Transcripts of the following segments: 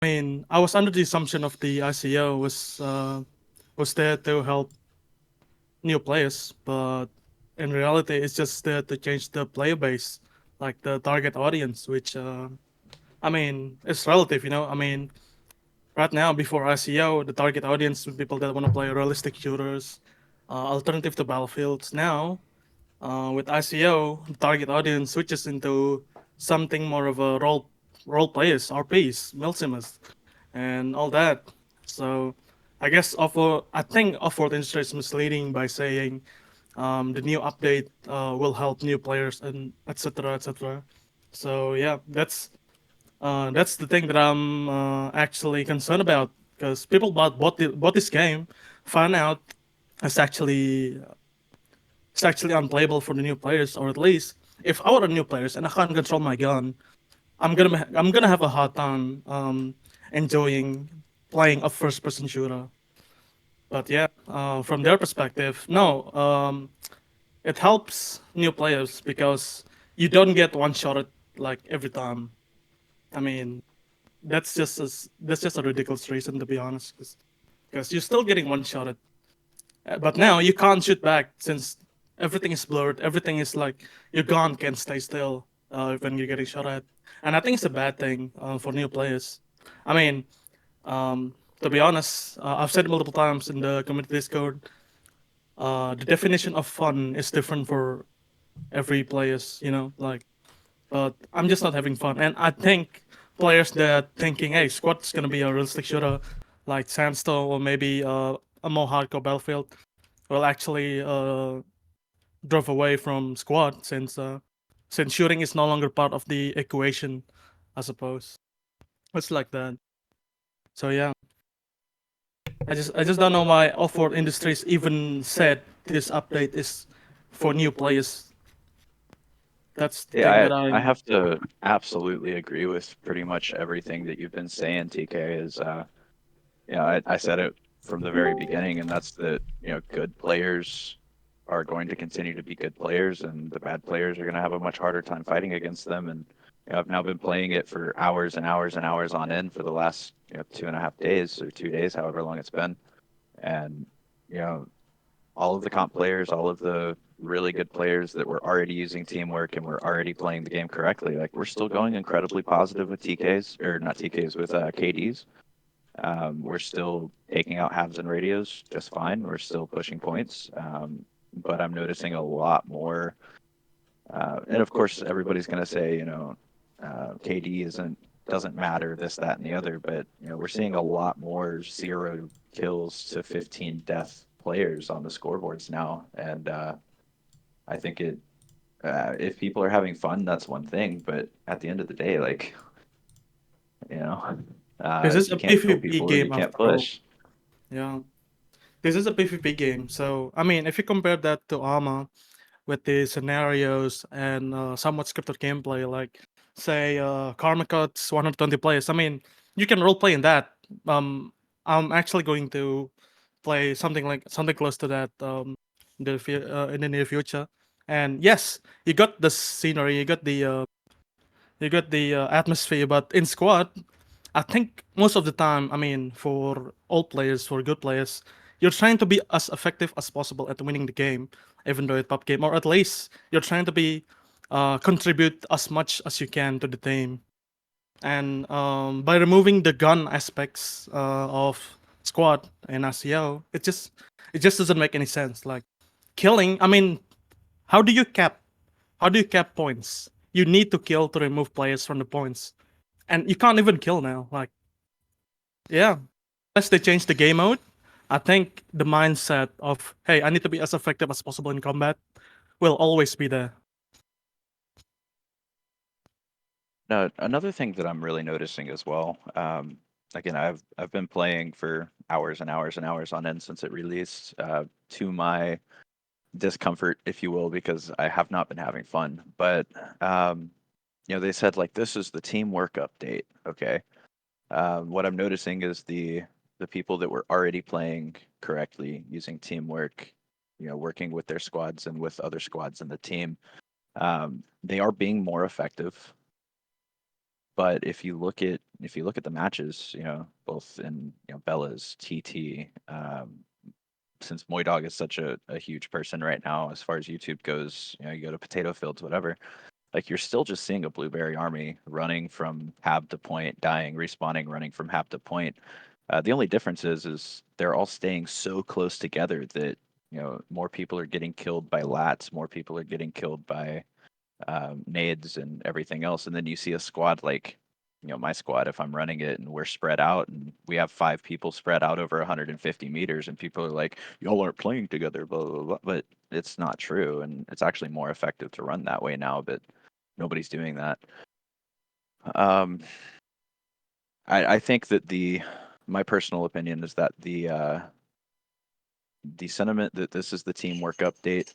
I mean, I was under the assumption of the ICO was there to help new players, but in reality, it's just there to change the player base, like the target audience, which I mean, it's relative, you know. I mean, right now before ICO, the target audience were people that want to play realistic shooters, alternative to battlefields. Now, with ICO, the target audience switches into something more of a role players, RPs, milsimmers, and all that. So, I guess I think Offworld Industry is misleading by saying the new update will help new players and etc. etc. So yeah, that's the thing that I'm actually concerned about because people bought this game, found out it's actually unplayable for the new players, or at least if I were a new players and I can't control my gun, I'm gonna have a hard time enjoying playing a first person shooter. But yeah, from their perspective, no, it helps new players because you don't get one shot like every time. I mean, that's just a ridiculous reason to be honest, because you're still getting one shot. But now you can't shoot back since everything is blurred. Everything is like your gun can't stay still when you're getting shot at, and I think it's a bad thing for new players. I mean, to be honest, I've said it multiple times in the community Discord. The definition of fun is different for every players. You know, like, but I'm just not having fun, and I think players that thinking, hey, squad's gonna be a realistic shooter like Sandstone or maybe a more hardcore battlefield will actually drove away from squad since shooting is no longer part of the equation, I suppose. It's like that. So yeah, I just don't know why Offworld Industries even said this update is for new players. That's the thing Yeah, that I I have to absolutely agree with pretty much everything that you've been saying, TK, is I said it from the very beginning, and that's that, good players are going to continue to be good players, and the bad players are going to have a much harder time fighting against them. And I've now been playing it for hours and hours and hours on end for the last 2.5 days or 2 days, however long it's been. And you know, all of the comp players, all of the really good players that were already using teamwork and were already playing the game correctly, like we're still going incredibly positive with TKs or not TKs with KDs. We're still taking out halves and radios just fine. We're still pushing points, but I'm noticing a lot more. And of course, everybody's going to say, KD doesn't matter, this, that, and the other. But we're seeing a lot more 0 kills to 15 death players on the scoreboards now, and I think if people are having fun, that's one thing. But at the end of the day, like you know, this is if you a can't kill PvP people, then game you can't after all. push. Yeah, this is a PvP game. So I mean, if you compare that to Arma with the scenarios and somewhat scripted gameplay, like say Karma Cuts 120 players. I mean, you can role play in that. Um, I'm actually going to play something close to that in the near future. And yes, you got the scenery, you got the atmosphere, but in squad, I think most of the time, I mean, for all players, for good players, you're trying to be as effective as possible at winning the game, even though it's pub game, or at least you're trying to be contribute as much as you can to the team. And by removing the gun aspects of squad and RCO, it just doesn't make any sense. Like killing, I mean, how do you cap? How do you cap points? You need to kill to remove players from the points, and you can't even kill now. Like, yeah, unless they change the game mode, I think the mindset of hey, I need to be as effective as possible in combat will always be there. No, another thing that I'm really noticing as well. Again, I've been playing for hours and hours and hours on end since it released. To my discomfort, if you will, because I have not been having fun. But um, they said like this is the teamwork update. Okay. What I'm noticing is the people that were already playing correctly, using teamwork, working with their squads and with other squads in the team, they are being more effective. But if you look at if you look at the matches, both in Bella's TT, since Moydog is such a huge person right now as far as YouTube goes, you go to Potato Fields, whatever, like you're still just seeing a blueberry army running from hab to point, dying, respawning, running from hab to point. The only difference is they're all staying so close together that more people are getting killed by lats, more people are getting killed by nades and everything else. And then you see a squad like, my squad, if I'm running it and we're spread out and we have 5 people spread out over 150 meters and people are like, y'all aren't playing together, blah, blah, blah. But it's not true. And it's actually more effective to run that way now, but nobody's doing that. Um, I think that my personal opinion is that the sentiment that this is the teamwork update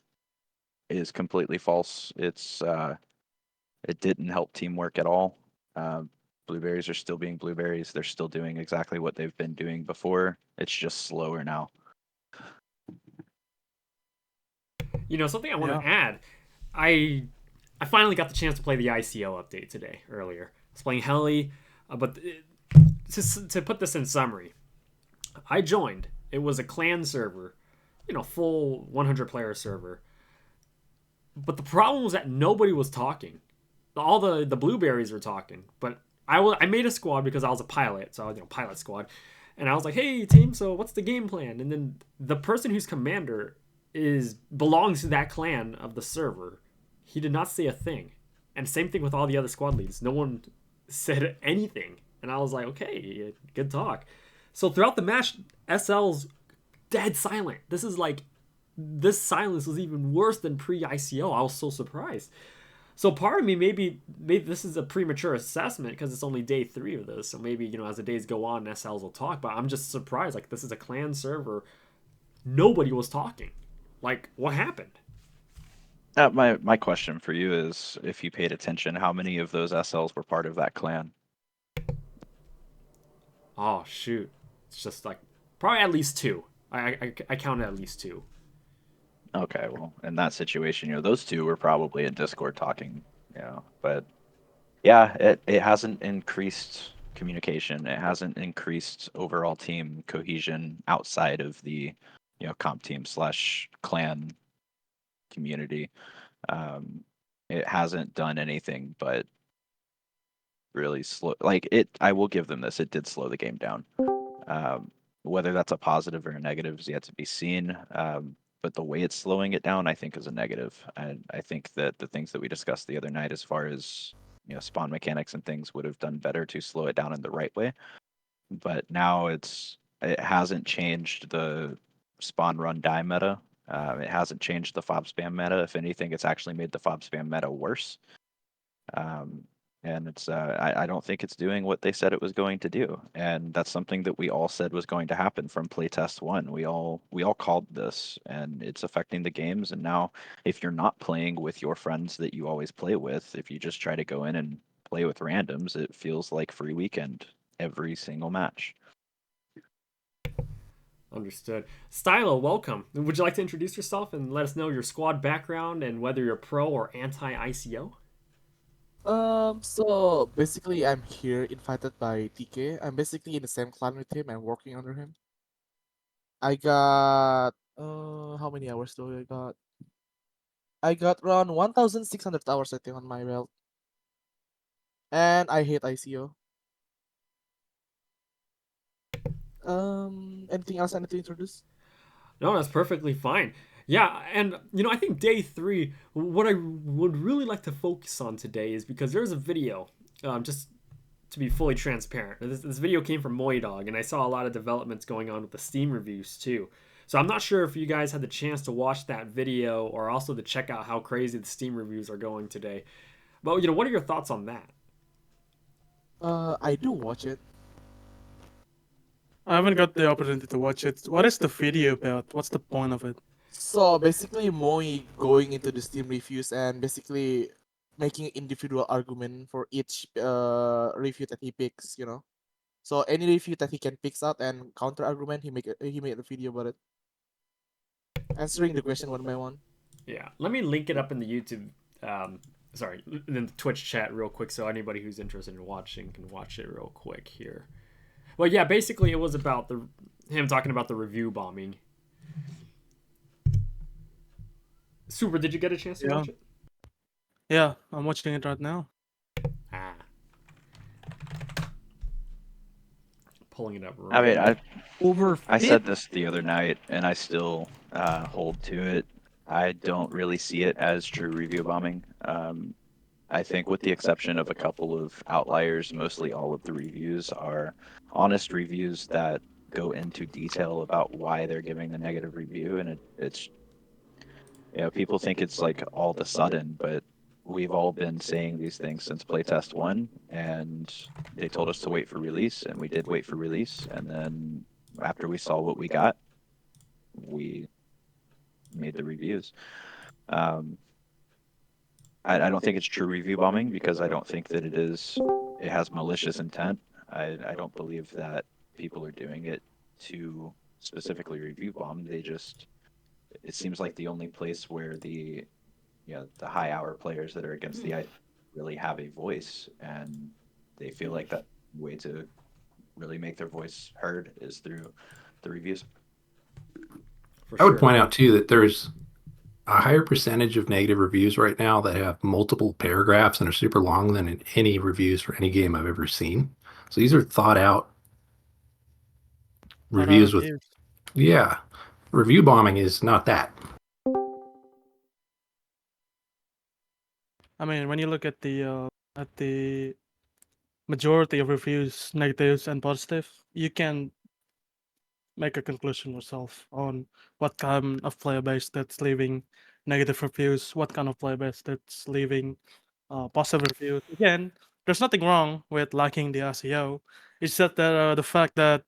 is completely false. It didn't help teamwork at all. Um, Blueberries are still being blueberries. They're still doing exactly what they've been doing before. It's just slower now. Something I want Yeah. to add. I I finally got the chance to play the ICO update today earlier. I was playing Heli, but to put this in summary, I joined. It was a clan server, full 100 player server. But the problem was that nobody was talking. All the blueberries were talking, but I made a squad because I was a pilot, so I was pilot squad, and I was like, hey team, so what's the game plan? And then the person whose commander is belongs to that clan of the server, he did not say a thing, and same thing with all the other squad leads. No one said anything, and I was like, okay, good talk. So throughout the match, SL's dead silent. This silence was even worse than pre ICO. I was so surprised. So part of me maybe this is a premature assessment because it's only day 3 of this. So maybe as the days go on, SLs will talk. But I'm just surprised. Like this is a clan server. Nobody was talking. Like what happened? My question for you is, if you paid attention, how many of those SLs were part of that clan? Oh shoot! It's just like probably at least 2. I counted at least 2. Okay, well, in that situation, those two were probably in Discord talking, but yeah, it hasn't increased communication. It hasn't increased overall team cohesion outside of the, comp team slash clan community. Um, it hasn't done anything but really slow. Like it, I will give them this. It did slow the game down. Um, whether that's a positive or a negative is yet to be seen. But the way it's slowing it down, I think, is a negative. I think that the things that we discussed the other night, as far as spawn mechanics and things, would have done better to slow it down in the right way. But now it hasn't changed the spawn run die meta. It hasn't changed the fob spam meta. If anything, it's actually made the fob spam meta worse. Um, and I don't think it's doing what they said it was going to do, and that's something that we all said was going to happen from playtest 1. We all called this, and it's affecting the games. And now, if you're not playing with your friends that you always play with, if you just try to go in and play with randoms, it feels like free weekend every single match. Understood. Stylo, welcome. Would you like to introduce yourself and let us know your squad background and whether you're pro or anti ICO? So basically, I'm here invited by TK. I'm basically in the same clan with him and working under him. I got how many hours do I got? I got around 1,600 hours I think on my belt, and I hate ICO. Anything else I need to introduce? No, that's perfectly fine. Yeah, and I think day 3, what I would really like to focus on today is because there's a video, just to be fully transparent. This video came from Moydog, and I saw a lot of developments going on with the Steam reviews too. So I'm not sure if you guys had the chance to watch that video or also to check out how crazy the Steam reviews are going today. But what are your thoughts on that? I do watch it. I haven't got the opportunity to watch it. What is the video about? What's the point of it? So basically, Moy going into the Steam reviews and basically making individual argument for each review that he picks. So any review that he can picks out and counter argument, he made a video about it, answering the question one by one. Yeah, let me link it up in the YouTube sorry, in the Twitch chat real quick, so anybody who's interested in watching can watch it real quick here. Well, yeah, basically it was about him talking about the review bombing. Super, did you get a chance to Yeah, watch it? yeah, I'm watching it right now. Ah, pulling it up I right mean, now. Over I 50. said this the other night, and I still hold to it. I don't really see it as true review bombing. I think, with the exception of a couple of outliers, mostly all of the reviews are honest reviews that go into detail about why they're giving the negative review, and it's people think it's like all of a sudden, but we've all been saying these things since playtest one, and they told us to wait for release, and we did wait for release, and then after we saw what we got, we made the reviews. Um, I don't think it's true review bombing because I don't think that it has malicious intent. I don't believe that people are doing it to specifically review bomb. It seems like the only place where the high hour players that are against the ice really have a voice, and they feel like that way to really make their voice heard is through the reviews. For I would sure. point out too that there's a higher percentage of negative reviews right now that have multiple paragraphs and are super long than in any reviews for any game I've ever seen. So these are thought out Thought out reviews with, reviews. yeah, review bombing is not that. I mean, when you look at the majority of reviews, negatives and positive, you can make a conclusion yourself on what kind of player base that's leaving negative reviews, what kind of player base that's leaving positive reviews. Again, there's nothing wrong with liking the ICO. It's just that the fact that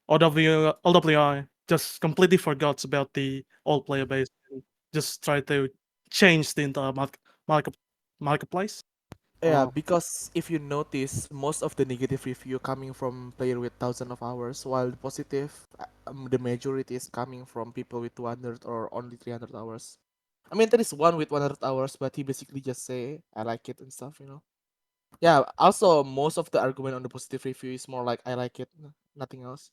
LWI just completely forgot about the old player base and just try to change the entire market, marketplace. Yeah, Uh, because if you notice, most of the negative review coming from player with thousands of hours, while the positive, the majority is coming from people with 200 or only 300 hours. I mean, there is one with 100 hours, but he basically just say, I like it and stuff. Yeah, also, most of the argument on the positive review is more like, I like it, nothing else.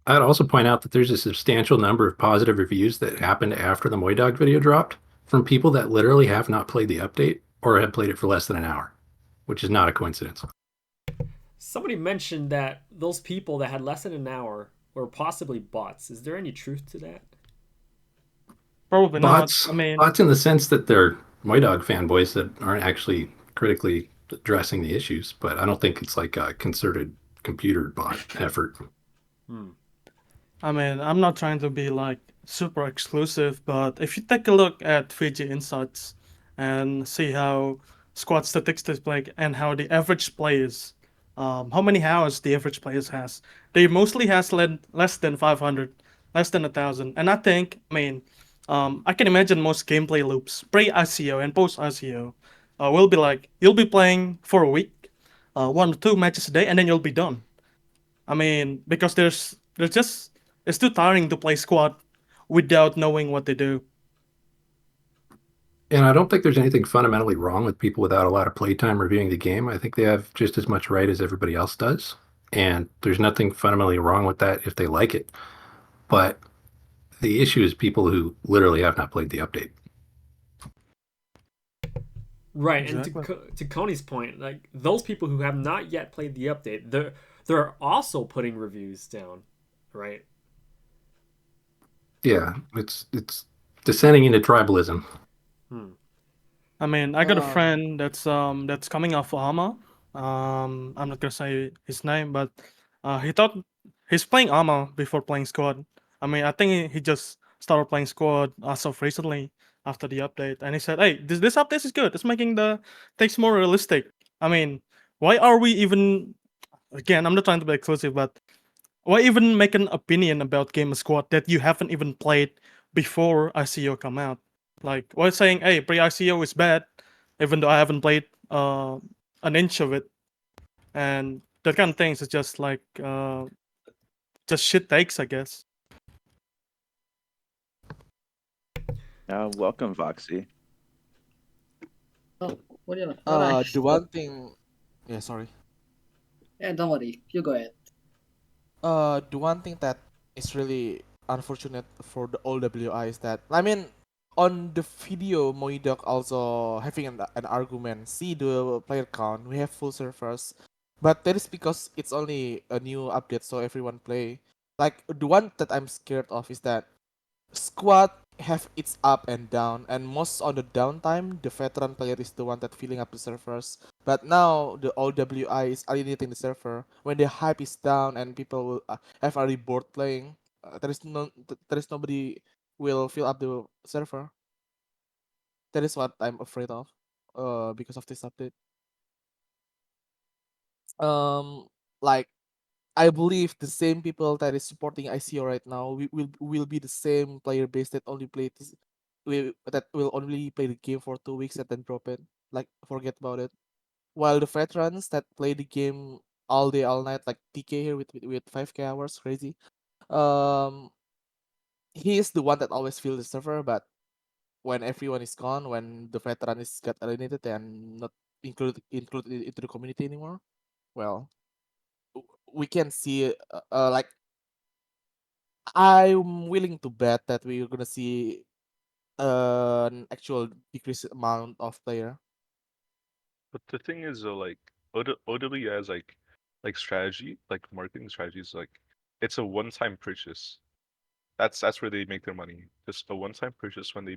I'd also point out that there's a substantial number of positive reviews that happened after the Moydog video dropped from people that literally have not played the update or have played it for less than an hour, which is not a coincidence. Somebody mentioned that those people that had less than an hour were possibly bots. Is there any truth to that? Probably not. Bots, I mean, bots in the sense that they're Moydog fanboys that aren't actually critically addressing the issues, but I don't think it's like a concerted computer bot effort. Hmm. I'm not trying to be like super exclusive, but if you take a look at Fiji Insights and see how squad statistics display and how the average players, how many hours the average players has, they mostly has less than 500, less than 1,000. And I can imagine most gameplay loops pre ICO and post ICO will be like you'll be playing for a week, 1 or 2 matches a day, and then you'll be done. Because there's just it's too tiring to play squad without knowing what they do. And I don't think there's anything fundamentally wrong with people without a lot of playtime reviewing the game. I think they have just as much right as everybody else does. And there's nothing fundamentally wrong with that if they like it. But the issue is people who literally have not played the update. Right, and Exactly. to Coney's point, like those people who have not yet played the update, they're also putting reviews down, right? Yeah, it's descending into tribalism. Hmm. I got a Um, friend that's coming off Arma. I'm not gonna say his name, but he thought he's playing Arma before playing squad. I think he just started playing squad as of recently after the update, and he said, "Hey, this update is good. It's making the things more realistic." I mean, why are we even? Again, I'm not trying to be exclusive, but why even make an opinion about Game Squad that you haven't even played before ICO come out? Like, why saying, "Hey, pre-ICO is bad," even though I haven't played an inch of it, and that kind of things is just like just shit takes, I guess. Welcome, Voxy. Oh, what do you know? The Relax. one thing, yeah, sorry. Yeah, don't worry. You go ahead. The one thing that is really unfortunate for the old WI is that, I mean, on the video, Moidok also having an argument. See the player count, we have full servers, but that is because it's only a new update, so everyone play. Like the one that I'm scared of is that squad have its up and down, and most on the downtime, the veteran player is the one that filling up the servers. But now the OWI is alienating the server. When the hype is down and people will have already bored playing, there is nobody will fill up the server. That is what I'm afraid of, because of this update. Um, like I believe the same people that is supporting ICO right now will be the same player base that only play this, will only play the game for 2 weeks and then drop it. Like forget about it. While the veterans that play the game all day all night, like TK here with 5K hours, crazy. Um, he is the one that always fill the server, but when everyone is gone, when the veteran is got alienated and not included into the community anymore, well, we can see like I'm willing to bet that we're gonna see an actual decreased amount of player. But the thing is though, like OW has like strategy, like marketing strategies, like it's a one-time purchase. That's where they make their money. Just a one-time purchase when the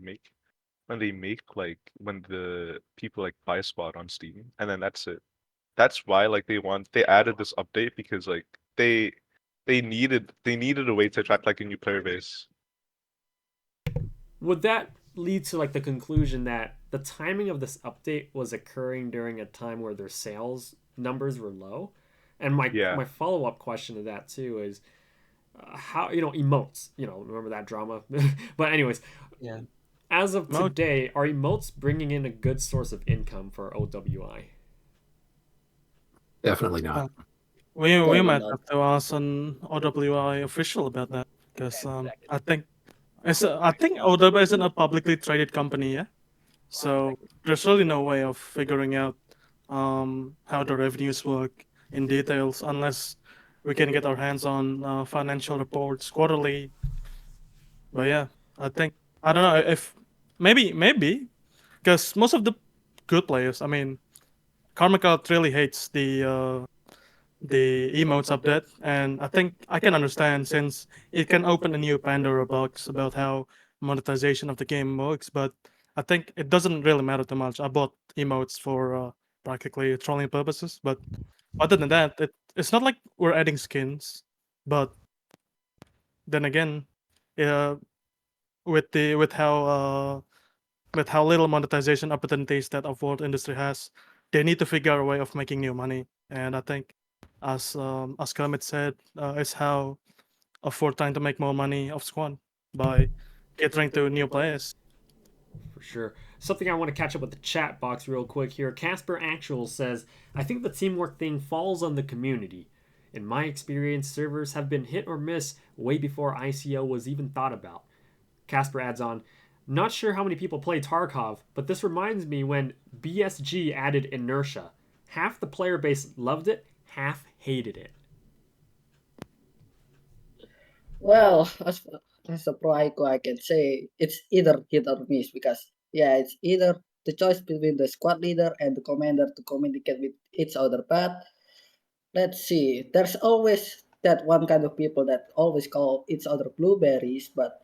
people like buy a spot on Steam, and then that's it. That's why like they added this update because like they needed a way to attract like a new player base. Would that lead to like the conclusion that the timing of this update was occurring during a time where their sales numbers were low? And Yeah. my follow up question to that too is how emotes, remember that drama? But anyways, Yeah. as of Mode. today, are emotes bringing in a good source of income for OWI? Definitely not. Uh, we Clearly might not. have to ask an OWI official about that because I think OWI isn't a publicly traded company, yeah. So there's really no way of figuring out how the revenues work in details unless we can get our hands on financial reports quarterly. But yeah, I think I don't know if maybe because most of the good players, I mean, Karmika really hates the emotes update, and I think I can understand since it can open a new Pandora box about how monetization of the game works. But I think it doesn't really matter too much. I bought emotes for practically trolling purposes, but other than that, it's not like we're adding skins. But then again, uh, with how little monetization opportunities that our world industry has, they need to figure out a way of making new money. And I think, as Kermit said, is how afford trying to make more money off Squad by catering to new players. For sure. Something I want to catch up with the chat box real quick here. Casper Actual says, I think the teamwork thing falls on the community. In my experience, servers have been hit or miss way before ICO was even thought about. Casper adds on, not sure how many people play Tarkov, but this reminds me when BSG added inertia. Half the player base loved it, half hated it. Well, as a pro ICO, I can say it's either hit or miss because yeah, it's either the choice between the squad leader and the commander to communicate with each other. But let's see, there's always that one kind of people that always call each other blueberries. But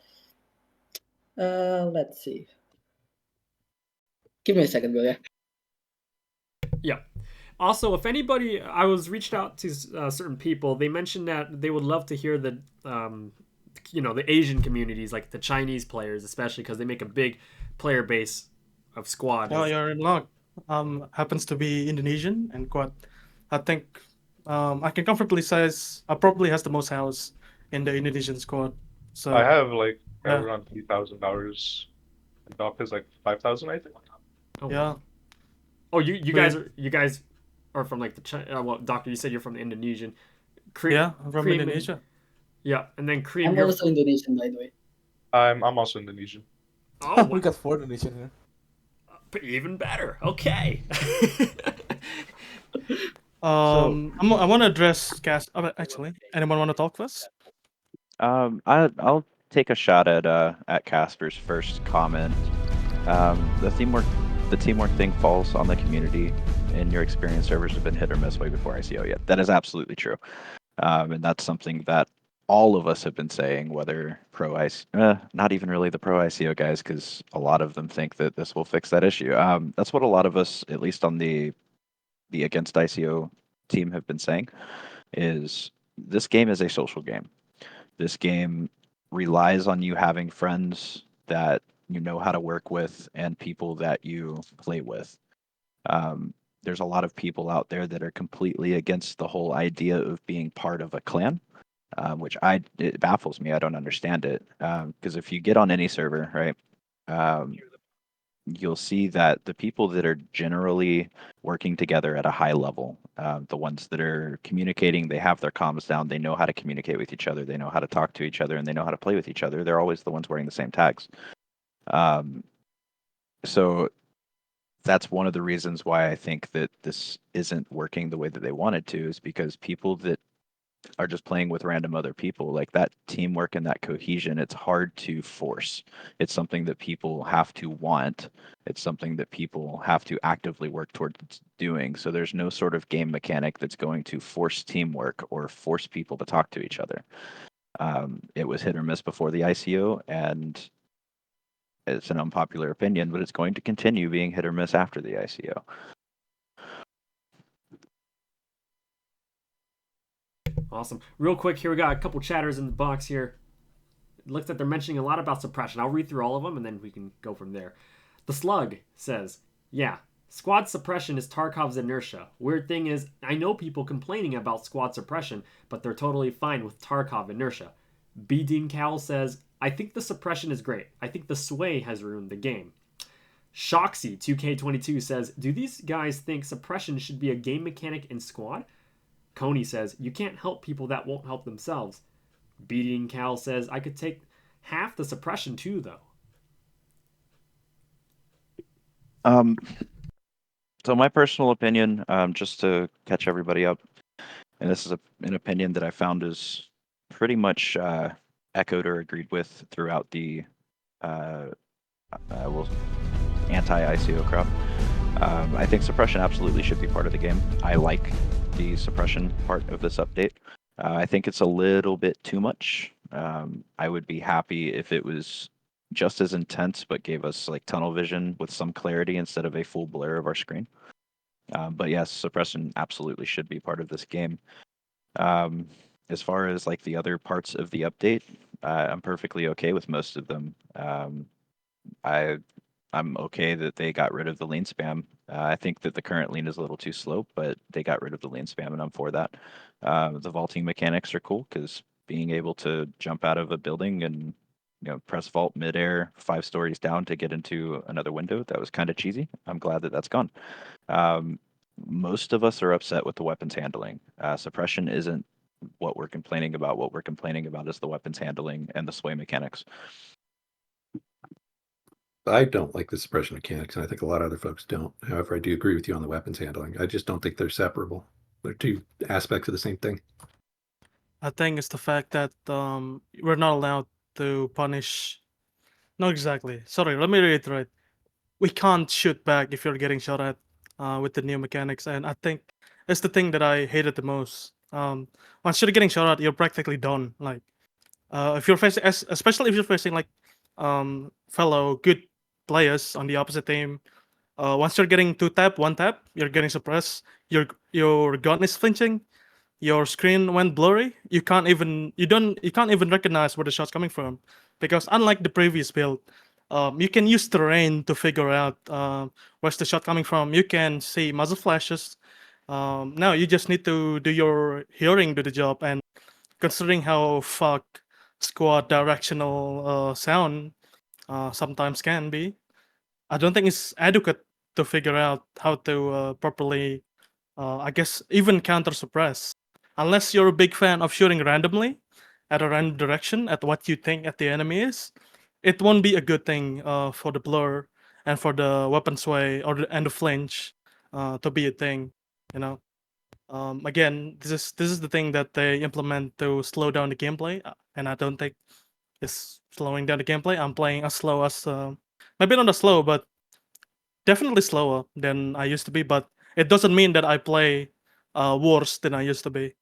let's see. Give me a second, Bill. Yeah. Yeah. Also, if anybody, I was reached out to certain people. They mentioned that they would love to hear the Asian communities, like the Chinese players, especially because they make a big player base of squad. Oh, you're in luck. Happens to be Indonesian and quite. I think I can comfortably say I probably has the most house in the Indonesian squad. I So have like yeah, around 3,000 hours. And Doc is like 5,000, I think. Oh yeah, wow. Oh, we you guys are from like the China. Well, Doctor, you said you're from the Indonesian. yeah, I'm from Cream and Indonesia. yeah, and then Cream, I'm you're also Indonesian, by the way. I'm also Indonesian. oh We wow. got four donation here. Even better. Okay. I want to address cast. Actually, anyone want to talk first? I'll take a shot at Casper's first comment. The teamwork thing falls on the community. In your experience, servers have been hit or miss way before ICO yet. That is absolutely true, and that's something that all of us have been saying. Whether not even really the pro ICO guys, because a lot of them think that this will fix that issue. That's what a lot of us, at least on the against ICO team, have been saying. Is this game is a social game. This game relies on you having friends that you know how to work with and people that you play with. Um, there's a lot of people out there that are completely against the whole idea of being part of a clan, which it baffles me. I don't understand it because if you get on any server, right, um, you'll see that the people that are generally working together at a high level, the ones that are communicating, they have their comms down, they know how to communicate with each other, they know how to talk to each other, and they know how to play with each other. They're always the ones wearing the same tags. Um, so that's one of the reasons why I think that this isn't working the way that they wanted to, is because people that are just playing with random other people, like that teamwork and that cohesion, it's hard to force. It's something that people have to want. It's something that people have to actively work towards doing. So there's no sort of game mechanic that's going to force teamwork or force people to talk to each other. It was hit or miss before the ICO, and it's an unpopular opinion, but it's going to continue being hit or miss after the ICO. Awesome. Real quick, here we got a couple chatters in the box here. It looks like they're mentioning a lot about suppression. I'll read through all of them and then we can go from there. The Slug says, yeah, squad suppression is Tarkov's inertia. Weird thing is, I know people complaining about squad suppression, but they're totally fine with Tarkov inertia. B. Dean Cowell says, I think the suppression is great. I think the sway has ruined the game. Shoxy 2K22 says, do these guys think suppression should be a game mechanic in squad? Coney says, you can't help people that won't help themselves. Beating Cal says, I could take half the suppression too, though. So my personal opinion, just to catch everybody up, and this is an opinion that I found is pretty much echoed or agreed with throughout the well, anti-ICO crowd. I think suppression absolutely should be part of the game. I like the suppression part of this update. I think it's a little bit too much. I would be happy if it was just as intense, but gave us like tunnel vision with some clarity instead of a full blur of our screen. But yes, suppression absolutely should be part of this game. As far as like the other parts of the update, I'm perfectly okay with most of them. I I'm okay that they got rid of the lean spam. I think that the current lean is a little too slow, but they got rid of the lean spam, and I'm for that. The vaulting mechanics are cool because being able to jump out of a building and press vault midair 5 stories down to get into another window, that was kind of cheesy. I'm glad that that's gone. Um, most of us are upset with the weapons handling. Suppression isn't what we're complaining about. What we're complaining about is the weapons handling and the sway mechanics. I don't like the suppression mechanics, and I think a lot of other folks don't. However, I do agree with you on the weapons handling. I just don't think they're separable. They're two aspects of the same thing. I think it's the fact that we're not allowed to punish. Not exactly. Sorry, let me reiterate. We can't shoot back if you're getting shot at with the new mechanics, and I think it's the thing that I hated the most. Once you're getting shot at, you're practically done. Like, if you're facing, especially if you're facing like fellow good players on the opposite team, once you're getting one tap, you're getting suppressed. Your gun is flinching. Your screen went blurry. You can't even recognize where the shot's coming from, because unlike the previous build, you can use terrain to figure out where's the shot coming from. You can see muzzle flashes. Now you just need to do your hearing do the job, and considering how fuck squad directional sound sometimes can be, I don't think it's adequate to figure out how to properly, I guess, even counter suppress. Unless you're a big fan of shooting randomly at a random direction at what you think at the enemy is, it won't be a good thing for the blur. and for the weapon sway and the flinch to be a thing. You know, again, this is the thing that they implement to slow down the gameplay, and I don't think it's slowing down the gameplay. I'm playing as slow as maybe not as slow, but definitely slower than I used to be. But it doesn't mean that I play worse than I used to be.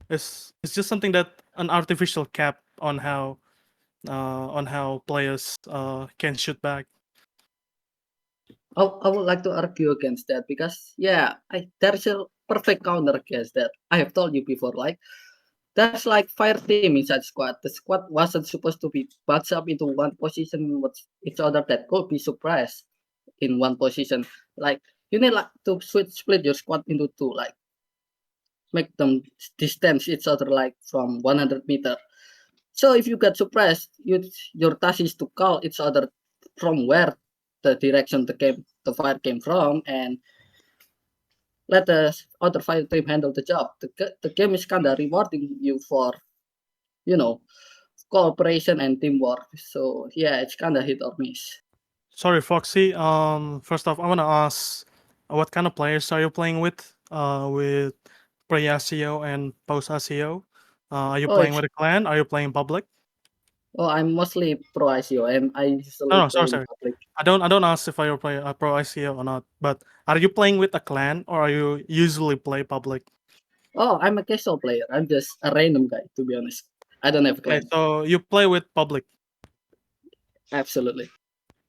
It's just something that an artificial cap on how players can shoot back. I would like to argue against that because yeah, there's a perfect counter against that. I have told you before, like there's like fire team inside squad. The squad wasn't supposed to be bunched up into one position with each other that could be suppressed in one position. Like you need like to split your squad into two, like make them distance each other like from 100 meters. So if you get suppressed, your task is to call each other from where the direction the fire came from, and let the other fire team handle the job. The game is kind of rewarding you for you know cooperation and teamwork. So yeah, it's kind of hit or miss. Sorry, Foxy. First off, I wanna ask, what kind of players are you playing with? With pre-SEO and post-SEO. Are you Oh, playing it's with a clan? Are you playing public? I'm mostly pro ICO and I No, usually no, play sorry, in sorry. public. I don't ask if you're play pro ICO or not. But are you playing with a clan or are you usually play public? Oh, I'm a casual player. I'm just a random guy, to be honest. I don't have a Okay, clan. so you play with public. Absolutely.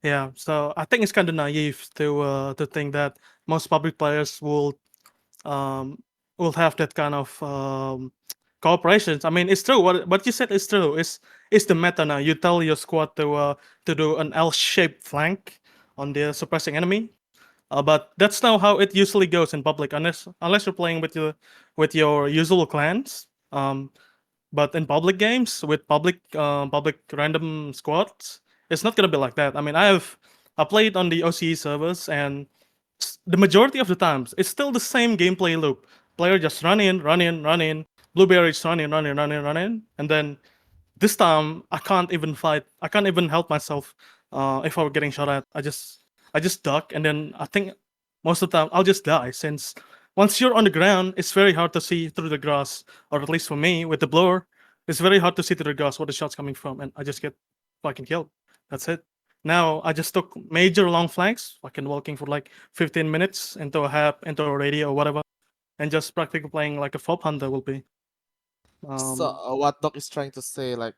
Yeah. So I think it's kind of naive to think that most public players um will have that kind of cooperations. I mean, it's true. What you said is true. It's the meta now. You tell your squad to do an L-shaped flank on the suppressing enemy. But that's not how it usually goes in public, unless you're playing with your usual clans. But in public games with public random squads, it's not gonna be like that. I mean, I played on the OCE servers, and the majority of the times it's still the same gameplay loop. Player just run in, run in, run in. Blueberries run in, run in, run in, run in, and then this time I can't even fight. I can't even help myself. If I were getting shot at, I just duck, and then I think most of the time I'll just die since once you're on the ground, it's very hard to see through the grass, or at least for me with the blower, it's very hard to see through the grass where the shot's coming from, and I just get fucking killed. That's it. Now I just took major long flanks, fucking walking for like 15 minutes into a hab, into a radio or whatever, and just practically playing like a fob hunter will be. So Um, what Doc is trying to say, like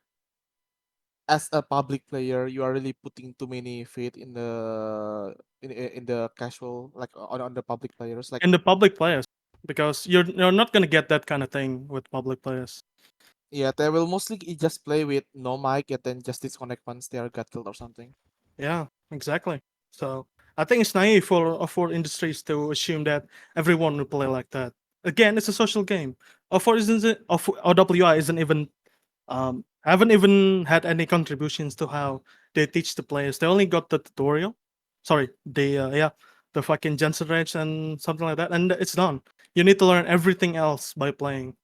as a public player, you are really putting too many faith in the casual, like on the public players. Like in the public players, because you're not gonna get that kind of thing with public players. yeah, they will mostly just play with no mic and then just disconnect once they are got killed or something. Yeah, exactly. So I think it's naive for industries to assume that everyone will play like that. Again, it's a social game. Or isn't it? Of OWI isn't even haven't even had any contributions to how they teach the players. They only got the tutorial. Sorry, the fucking Jensen Rage and something like that, and it's done. You need to learn everything else by playing.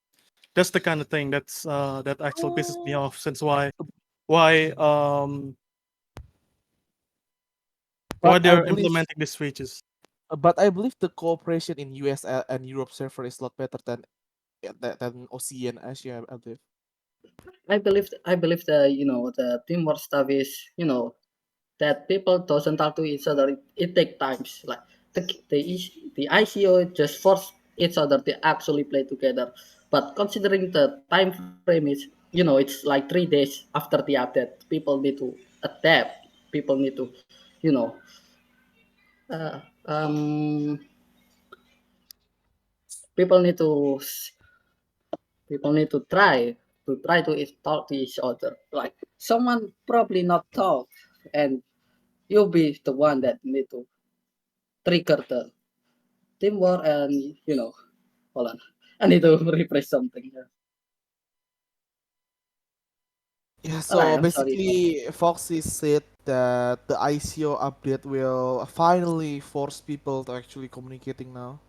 That's the kind of thing that actually pisses me off. Since why um why But I they're believe, implementing these features. the cooperation in US and Europe server is a lot better than OC and Asia, I believe. I believe the teamwork stuff is that people doesn't talk to each other. It takes times. Like the ICO just force each other to actually play together. But considering the time frame is it's like 3 days after the update, people need to adapt. People need to you know uh, um people need to people need to talk to each other. Like someone probably not talk, and you'll be the one that need to trigger the teamwork and hold on. I need to refresh something here. Yeah, All right, so I'm sorry for that. basically, Foxy said that the ICO update will finally force people to actually communicating now.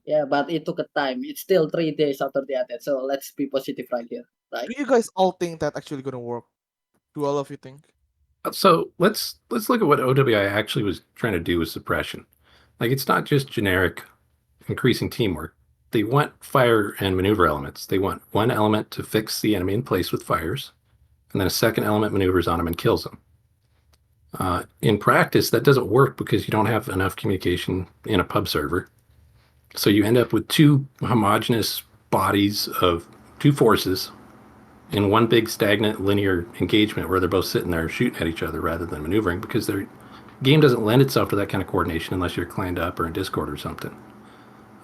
Yeah, but it took a time. It's still 3 days after the update, so let's be positive right here. Right? Do you guys all think that actually gonna work? Do all of you think? So let's look at what OWI actually was trying to do with suppression. Like it's not just generic increasing teamwork. They want fire and maneuver elements. They want one element to fix the enemy in place with fires, and then a second element maneuvers on them and kills them. In practice, that doesn't work because you don't have enough communication in a pub server. So you end up with two homogeneous bodies of two forces in one big stagnant linear engagement where they're both sitting there shooting at each other rather than maneuvering because their game doesn't lend itself to that kind of coordination unless you're claned up or in Discord or something.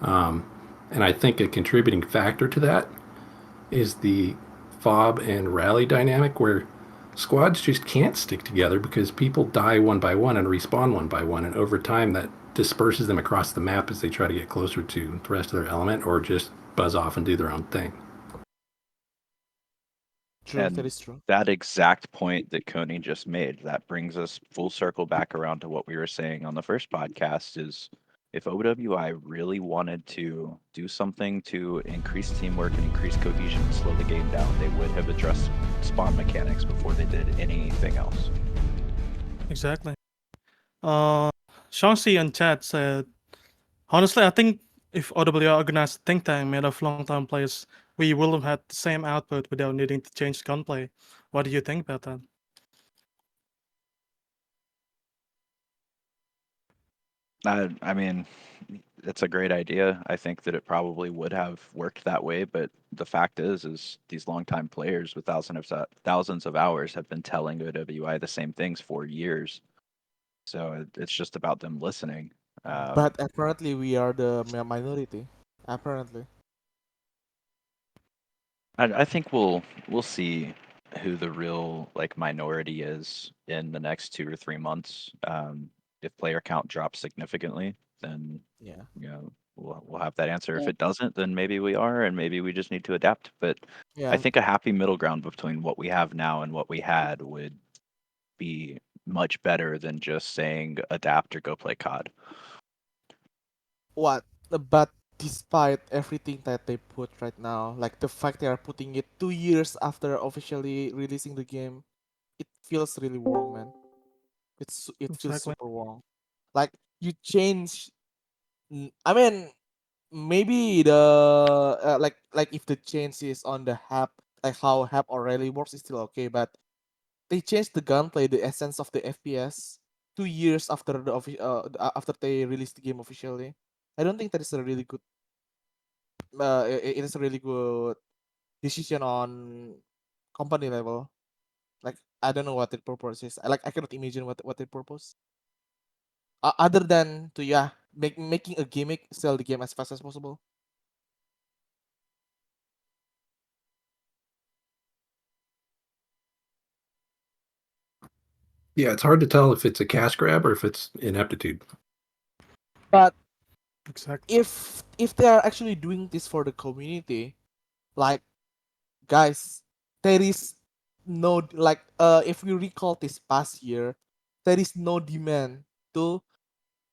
And I think a contributing factor to that is the fob and rally dynamic where squads just can't stick together because people die one by one and respawn one by one. And over time, that disperses them across the map as they try to get closer to the rest of their element or just buzz off and do their own thing. True, that And is true. that exact point that Coney just made, that brings us full circle back around to what we were saying on the first podcast is if OWI really wanted to do something to increase teamwork and increase cohesion and slow the game down, they would have addressed spawn mechanics before they did anything else. Exactly. Shangxi in chat said, honestly, I think if OWI organized a think tank made of long-time players, we will have had the same output without needing to change gunplay. What do you think about that? I mean, it's a great idea. I think that it probably would have worked that way, but the fact is these longtime players with thousands of hours have been telling OWI the same things for years. So it's just about them listening. But apparently we are the minority. Apparently. I think we'll see who the real like minority is in the next 2 or 3 months. If player count drops significantly, then Yeah. we'll have that answer. If Yeah. it doesn't, then maybe we are, and maybe we just need to adapt. But I Yeah. think a happy middle ground between what we have now and what we had would be much better than just saying adapt or go play COD. What? But despite everything that they put right now, like the fact they are putting it 2 years after officially releasing the game, it feels really wrong, man. It feels Exactly. super wrong. Like you change. I mean, maybe the like if the change is on the hap, like how hap already works is still okay, but they changed the gunplay, the essence of the FPS, 2 years after after they released the game officially. I don't think that is a really good. It is a really good decision on company level. Like I don't know what their purpose is. I cannot imagine what their purpose. Other than to making a gimmick, sell the game as fast as possible. Yeah, it's hard to tell if it's a cash grab or if it's ineptitude. But Exactly. if they are actually doing this for the community, like guys, there is no like if we recall this past year, there is no demand to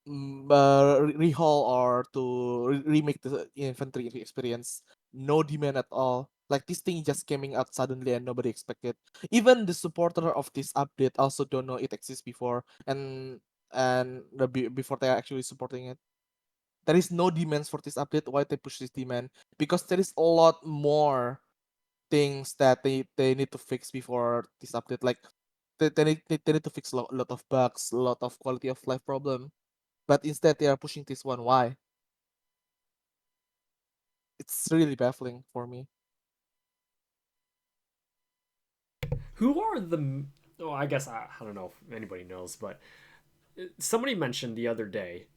rehaul or to remake the infantry experience. No demand at all. Like this thing just coming out suddenly and nobody expected. Even the supporter of this update also don't know it exists before, and before they are actually supporting it. There is no demands for this update. Why they push this demand? Because there is a lot more things that they need to fix before this update. Like they need to fix a lot of bugs, a lot of quality of life problem. But instead they are pushing this one. Why? It's really baffling for me. Who are the? Oh, I guess I don't know if anybody knows, but somebody mentioned the other day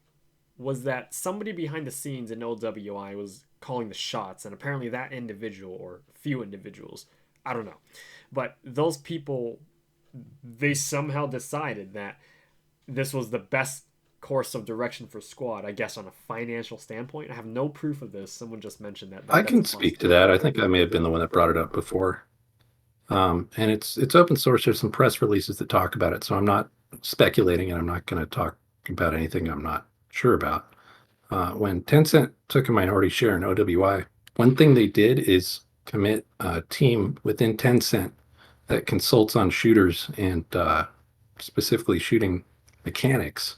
was that somebody behind the scenes in OWI was calling the shots, and apparently that individual or few individuals, I don't know, but those people, they somehow decided that this was the best course of direction for squad. I guess on a financial standpoint, I have no proof of this. Someone just mentioned I that's a can speak to that. I think I may have been the one that brought it up before. And it's open source. There's some press releases that talk about it, so I'm not speculating, and I'm not going to talk about anything I'm not sure about. When Tencent took a minority share in OWI, one thing they did is commit a team within Tencent that consults on shooters and specifically shooting mechanics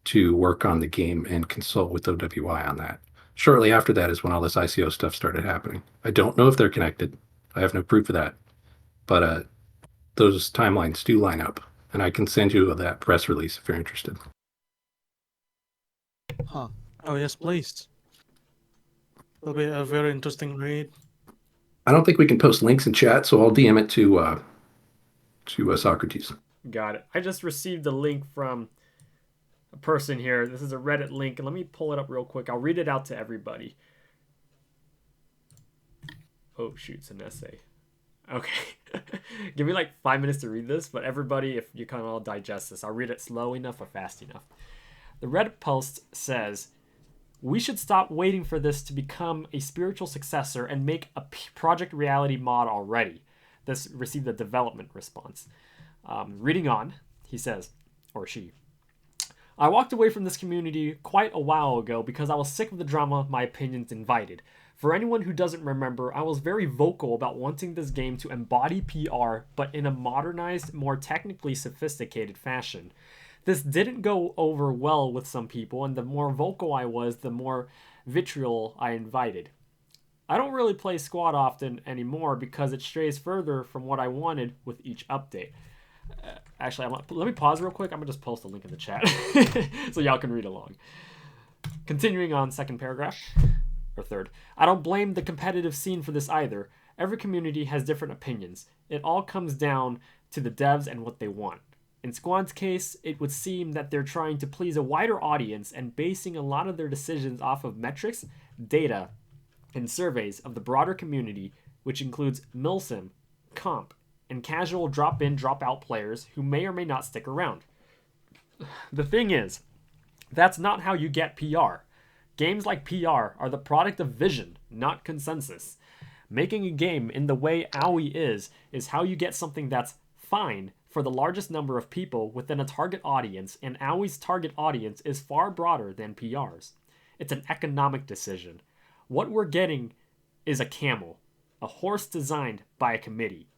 to work on the game and consult with OWI on that. Shortly after that is when all this ICO stuff started happening. I don't know if they're connected. I have no proof of that, but those timelines do line up, and I can send you that press release if you're interested. Huh. Oh yes, please. It'll be a very interesting read. I don't think we can post links in chat, so I'll DM it to Socrates. Got it. I just received a link from a person here. This is a Reddit link, and let me pull it up real quick. I'll read it out to everybody. Oh, shoot, it's an essay. Okay. Give me like 5 minutes to read this, but everybody, if you kind of all digest this, I'll read it slow enough or fast enough. The Reddit post says, "We should stop waiting for this to become a spiritual successor and make a Project Reality mod already." This received a development response. Reading on, he says, or she, "I walked away from this community quite a while ago because I was sick of the drama my opinions invited. For anyone who doesn't remember, I was very vocal about wanting this game to embody PR, but in a modernized, more technically sophisticated fashion. This didn't go over well with some people, and the more vocal I was, the more vitriol I invited. I don't really play Squad often anymore because it strays further from what I wanted with each update." Actually, let me pause real quick. I'm going to just post a link in the chat so y'all can read along. Continuing on, second paragraph, or third. "I don't blame the competitive scene for this either. Every community has different opinions. It all comes down to the devs and what they want. In Squad's case, it would seem that they're trying to please a wider audience and basing a lot of their decisions off of metrics, data, and surveys of the broader community, which includes milsim, comp, and casual drop-in, drop-out players who may or may not stick around. The thing is, that's not how you get PR. Games like PR are the product of vision, not consensus. Making a game in the way Owie is how you get something that's fine for the largest number of people within a target audience, and Owie's target audience is far broader than PR's. It's an economic decision. What we're getting is a camel, a horse designed by a committee.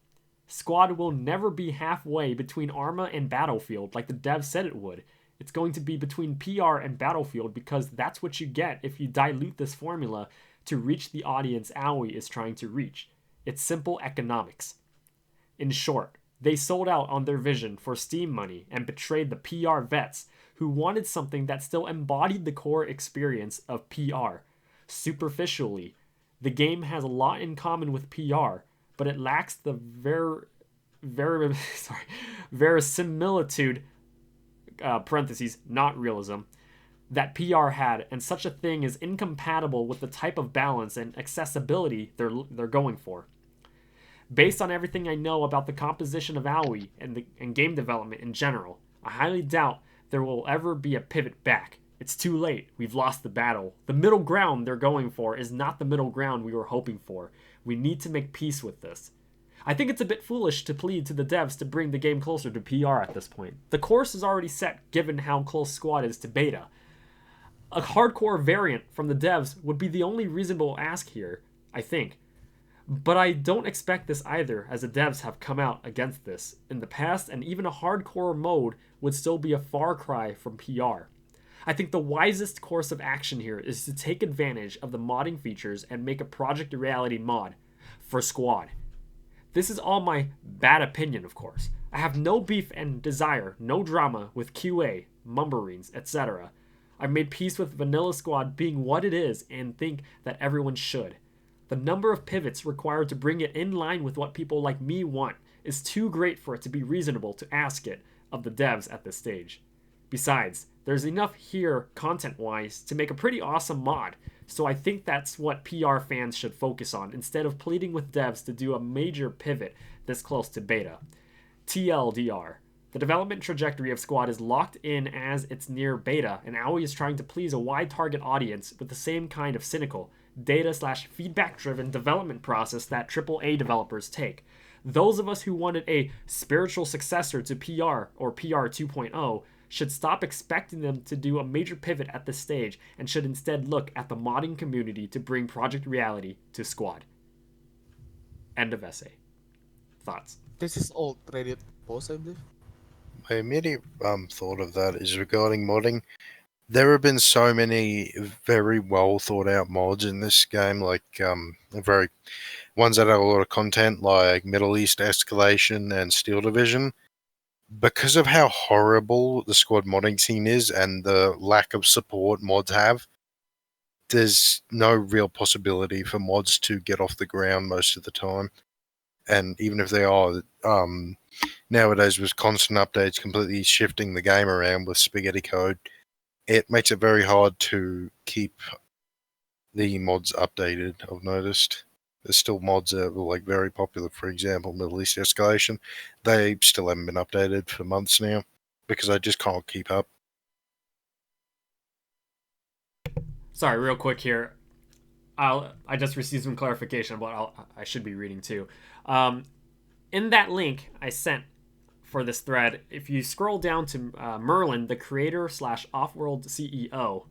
Squad will never be halfway between Arma and Battlefield like the devs said it would. It's going to be between PR and Battlefield because that's what you get if you dilute this formula to reach the audience Owie is trying to reach. It's simple economics. In short, they sold out on their vision for Steam money and betrayed the PR vets who wanted something that still embodied the core experience of PR. Superficially, the game has a lot in common with PR, but it lacks the verisimilitude, parentheses, not realism, that PR had, and such a thing is incompatible with the type of balance and accessibility they're going for. Based on everything I know about the composition of Owie and game development in general, I highly doubt there will ever be a pivot back. It's too late. We've lost the battle. The middle ground they're going for is not the middle ground we were hoping for. We need to make peace with this. I think it's a bit foolish to plead to the devs to bring the game closer to PR at this point. The course is already set given how close Squad is to beta. A hardcore variant from the devs would be the only reasonable ask here, I think. But I don't expect this either, as the devs have come out against this in the past, and even a hardcore mode would still be a far cry from PR. I think the wisest course of action here is to take advantage of the modding features and make a Project Reality mod for Squad. This is all my bad opinion, of course. I have no beef and desire, no drama with QA, mumberings, etc. I've made peace with Vanilla Squad being what it is and think that everyone should. The number of pivots required to bring it in line with what people like me want is too great for it to be reasonable to ask it of the devs at this stage. Besides, there's enough here content-wise to make a pretty awesome mod, so I think that's what PR fans should focus on instead of pleading with devs to do a major pivot this close to beta. TLDR. The development trajectory of Squad is locked in as it's near beta, and Owie is trying to please a wide target audience with the same kind of cynical, data/feedback-driven development process that AAA developers take. Those of us who wanted a spiritual successor to PR or PR 2.0 should stop expecting them to do a major pivot at this stage and should instead look at the modding community to bring Project Reality to Squad. End of essay. Thoughts? This is old Reddit post, I believe. My immediate thought of that is regarding modding. There have been so many very well thought out mods in this game, like very ones that have a lot of content, like Middle East Escalation and Steel Division. Because of how horrible the squad modding scene is and the lack of support mods have, there's no real possibility for mods to get off the ground most of the time. And even if they are, nowadays with constant updates completely shifting the game around with spaghetti code, it makes it very hard to keep the mods updated. I've noticed there's still mods that are like very popular. For example, Middle East Escalation, they still haven't been updated for months now because I just can't keep up. Sorry, real quick here. I just received some clarification, but I should be reading too. In that link I sent for this thread, if you scroll down to Merlin, the creator slash Offworld CEO.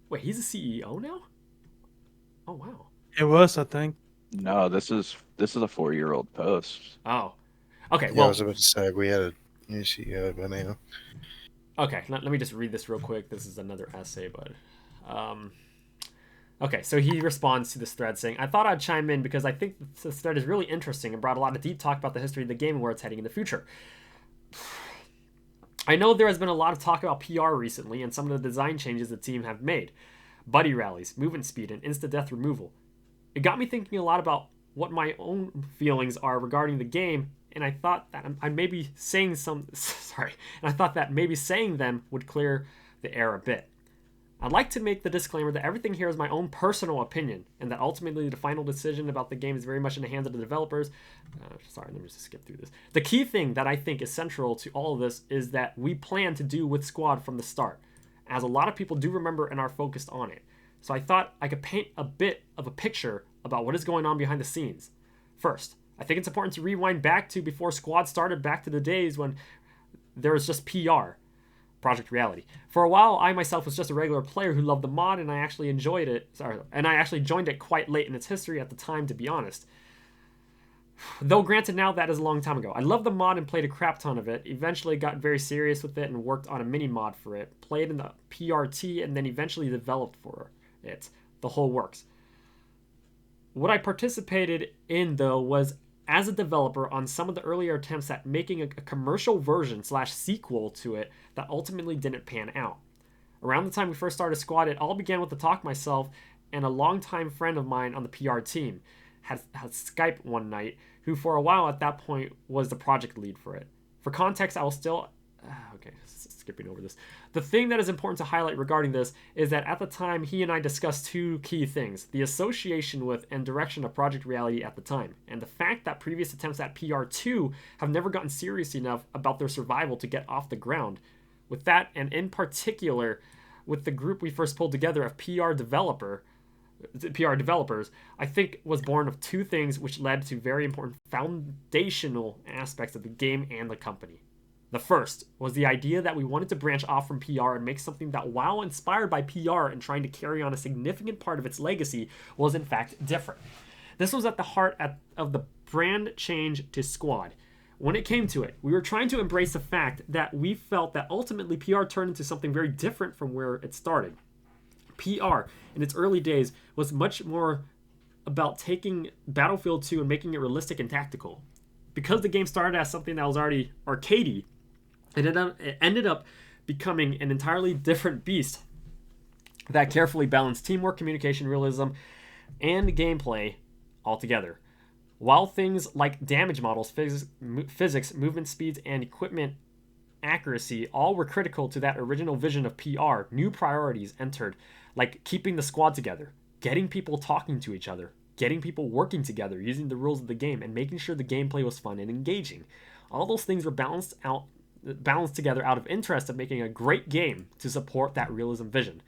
Wait, he's a CEO now? Oh wow. It was, I think. No, this is a 4-year-old post. Oh, okay. Yeah, I Well, was about to say we had a new CEO by now. okay. Let me just read this real quick. This is another essay, but okay. So he responds to this thread saying, "I thought I'd chime in because I think this thread is really interesting and brought a lot of deep talk about the history of the game and where it's heading in the future. I know there has been a lot of talk about PR recently and some of the design changes the team have made. Buddy rallies, movement speed, and insta-death removal. It got me thinking a lot about what my own feelings are regarding the game, and I thought that I may be saying some... Sorry. And I thought that maybe saying them would clear the air a bit. I'd like to make the disclaimer that everything here is my own personal opinion, and that ultimately the final decision about the game is very much in the hands of the developers. Sorry, let me just skip through this. The key thing that I think is central to all of this is that we plan to do with Squad from the start, as a lot of people do remember and are focused on it. So I thought I could paint a bit of a picture about what is going on behind the scenes. First, I think it's important to rewind back to before Squad started, back to the days when there was just PR. Project Reality. For a while, I myself was just a regular player who loved the mod, and I actually enjoyed it. And I actually joined it quite late in its history at the time, to be honest. Though granted, now that is a long time ago. I loved the mod and played a crap ton of it. Eventually got very serious with it and worked on a mini mod for it. Played in the PRT and then eventually developed for it. The whole works. What I participated in, though, was as a developer on some of the earlier attempts at making a commercial version slash sequel to it that ultimately didn't pan out. Around the time we first started Squad, it all began with the talk myself and a longtime friend of mine on the PR team had Skype one night, who for a while at that point was the project lead for it. For context, I will still... okay, skipping over this. The thing that is important to highlight regarding this is that at the time, he and I discussed two key things: the association with and direction of Project Reality at the time, and the fact that previous attempts at PR2 have never gotten serious enough about their survival to get off the ground. With that, and in particular, with the group we first pulled together of PR developers, I think was born of two things which led to very important foundational aspects of the game and the company. The first was the idea that we wanted to branch off from PR and make something that, while inspired by PR and trying to carry on a significant part of its legacy, was in fact different. This was at the heart of the brand change to Squad. When it came to it, we were trying to embrace the fact that we felt that ultimately PR turned into something very different from where it started. PR, in its early days, was much more about taking Battlefield 2 and making it realistic and tactical. Because the game started as something that was already arcadey, it ended up becoming an entirely different beast that carefully balanced teamwork, communication, realism, and gameplay altogether. While things like damage models, physics, movement speeds, and equipment accuracy all were critical to that original vision of PR, new priorities entered, like keeping the squad together, getting people talking to each other, getting people working together using the rules of the game, and making sure the gameplay was fun and engaging. All those things were balanced together out of interest of making a great game to support that realism vision.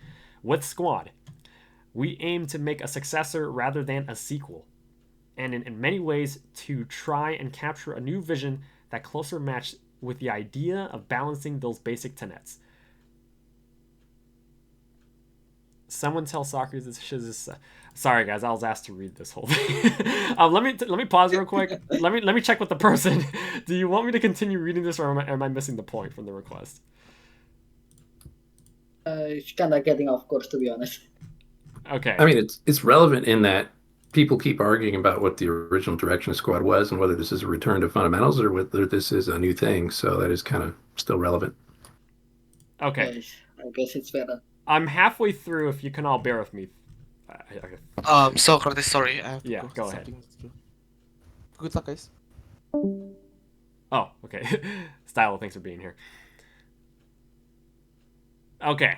With Squad, we aim to make a successor rather than a sequel, and in many ways to try and capture a new vision that closer matched with the idea of balancing those basic tenets. Someone tell Socrates this shit is. Sorry, guys, I was asked to read this whole thing. Let me pause real quick. Let me check with the person. Do you want me to continue reading this, or am I missing the point from the request? It's kind of getting off course, to be honest. Okay. I mean, it's relevant in that people keep arguing about what the original direction of Squad was and whether this is a return to fundamentals or whether this is a new thing. So that is kind of still relevant. Okay. Yes, I guess it's better. I'm halfway through. If you can all bear with me. Okay. Socrates, sorry, I have to Yeah, go. go ahead. Something to do. Good luck, guys. Oh, okay. Stylo, thanks for being here. Okay.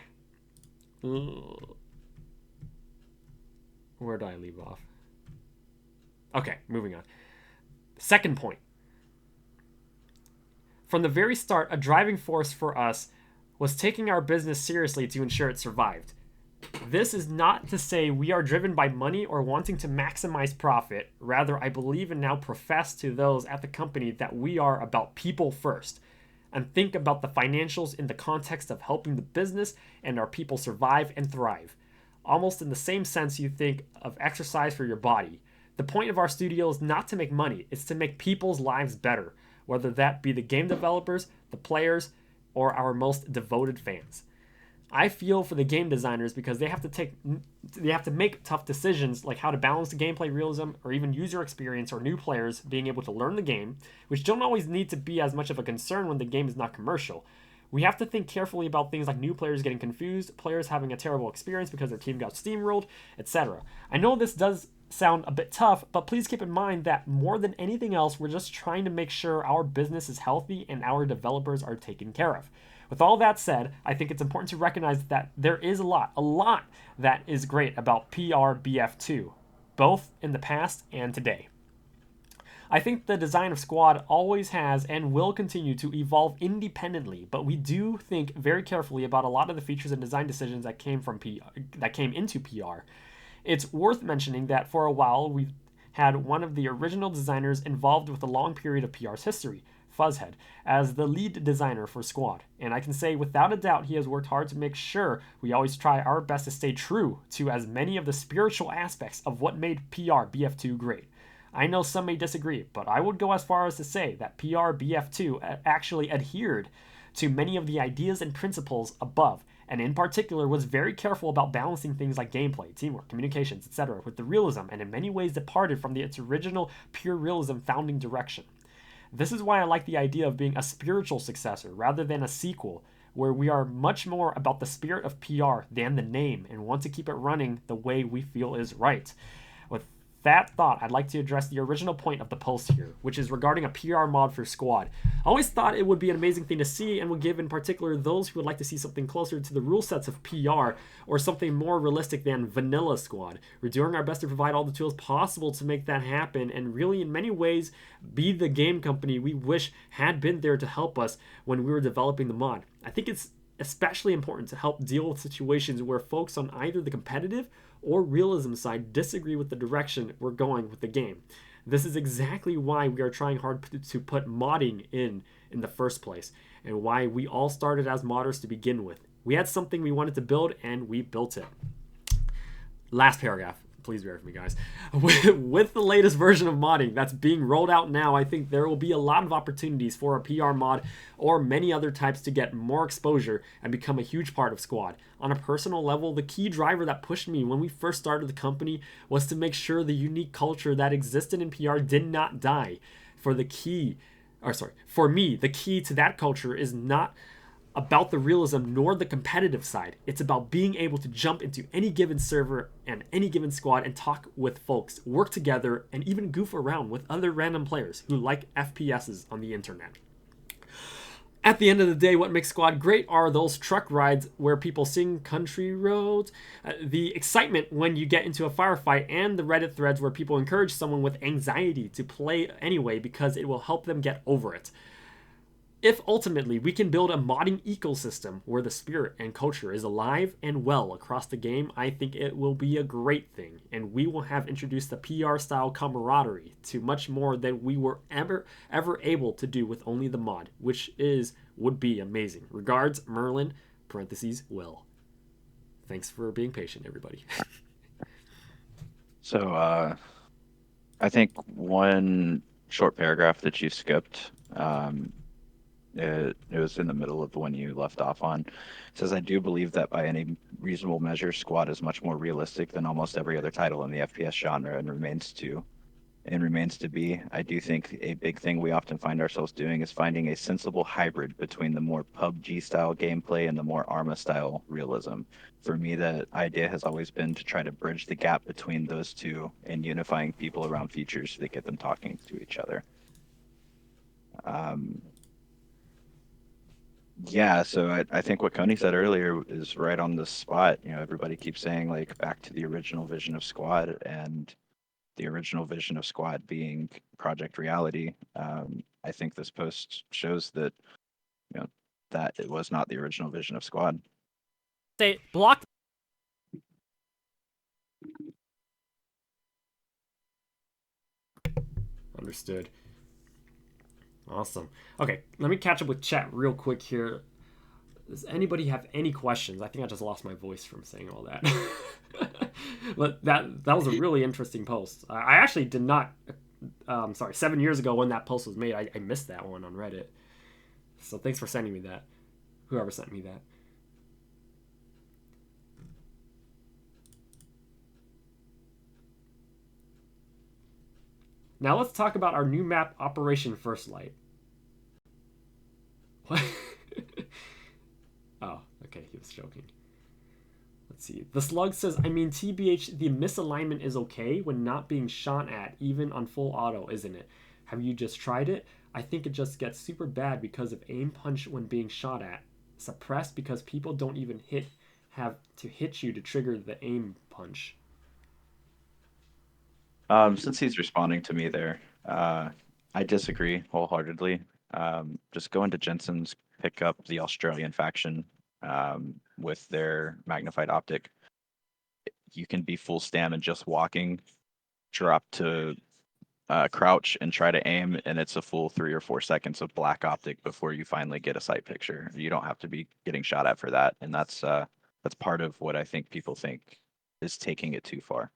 Where do I leave off? Okay, moving on. Second point. From the very start, a driving force for us was taking our business seriously to ensure it survived. This is not to say we are driven by money or wanting to maximize profit. Rather, I believe and now profess to those at the company that we are about people first and think about the financials in the context of helping the business and our people survive and thrive. Almost in the same sense you think of exercise for your body. The point of our studio is not to make money, it's to make people's lives better, whether that be the game developers, the players, or our most devoted fans. I feel for the game designers because they have to make tough decisions like how to balance the gameplay realism or even user experience or new players being able to learn the game, which don't always need to be as much of a concern when the game is not commercial. We have to think carefully about things like new players getting confused, players having a terrible experience because their team got steamrolled, etc. I know this does sound a bit tough, but please keep in mind that more than anything else, we're just trying to make sure our business is healthy and our developers are taken care of. With all that said, I think it's important to recognize that there is a lot that is great about PRBF2, both in the past and today. I think the design of Squad always has and will continue to evolve independently, but we do think very carefully about a lot of the features and design decisions that came into PR. It's worth mentioning that for a while we've had one of the original designers involved with a long period of PR's history, Fuzzhead, as the lead designer for Squad, and I can say without a doubt he has worked hard to make sure we always try our best to stay true to as many of the spiritual aspects of what made PR BF2 great. I know some may disagree, but I would go as far as to say that PR BF2 actually adhered to many of the ideas and principles above, and in particular was very careful about balancing things like gameplay, teamwork, communications, etc. with the realism, and in many ways departed from its original pure realism founding direction. This is why I like the idea of being a spiritual successor rather than a sequel, where we are much more about the spirit of PR than the name and want to keep it running the way we feel is right. With that thought, I'd like to address the original point of the post here, which is regarding a PR mod for Squad. I always thought it would be an amazing thing to see and would give in particular those who would like to see something closer to the rule sets of PR or something more realistic than vanilla Squad. We're doing our best to provide all the tools possible to make that happen and really in many ways be the game company we wish had been there to help us when we were developing the mod. I think it's especially important to help deal with situations where folks on either the competitive or realism side disagree with the direction we're going with the game. This is exactly why we are trying hard to put modding in the first place, and why we all started as modders to begin with. We had something we wanted to build, and we built it. Last paragraph. Please bear with me, guys. With the latest version of modding that's being rolled out now, I think there will be a lot of opportunities for a PR mod or many other types to get more exposure and become a huge part of Squad. On a personal level, the key driver that pushed me when we first started the company was to make sure the unique culture that existed in PR did not die. For me, the key to that culture is not about the realism nor the competitive side. It's about being able to jump into any given server and any given squad and talk with folks, work together, and even goof around with other random players who like FPSs on the internet. At the end of the day, what makes Squad great are those truck rides where people sing country roads, the excitement when you get into a firefight, and the Reddit threads where people encourage someone with anxiety to play anyway because it will help them get over it. If ultimately we can build a modding ecosystem where the spirit and culture is alive and well across the game, I think it will be a great thing, and we will have introduced the PR style camaraderie to much more than we were ever able to do with only the mod, which would be amazing. Regards, Merlin, parentheses, Will. Thanks for being patient, everybody. So I think one short paragraph that you skipped, it was in the middle of the one you left off on. It says, I do believe that by any reasonable measure, Squad is much more realistic than almost every other title in the FPS genre and remains to be. I do think a big thing we often find ourselves doing is finding a sensible hybrid between the more PUBG style gameplay and the more Arma style realism. For me, the idea has always been to try to bridge the gap between those two and unifying people around features that get them talking to each other. Yeah, so I think what Coney said earlier is right on the spot. Everybody keeps saying like back to the original vision of Squad, and the original vision of Squad being Project Reality. I think this post shows that you know that it was not the original vision of Squad. They blocked. Understood. Awesome. Okay, let me catch up with chat real quick here. Does anybody have any questions? I think I just lost my voice from saying all that. But that was a really interesting post. I actually did not. Sorry, 7 years ago when that post was made, I missed that one on Reddit. So thanks for sending me that. Whoever sent me that. Now let's talk about our new map, Operation First Light. What? Oh, okay, he was joking. Let's see. The Slug says, I mean, TBH, the misalignment is okay when not being shot at, even on full auto, isn't it? Have you just tried it? I think it just gets super bad because of aim punch when being shot at. Suppressed because people don't even have to hit you to trigger the aim punch. Since he's responding to me there, I disagree wholeheartedly. Just go into Jensen's, pick up the Australian faction with their magnified optic. You can be full stam and just walking, drop to crouch and try to aim, and it's a full 3 or 4 seconds of black optic before you finally get a sight picture. You don't have to be getting shot at for that, and that's part of what I think people think is taking it too far.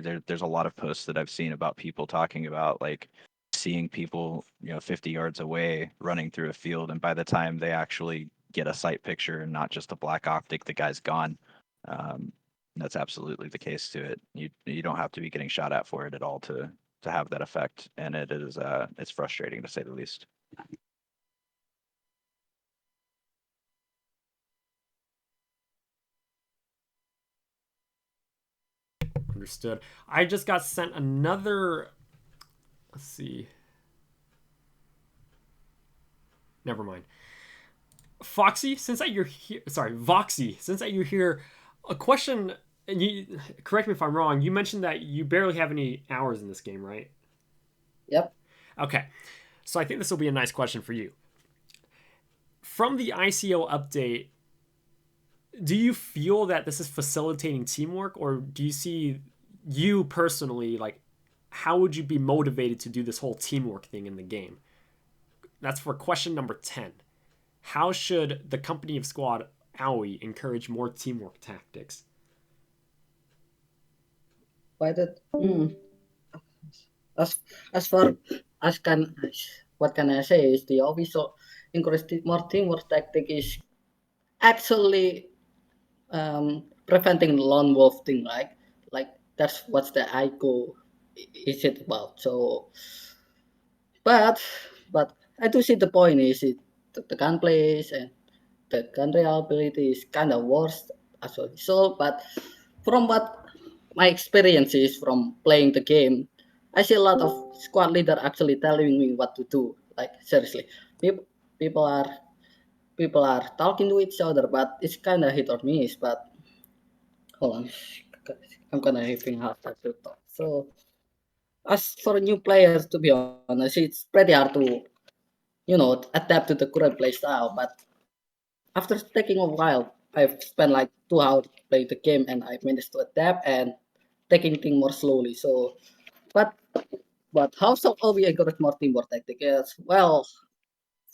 There's a lot of posts that I've seen about people talking about like seeing people 50 yards away running through a field, and by the time they actually get a sight picture and not just a black optic, the guy's gone. That's absolutely the case to it. You don't have to be getting shot at for it at all to have that effect, and it's frustrating to say the least. Understood. I just got sent another. Let's see. Never mind. Foxy, since that you're here, sorry, Voxy, since that you're here, a question. And you correct me if I'm wrong. You mentioned that you barely have any hours in this game, right? Yep. Okay, so I think this will be a nice question for you. From the ICO update, do you feel that this is facilitating teamwork, or do you see you personally like how would you be motivated to do this whole teamwork thing in the game? That's for question number 10. How should the company of Squad Aoi encourage more teamwork tactics? Why that? As as far as can what can I say is the official encourage more teamwork tactic is actually preventing lone wolf thing, right? Like that's what the ICO is it about. So, but but I do see the point is it the gunplays and the gun reliability is kind of worse as a result. But from what my experience is from playing the game, I see a lot of squad leader actually telling me what to do. Like seriously, people people are people are talking to each other, but it's kind of hit or miss. But hold on, I'm gonna having hard time to talk. So as for new players, to be honest, it's pretty hard to adapt to the current play style. But after taking a while, I've spent like 2 hours playing the game, and I managed to adapt and taking things more slowly. So, but how so we encourage more teamwork tactic? Yes, well,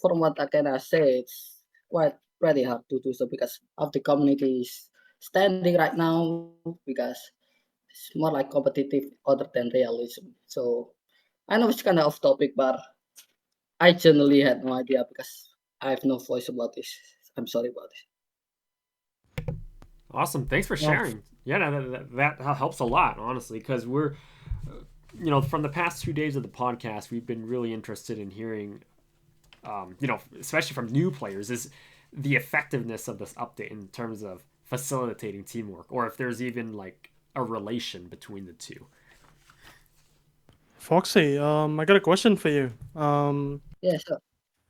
from what I can say, it's quite pretty hard to do so because of the communities. standing right now because it's more like competitive other than realism. So I know it's kind of off topic, but I generally had no idea because I have no voice about this. I'm sorry about this. Awesome. Thanks for Well, sharing. Yeah, that helps a lot, honestly, because we're, from the past 2 days of the podcast, we've been really interested in hearing, especially from new players, is the effectiveness of this update in terms of facilitating teamwork, or if there's even like a relation between the two. Foxy, I got a question for you. Yeah, sure.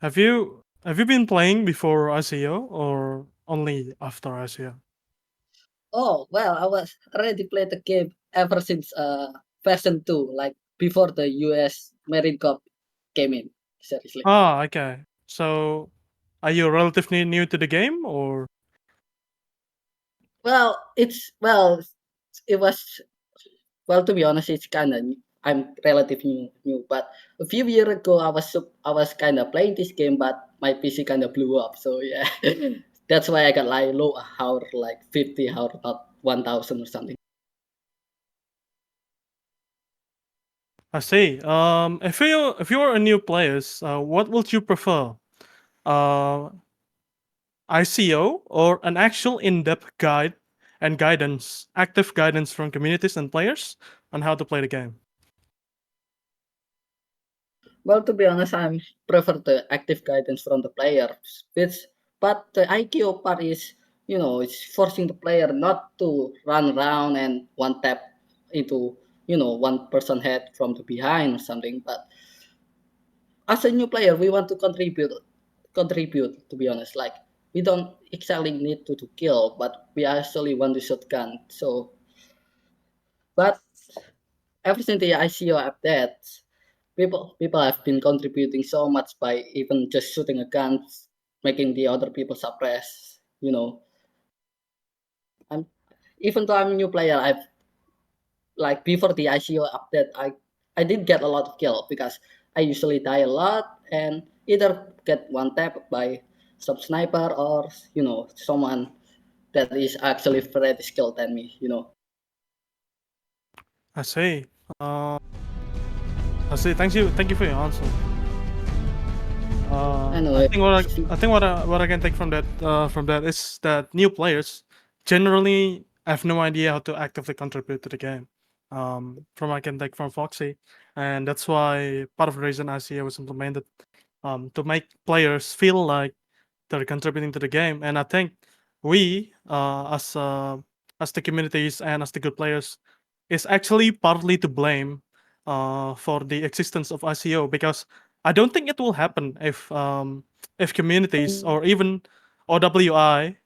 Have you been playing before ICO or only after ICO? Oh well, I was already played the game ever since version 2, like before the US Marine Corps came in. Seriously. Ah, okay. So, are you relatively new to the game, or It was to be honest, it's kind of I'm relatively new, but a few years ago I was kind of playing this game, but my PC kind of blew up. So yeah, that's why I got like low hour, like 50 hour, not 1,000 or something. I see. If you are a new player, what would you prefer? Uh, ICO or an actual in-depth guide and guidance, active guidance from communities and players on how to play the game? Well, to be honest, I prefer the active guidance from the players. But the IQ part is, it's forcing the player not to run around and one tap into, one person head from the behind or something. But as a new player, we want to contribute. To be honest, like we don't exactly need to kill, but we actually want to shotgun. So, but ever since the ICO updates, people have been contributing so much by even just shooting a gun, making the other people suppress. I'm even though I'm a new player, I've like before the ICO update, I did get a lot of kill because I usually die a lot and either get one tap by sub sniper or someone that is actually very skilled than me. I see. Uh, I see. Thank you for your answer. I Anyway, think what I can take from that is that new players generally have no idea how to actively contribute to the game. From what I can take from Foxy, and that's why part of the reason ICA was implemented, to make players feel like they're contributing to the game. And I think we, as the communities and as the good players, is actually partly to blame for the existence of ICO, because I don't think it will happen if communities or even OWI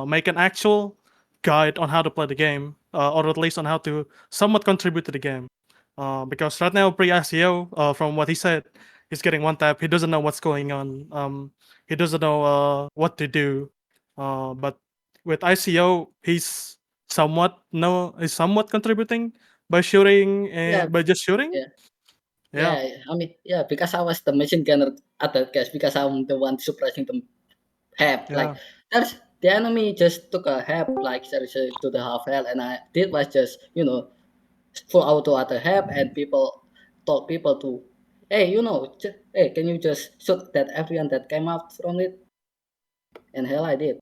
make an actual guide on how to play the game, or at least on how to somewhat contribute to the game. Because right now, pre-ICO, from what he said, he's getting one tap. He doesn't know what's going on. He doesn't know what to do. But with ICO, he's somewhat contributing by shooting yeah, and by just shooting. yeah. Yeah, I mean, yeah, because I was the machine gunner at that case, because I'm the one suppressing the half. Like, yeah. there's the enemy just took a half, like, seriously, to the half health, and I did was just, full auto at the half, and people told people to, hey, hey, can you just shoot that everyone that came out from it? And hell, I did.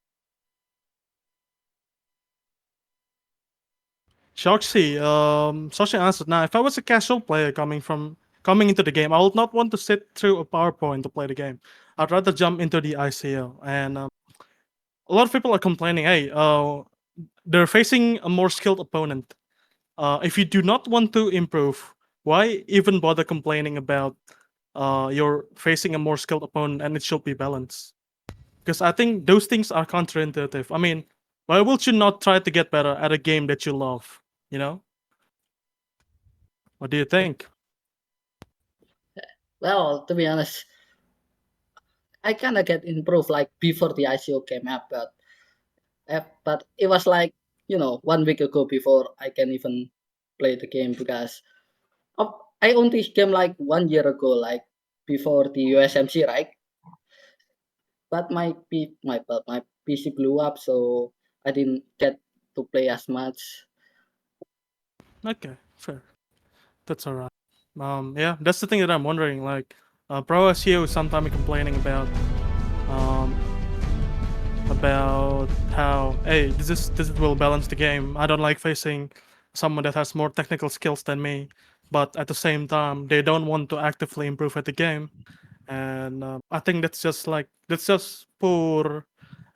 Shoxi answered. Now, if I was a casual player coming into the game, I would not want to sit through a PowerPoint to play the game. I'd rather jump into the ICO. And a lot of people are complaining, hey, they're facing a more skilled opponent. If you do not want to improve, why even bother complaining about you're facing a more skilled opponent and it should be balanced? Because I think those things are counterintuitive. I mean, why would you not try to get better at a game that you love? You know? What do you think? Well, to be honest, I kind of get improved like before the ICO came up, but it was like 1 week ago before I can even play the game because I owned this game like 1 year ago, like before the USMC, right? But my PC blew up, so I didn't get to play as much. Okay, fair. That's alright. Yeah, that's the thing that I'm wondering. Like, Pro SEO is sometimes complaining um, about how, hey, this will balance the game. I don't like facing someone that has more technical skills than me, but at the same time, they don't want to actively improve at the game. And I think that's just poor.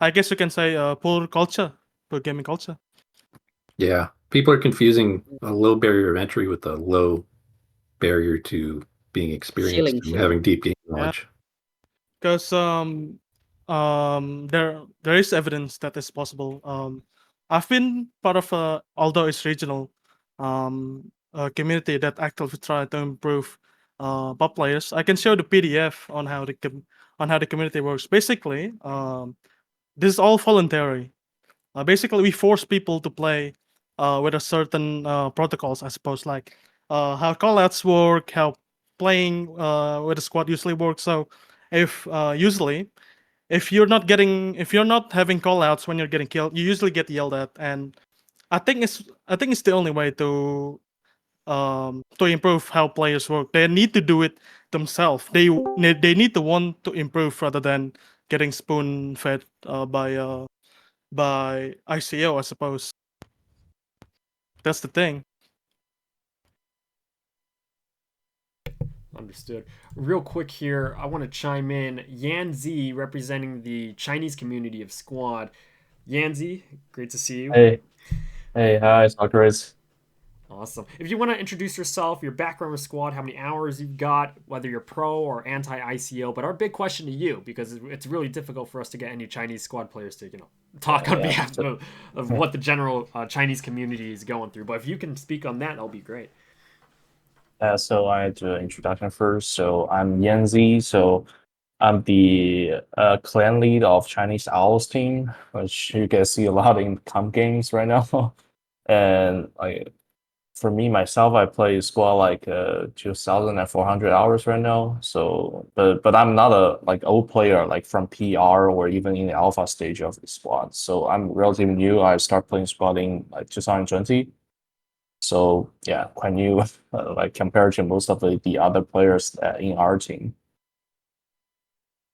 I guess you can say poor culture, poor gaming culture. Yeah, people are confusing a low barrier of entry with a low barrier to being experienced and Ceiling. having deep game knowledge. Because there is evidence that is possible. I've been part of although it's regional, a community that actively try to improve pop players. I can show the PDF on how the community works. Basically, this is all voluntary. Basically, we force people to play with a certain protocols, I suppose, like how callouts work, how playing with a squad usually works. So, if usually if you're not having callouts when you're getting killed, you usually get yelled at, and I think it's the only way to improve how players work. They need to do it themselves. They need to want to improve rather than getting spoon fed by ICO, I suppose. That's the thing. Understood. Real quick here, I want to chime in. Yanzi, representing the Chinese community of Squad. Yanzi, great to see you. Hey, hi, Socrates. Awesome. If you want to introduce yourself, your background with Squad, how many hours you've got, whether you're pro or anti ICO, but our big question to you, because it's really difficult for us to get any Chinese Squad players to, talk on behalf of what the general Chinese community is going through. But if you can speak on that, that'll be great. So I do an introduction first. So I'm Yanzi. So I'm the clan lead of Chinese Owls team, which you can see a lot in comp games right now. And for me myself, I play squad like 2,400 hours right now. So, but I'm not a old player like from PR or even in the alpha stage of the squad. So I'm relatively new. I start playing squad in like 2020. So yeah, quite new, like compared to most of the other players in our team.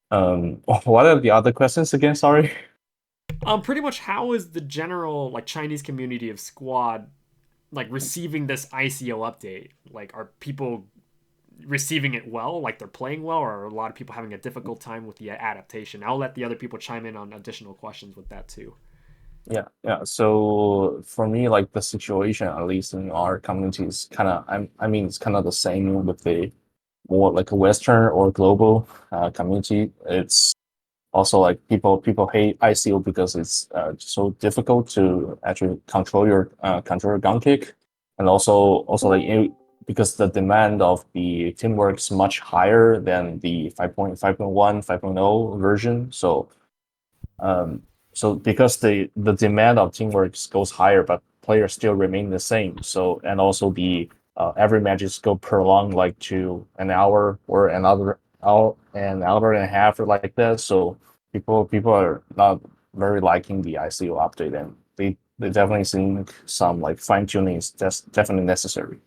What are the other questions again? Sorry. Pretty much, how is the general Chinese community of Squad receiving this ICO update? Like, are people receiving it well? Like, they're playing well, or are a lot of people having a difficult time with the adaptation? I'll let the other people chime in on additional questions with that too. Yeah. So for me, like the situation, at least in our community, is kind of, I mean, it's kind of the same with the more like a Western or global community. It's also like people hate ICO because it's so difficult to actually control your gun kick, and also like because the demand of the teamwork is much higher than the 5.5.1 5.0 version. Um, so because the demand of teamwork goes higher, but players still remain the same. So and also the every matches go prolonged like to an hour or another hour, an hour and a half or like that. So people are not very liking the ICO update, and they definitely think some like fine tuning is definitely necessary.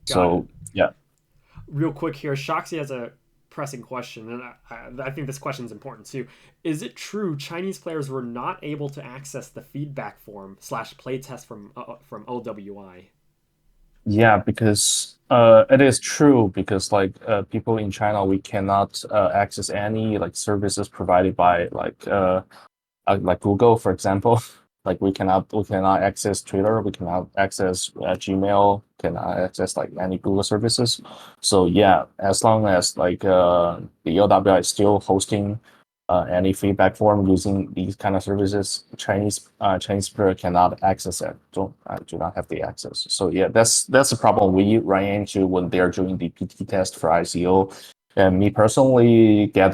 So yeah. Real quick here, Shoxy has a pressing question, and I think this question is important too. Is it true Chinese players were not able to access the feedback form / playtest from OWI? Yeah, because it is true because people in China, we cannot access any like services provided by like Google, for example. Like we cannot access Twitter, we cannot access Gmail, cannot access like any Google services. So yeah, as long as the OWI is still hosting any feedback form using these kind of services, Chinese player cannot access it. Do not have the access. So yeah, that's a problem we run into when they're doing the PT test for ICO. And me personally, I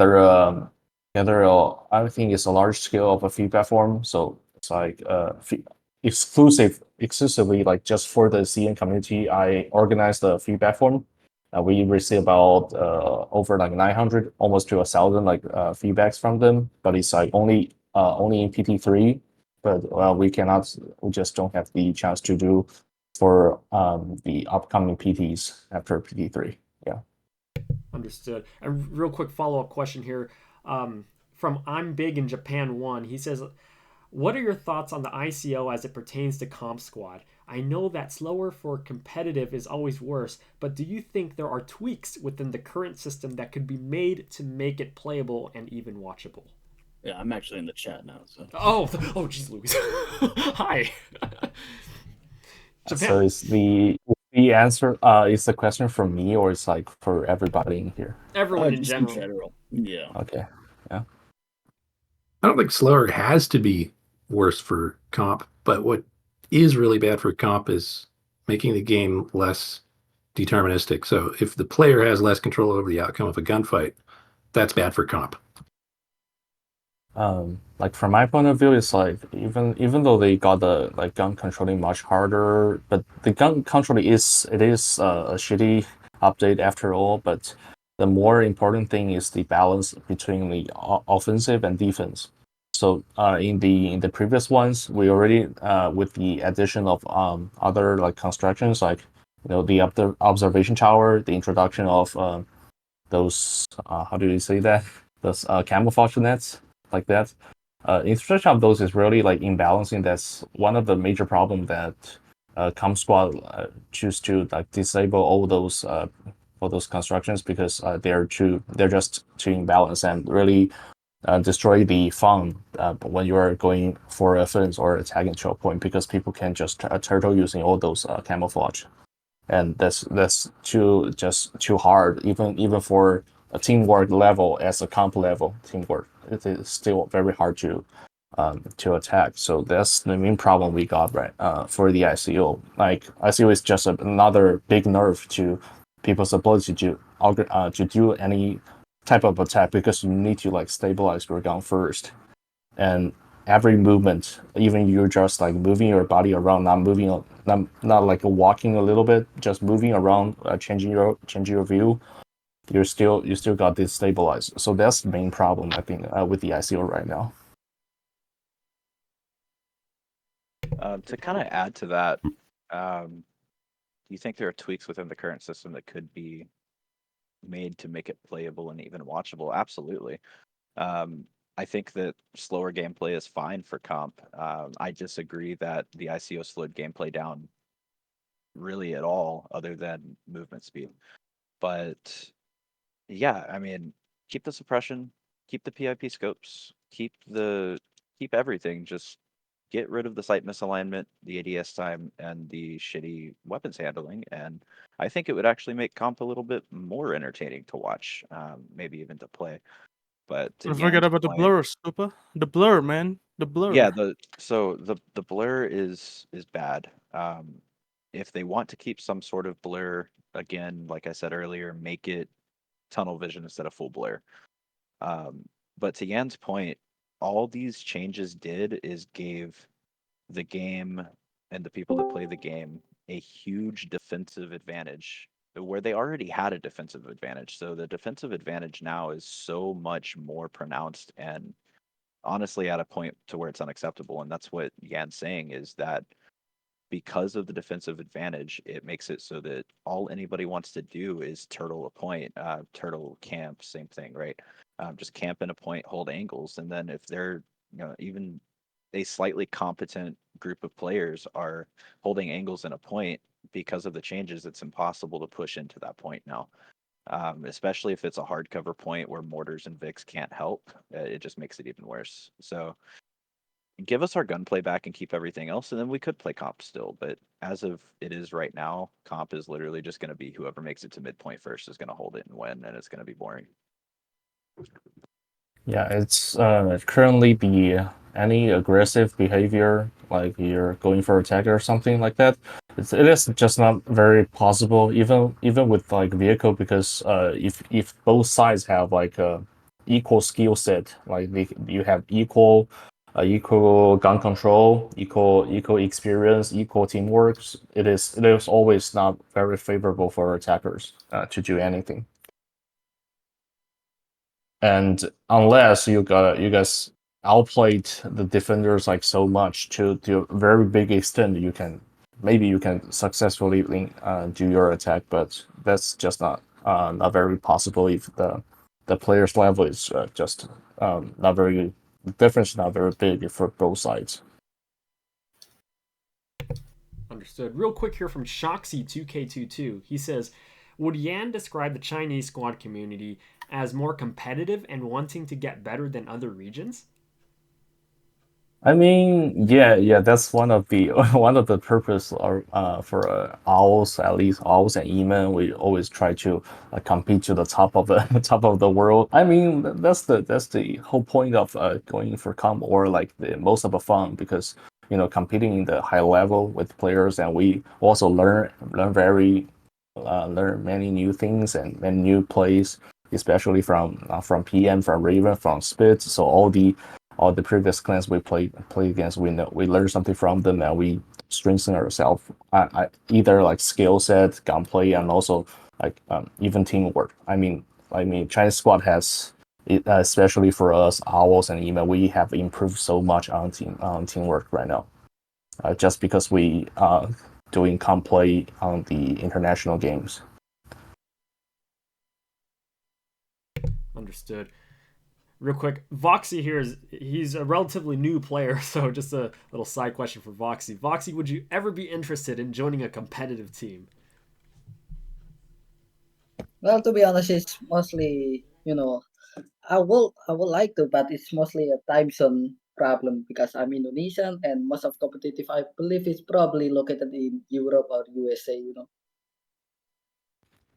think it's a large scale of a feedback form. So it's like exclusively like just for the CN community. I organized the feedback form. We receive about over like 900, almost to 1,000 feedbacks from them. But it's like only in PT3. but we just don't have the chance to do for the upcoming PTs after PT3. Yeah. Understood. A real quick follow up question here from I'm Big in Japan 1. He says, what are your thoughts on the ICO as it pertains to Comp Squad? I know that slower for competitive is always worse, but do you think there are tweaks within the current system that could be made to make it playable and even watchable? Yeah, I'm actually in the chat now. So. Oh, jeez, Louise. Hi. So Japan. is the answer is the question for me or is like for everybody in here? Everyone in Just general. in general. Yeah. Okay. Yeah. I don't think slower has to be worse for comp, but what is really bad for comp is making the game less deterministic. So if the player has less control over the outcome of a gunfight, that's bad for comp. Like from my point of view, it's like even though they got the like gun controlling much harder, but the gun controlling is a shitty update after all. But the more important thing is the balance between the offensive and defense. So in the previous ones, we already with the addition of other like constructions like the observation tower, the introduction of those how do you say that, those camouflage nets like that. Introduction of those is really like imbalancing. That's one of the major problem that Com Squad choose to like disable all those constructions because they're just too imbalanced and really destroy the fun when you are going for offense or attacking choke point because people can just turtle using all those camouflage, and that's too hard even for a teamwork level as a comp level teamwork. It is still very hard to attack. So that's the main problem we got right for the ICO. Like ICO is just another big nerf to people's ability to do any type of attack because you need to like stabilize your gun first, and every movement, even you're just like moving your body around, not like walking a little bit, just moving around, changing your view, you still got this stabilized. So that's the main problem I think with the ICO right now. To kind of add to that, do you think there are tweaks within the current system that could be made to make it playable and even watchable? Absolutely. I think that slower gameplay is fine for comp. I disagree that the ICO slowed gameplay down really at all, other than movement speed. But yeah, I mean, keep the suppression, keep the PIP scopes, keep everything. Just get rid of the sight misalignment, the ADS time, and the shitty weapons handling, and I think it would actually make comp a little bit more entertaining to watch, maybe even to play. But to Don't forget Yan's about the point, blur, Stupa. The blur, man. The blur. yeah, the blur is bad. If they want to keep some sort of blur, again, like I said earlier, make it tunnel vision instead of full blur. Um, but to Yan's point, all these changes did is gave the game and the people that play the game a huge defensive advantage where they already had a defensive advantage. So the defensive advantage now is so much more pronounced and honestly at a point to where it's unacceptable. And that's what Yan's saying is that because of the defensive advantage, it makes it so that all anybody wants to do is turtle a point, turtle camp, same thing, right? Just camp in a point, hold angles, and then if they're, even a slightly competent group of players are holding angles in a point because of the changes, it's impossible to push into that point now. Especially if it's a hardcover point where mortars and Vics can't help, it just makes it even worse. So give us our gunplay back and keep everything else, and then we could play comp still. But as of it is right now, comp is literally just going to be whoever makes it to midpoint first is going to hold it and win, and it's going to be boring. Yeah, it's currently the any aggressive behavior, like you're going for attack or something like that. It is just not very possible, even with like vehicle, because if both sides have like a equal skill set, like you have equal gun control, equal experience, equal teamwork, it is always not very favorable for attackers to do anything. And unless you guys outplayed the defenders like so much to a very big extent. You can successfully do your attack, but that's just not very possible if the player's level is just not very the difference is not very big for both sides. Understood. Real quick here from Shoxy2K22. He says, would Yan describe the Chinese squad community as more competitive and wanting to get better than other regions? I mean, yeah, that's one of the one of the purpose for owls, at least owls and Eman. We always try to compete to the top of the top of the world. I mean, that's the whole point of going for comp or like the most of the fun because competing in the high level with players and we also learn many new things and many new plays, especially from PM, from Raven, from Spitz. So all the previous clans we play against, we learn something from them and we strengthen ourselves. Either like skill set, gunplay, and also like even teamwork. I mean, Chinese squad has, especially for us owls and email, we have improved so much on teamwork right now. Just because we doing comp play on the international games. Understood. Real quick, Voxy here he's a relatively new player, so just a little side question for Voxy. Voxy, would you ever be interested in joining a competitive team? Well, to be honest, it's mostly I will like to, but it's mostly a time zone problem because I'm Indonesian and most of competitive I believe is probably located in Europe or USA.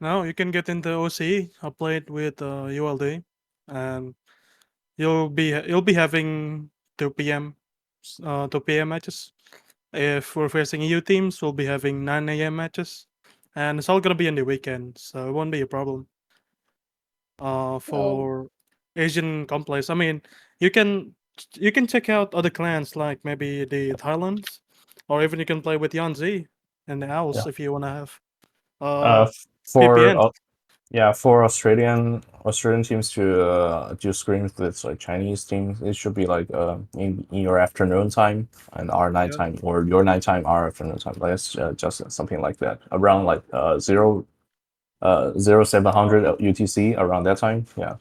No, you can get into OCE. I played with ULD, and you'll be having 2 p.m. 2 p.m. matches. If we're facing EU teams, we'll be having 9 a.m. matches, and it's all gonna be on the weekend, so it won't be a problem. Well, For Asian complex, I mean, you can you can check out other clans like maybe the Thailands, or even you can play with Yanzi and the Owls Yeah. if you wanna have Uh, VPN. for for Australian teams to do scrims with like Chinese teams, it should be like in your afternoon time and our night Yeah. time, or your night time, our afternoon time. Let's just something like that around like 0700 UTC around that time. Yeah.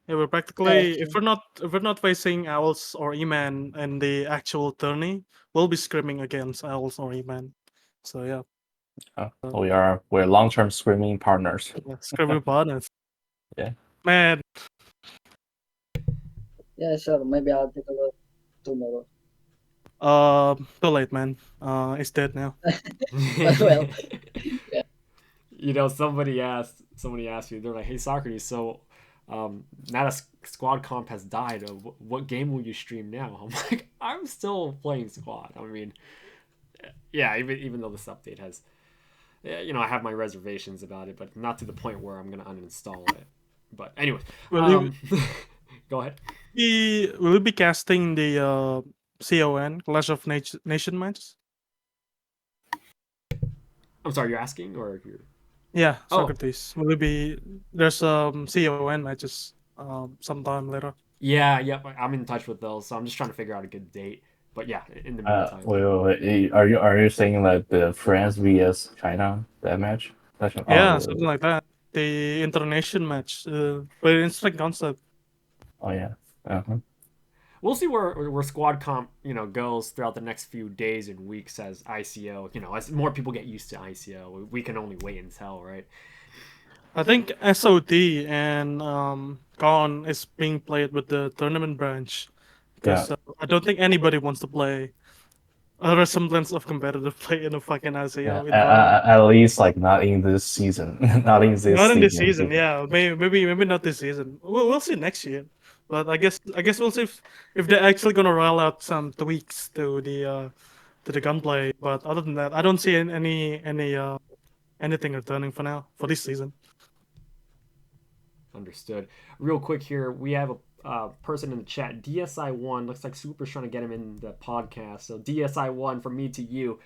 Yeah, we're practically if we're not facing Owls or E-Man in the actual tourney, we'll be scrimming against Owls or E-Man. So yeah, We're long-term scrimming partners. scrimming partners. Yeah. Man, yeah, sure. Maybe I'll take a look tomorrow. too late, man. It's dead now. Well, yeah. Somebody asked you, they're like, hey Socrates, so now that squad comp has died, what game will you stream now? I'm like, I'm still playing squad. I mean, yeah, even though this update has, I have my reservations about it, but not to the point where I'm gonna uninstall it. But anyways, Will you go ahead. will you be casting the CON Clash of Nation matches? I'm sorry, you're asking or you're. Yeah, Oh, Socrates. Will you be there's CON matches sometime later. yeah, I'm in touch with those, so I'm just trying to figure out a good date. But yeah, in the meantime. Wait. Are you saying like the France vs China that match? Yeah, something like that. The Internation match. Very interesting concept. Oh yeah. Uh-huh. We'll see where squad comp goes throughout the next few days and weeks as ICO. As more people get used to ICO, we can only wait and tell, right? I think SOD and Con is being played with the tournament branch Yeah. because I don't think anybody wants to play a resemblance of competitive play in a fucking Yeah. ICO environment. At least like not in this season. Not in this Not in this season. season, yeah. Maybe not this season. We'll see next year. But I guess we'll see if they're actually gonna roll out some tweaks to the gunplay. But other than that, I don't see anything returning for now for this season. Understood. Real quick here, we have a person in the chat. DSI1 looks like Super's trying to get him in the podcast. So DSI1, from me to you,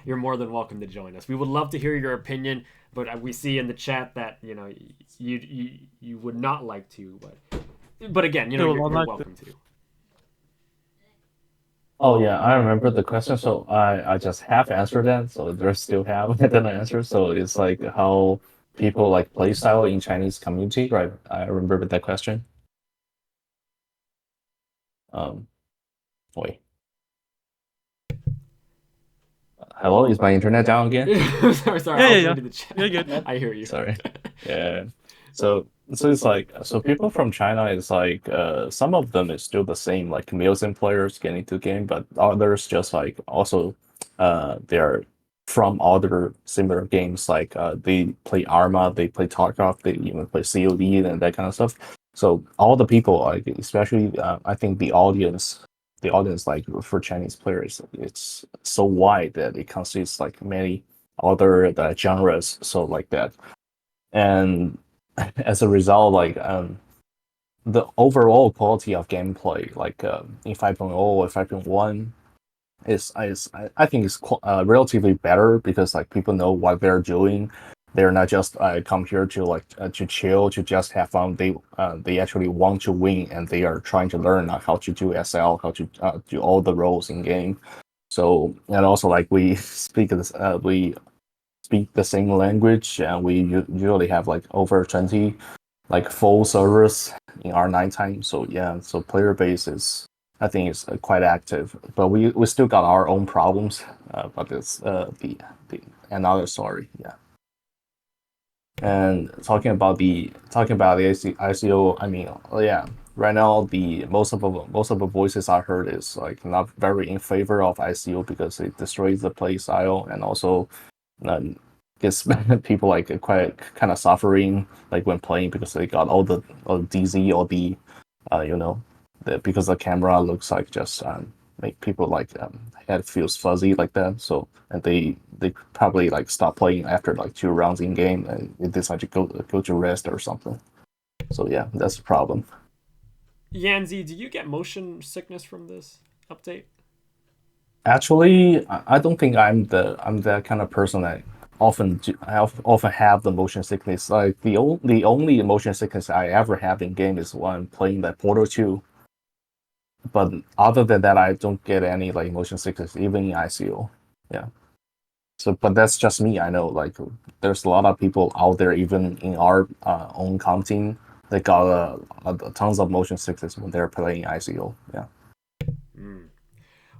you're more than welcome to join us. We would love to hear your opinion, but we see in the chat that you would not like to. But again, They will you're not like welcome to. Oh yeah, I remember the question. So I just half answered that. So there's still half I didn't answer. So it's like how people like play style in Chinese community, right? I remember that question. Um, wait, hello, is my internet down again? Sorry, Yeah, I yeah, was yeah. reading the chat. You're good. I hear you. Sorry. Yeah. So it's like so people from China is like some of them is still the same like Milsim players getting into game, but others just like also they're from other similar games like they play Arma, they play Tarkov, they even play COD and that kind of stuff. So all the people like especially I think the audience like for Chinese players it's so wide that it consists like many other genres so like that and as a result like the overall quality of gameplay like in 5.0 or 5.1 I think is relatively better because like people know what they're doing. They're not just come here to like to chill to just have fun. They actually want to win and they are trying to learn how to do SL, how to do all the roles in game. So and also like we speak the same language and we usually have like over 20 like full servers in our night time. So yeah, so player base is I think is quite active, but we still got our own problems. But it's the another story. Yeah. And talking about the ICO, I mean, yeah, right now the most of the voices I heard is like not very in favor of ICO because it destroys the play style and also um, gets people like quite kind of suffering like when playing because they got all the DZ or the because the camera looks like just make people like head feels fuzzy like that. So and they probably like stop playing after like 2 rounds in game and they decide to go to rest or something. So yeah, that's the problem. Yanzi, do you get motion sickness from this update? Actually, I don't think I'm that kind of person that often have the motion sickness. Like the only motion sickness I ever have in game is when playing that Portal 2. But other than that, I don't get any like motion sickness even in ICO. Yeah. So, but that's just me. I know like there's a lot of people out there even in our own comp team that got tons of motion sickness when they're playing ICO. Yeah. Mm.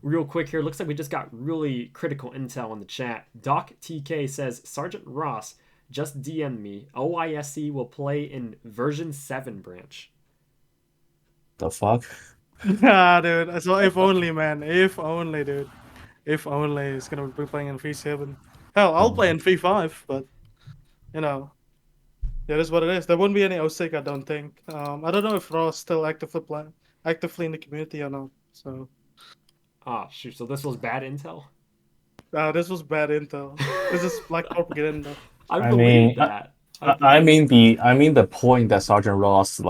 Real quick here, looks like we just got really critical intel in the chat. Doc TK says Sergeant Ross just DM'd me. OISC will play in version 7 branch. The fuck? Nah, dude. So if only, man. If only, dude. If only it's gonna be playing in V7. Hell, I'll play in V5, but you know, that is what it is. There won't be any OSIC, I don't think. I don't know if Ross still actively in the community or not. So, Ah, shoot. So this was bad intel? this was bad intel. This is like propaganda. I I believe mean, that. I mean the point that Sergeant Ross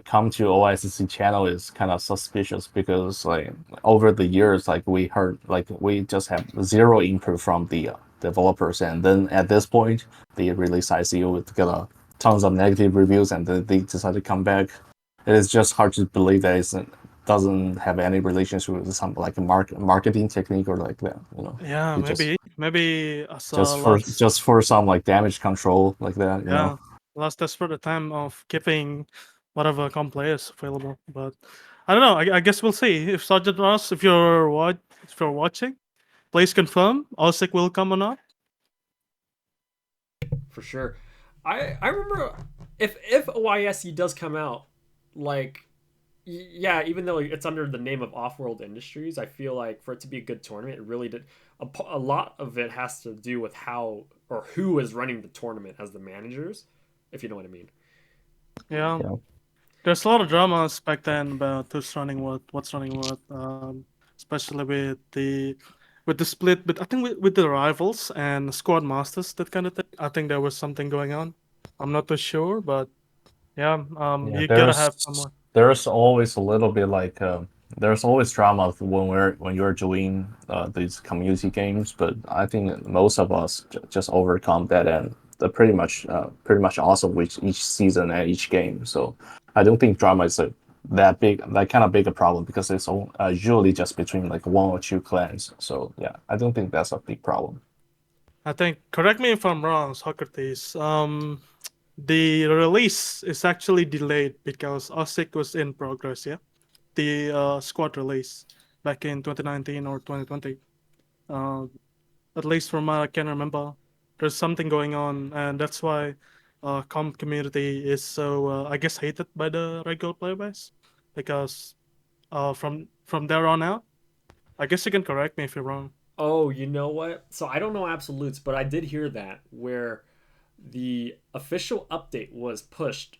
come to OICC channel is kind of suspicious because like over the years like we heard like we just have zero input from the developers and then at this point they release ICO with tons of negative reviews and then they decide to come back. It is just hard to believe that it doesn't have any relationship with some like a marketing technique or like that. Yeah, It just maybe as a just for last, just for some like damage control like that. yeah, last desperate time of keeping whatever comp players available. But I don't know. I guess we'll see if Sergeant Ross, if you're watching, please confirm OSIC will come or not. For sure. I remember if OISE does come out, like yeah, even though it's under the name of Off-World Industries, I feel like for it to be a good tournament, it really did a lot of it has to do with how or who is running the tournament as the managers, if you know what I mean. Yeah. Yeah. There's a lot of dramas back then about who's running what's running what, especially with the split. But I think with the rivals and squad masters, that kind of thing. I think there was something going on. I'm not too sure, but yeah, Yeah, you gotta have there's someone. there's always a little bit like there's always drama when you're doing these community games, but I think most of us just overcome that and they're pretty much awesome with each season and each game. So I don't think drama is that kind of big a problem because it's usually just between like one or two clans. So yeah, I don't think that's a big problem. I think, correct me if I'm wrong, Socrates. The release is actually delayed because OSIC was in progress, yeah? The squad release back in 2019 or 2020. Uh, at least from what I can remember, there's something going on, and that's why comp community is so, I guess, hated by the regular player base. Because from there on out, I guess you can correct me if you're wrong. Oh, you know what? So I don't know absolutes, but I did hear that where the official update was pushed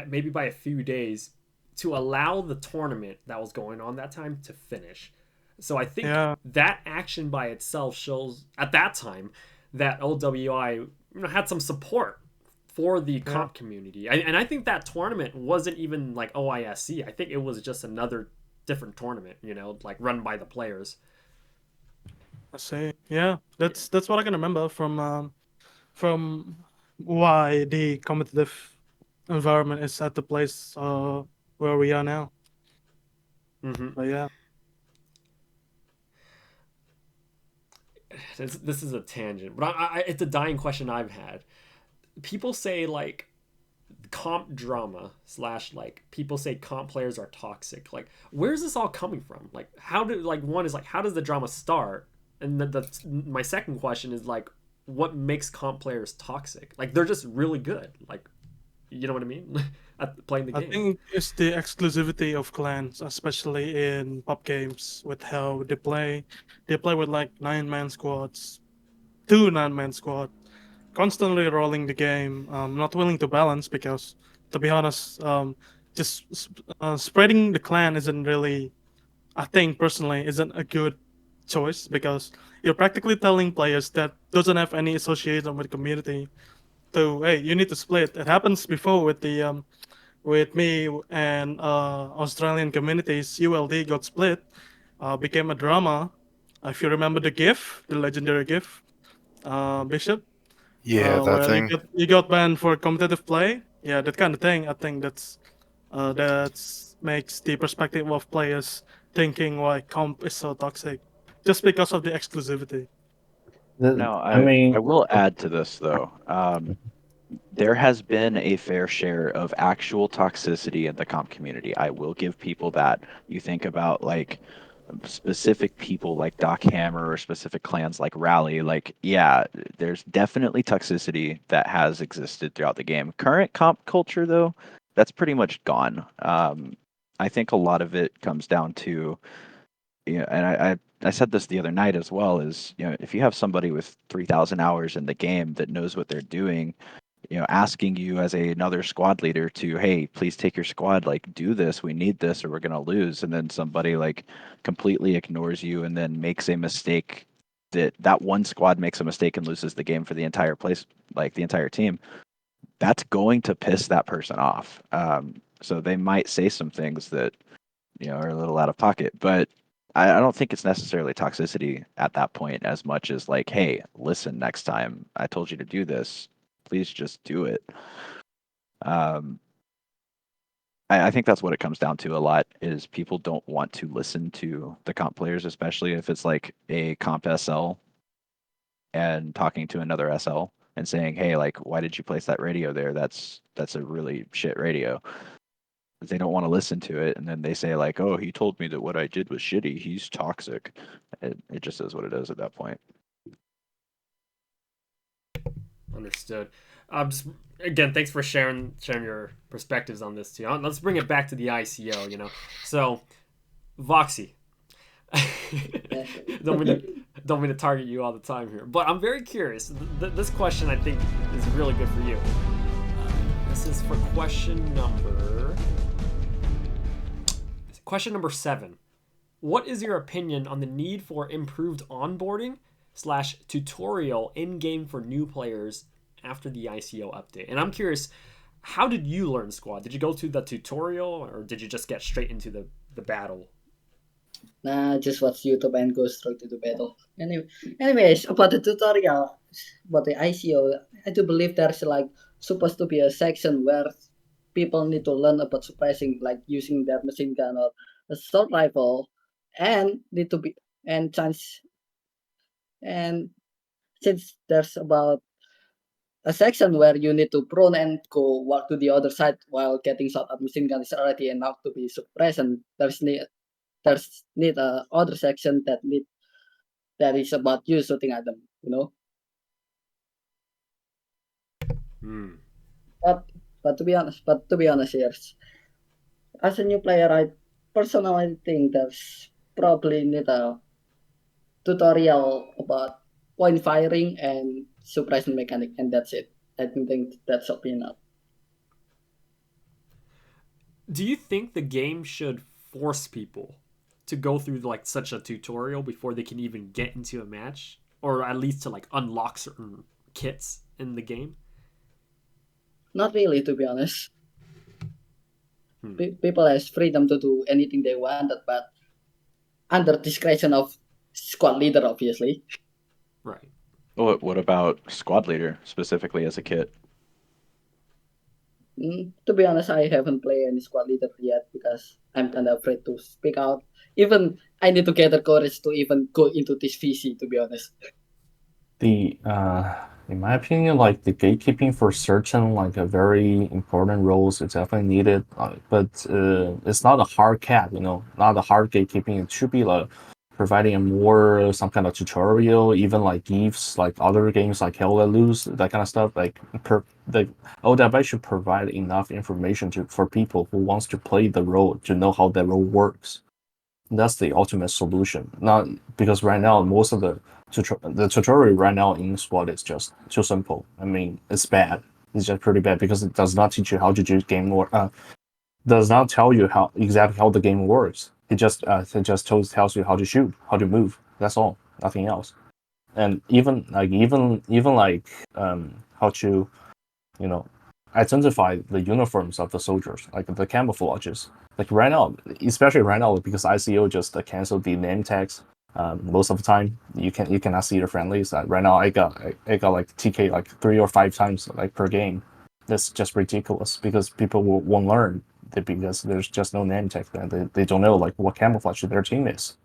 maybe by a few days to allow the tournament that was going on that time to finish. So I think Yeah, that action by itself shows at that time that OWI had some support for the yeah. comp community. And I think that tournament wasn't even like OISC. I think it was just another different tournament, like run by the players. I see. Yeah, Yeah. that's what I can remember from why the competitive environment is at the place where we are now. Mm-hmm. But yeah, This is a tangent, but it's a dying question I've had. People say like comp drama slash like people say comp players are toxic. Like, where's this all coming from? Like, how do like one is like how does the drama start? And my second question is like, what makes comp players toxic? Like, they're just really good. Like, you know what I mean? At playing the I game. think it's the exclusivity of clans, especially in pop games, with how they play. They play with like 9-man squads, 2 9-man squad, constantly rolling the game. Not willing to balance because, to be honest, just spreading the clan isn't really, I think personally, isn't a good choice because you're practically telling players that doesn't have any association with the community to, hey, you need to split. It happens before with the with me and Australian communities. ULD got split, became a drama. If you remember the GIF, the legendary GIF, Bishop, Yeah, that where thing. you got banned for competitive play. Yeah, that kind of thing. I think that's makes the perspective of players thinking why comp is so toxic, just because of the exclusivity. Now, I I mean, will add to this though. There has been a fair share of actual toxicity in the comp community. I will give people that. You think about like specific people like Doc Hammer or specific clans like Rally, like yeah, there's definitely toxicity that has existed throughout the game. Current comp culture though, that's pretty much gone. I think a lot of it comes down to and I said this the other night as well is if you have somebody with 3,000 hours in the game that knows what they're doing, asking you as another squad leader to, hey, please take your squad, like do this, we need this, or we're gonna lose, and then somebody like completely ignores you and then makes a mistake that one squad makes a mistake and loses the game for the entire place, like the entire team. That's going to piss that person off. So they might say some things that are a little out of pocket, but I don't think it's necessarily toxicity at that point as much as like, hey, listen, next time I told you to do this, please just do it. Um, I think that's what it comes down to a lot is people don't want to listen to the comp players, especially if it's like a comp SL and talking to another SL and saying, hey, like, why did you place that radio there? That's a really shit radio. They don't want to listen to it, and then they say like, "Oh, he told me that what I did was shitty. He's toxic." It just is what it is at that point. Understood. Just again, thanks for sharing your perspectives on this too. Let's bring it back to the ICO. So Voxy. Yeah. don't mean to target you all the time here, but I'm very curious. This question I think is really good for you. This is for question number 7. What is your opinion on the need for improved onboarding / tutorial in game for new players after the ICO update? And I'm curious, how did you learn squad? Did you go through the tutorial or did you just get straight into the battle? Nah, just watch YouTube and go straight to the battle. Anyways, about the tutorial, about the ICO, I do believe there's like supposed to be a section where people need to learn about suppressing, like using their machine gun or a assault rifle, and need to be and chance and since there's about a section where you need to prone and go walk to the other side while getting shot at machine gun is already enough to be suppressed, and there's need a other section that is about you shooting at them, you know. Hmm. But but to be honest here, as a new player, I personally think there's probably need a tutorial about point firing and suppression mechanic, and that's it. I think that's enough. Do you think the game should force people to go through like such a tutorial before they can even get into a match, or at least to like unlock certain kits in the game? Not really, to be honest. Hmm. People has freedom to do anything they wanted, but under discretion of squad leader, obviously. Right. What about squad leader specifically as a kit? To be honest, I haven't played any squad leader yet because I'm kind of afraid to speak out. Even I need to gather courage to even go into this VC, to be honest. The in my opinion, like the gatekeeping for certain like a very important roles is definitely needed, but it's not a hard cap, not a hard gatekeeping. It should be like providing a more some kind of tutorial, even like GIFs, like other games like Hell Let Loose, that kind of stuff. Like the ODB should provide enough information for people who wants to play the role to know how the role works. That's the ultimate solution. Not because right now most of the tutorial right now in Squad is just too simple. I mean, it's bad. It's just pretty bad because it does not teach you how to do game work. Does not tell you how exactly how the game works. It just tells you how to shoot, how to move. That's all. Nothing else. And even like how to you know identify the uniforms of the soldiers, like the camouflages. Like right now, especially right now, because ICO just canceled the name tags. Most of the time, you cannot see your friendlies. Right now, I got like TK like 3 or 5 times like per game. That's just ridiculous because people won't learn that because there's just no name tag. Then they don't know like what camouflage their team is.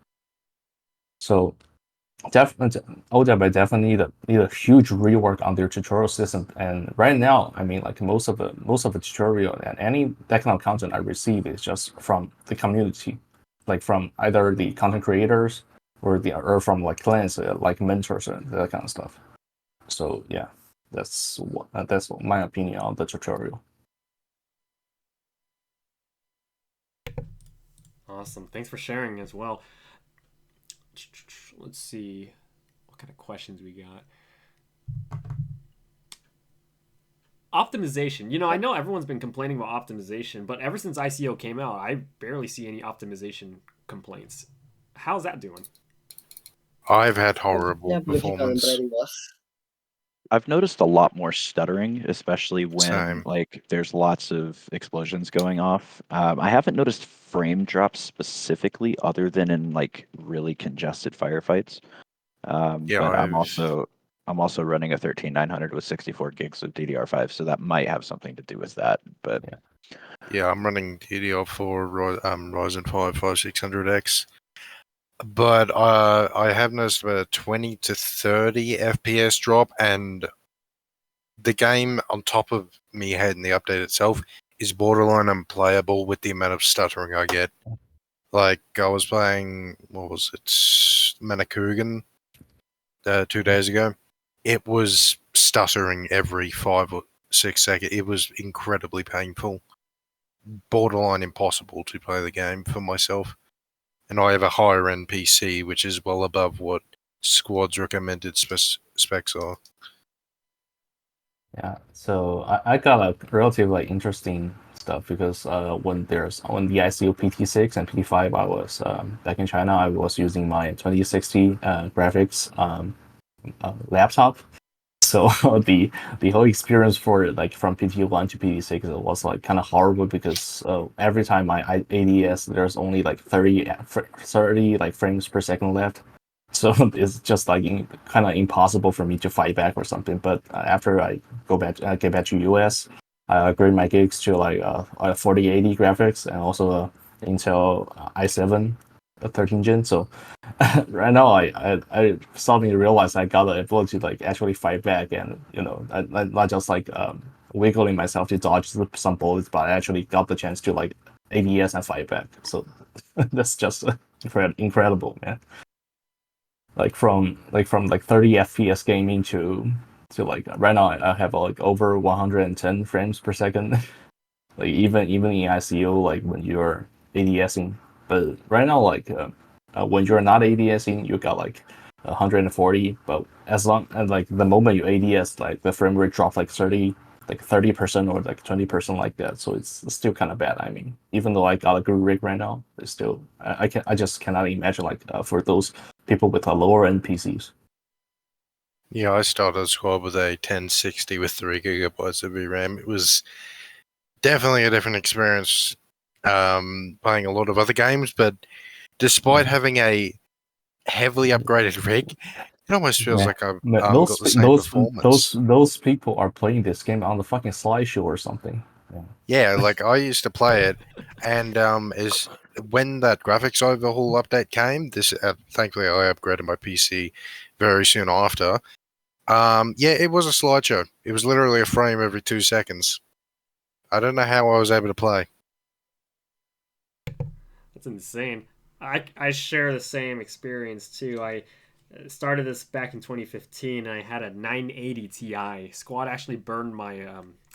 So definitely, ODB definitely need a huge rework on their tutorial system. And right now, I mean, like most of the tutorial and any that kind of content I receive is just from the community, like from either the content creators or from like clans, like mentors and that kind of stuff. So yeah, that's my opinion on the tutorial. Awesome. Thanks for sharing as well. Let's see what kind of questions we got. Optimization. I know everyone's been complaining about optimization, but ever since ICO came out, I barely see any optimization complaints. How's that doing? I've had horrible Yeah, political and performance. ready was. I've noticed a lot more stuttering, especially when Same. like there's lots of explosions going off. I haven't noticed frame drops specifically, other than in like really congested firefights. Yeah, But I've I'm also running a 13900 with 64 gigs of DDR5, so that might have something to do with that. But yeah, I'm running DDR4 Ryzen 5 5600X. But I have noticed about a 20 to 30 FPS drop, and the game, on top of me hating the update itself, is borderline unplayable with the amount of stuttering I get. Like, I was playing, what was it, Manakugan 2 days ago. It was stuttering every 5 or 6 seconds. It was incredibly painful. Borderline impossible to play the game for myself. And I have a higher end PC, which is well above what Squad's recommended specs are. Yeah, so I got a relatively interesting stuff because when the ICO PT6 and PT5, I was back in China. I was using my 2060 graphics laptop. So the whole experience for it, like from PT1 to PT6, it was like kind of horrible because every time my ADS there's only like 30 like frames per second left. So it's just like kind of impossible for me to fight back or something. But after I get back to US, I upgrade my gigs to like 4080 graphics and also Intel i7 13 gen. So right now I suddenly realized I got the ability to like actually fight back and not just like wiggling myself to dodge some bullets, but I actually got the chance to like ADS and fight back. So that's just incredible, man. Like 30 FPS gaming to like right now I have like over 110 frames per second. Like even in ICO, like when you're ADSing, but right now like when you're not ADSing, you got like 140. But as long as like the moment you ADS, like the frame rate drops like 30% or like 20% like that. So it's still kind of bad. I mean, even though I got a good rig right now, it's still I just cannot imagine like for those people with a lower end PCs. Yeah, I started squad with a 1060 with 3 GB of VRAM. It was definitely a different experience playing a lot of other games, but despite having a heavily upgraded rig, it almost feels like I've got the same performance. Those people are playing this game on the fucking slideshow or something. Yeah, like I used to play it, and is when that graphics overhaul update came. This thankfully I upgraded my PC very soon after. Yeah, it was a slideshow. It was literally a frame every 2 seconds. I don't know how I was able to play. That's insane. I share the same experience too. I started this back in 2015. And I had a 980 Ti. Squad actually burned my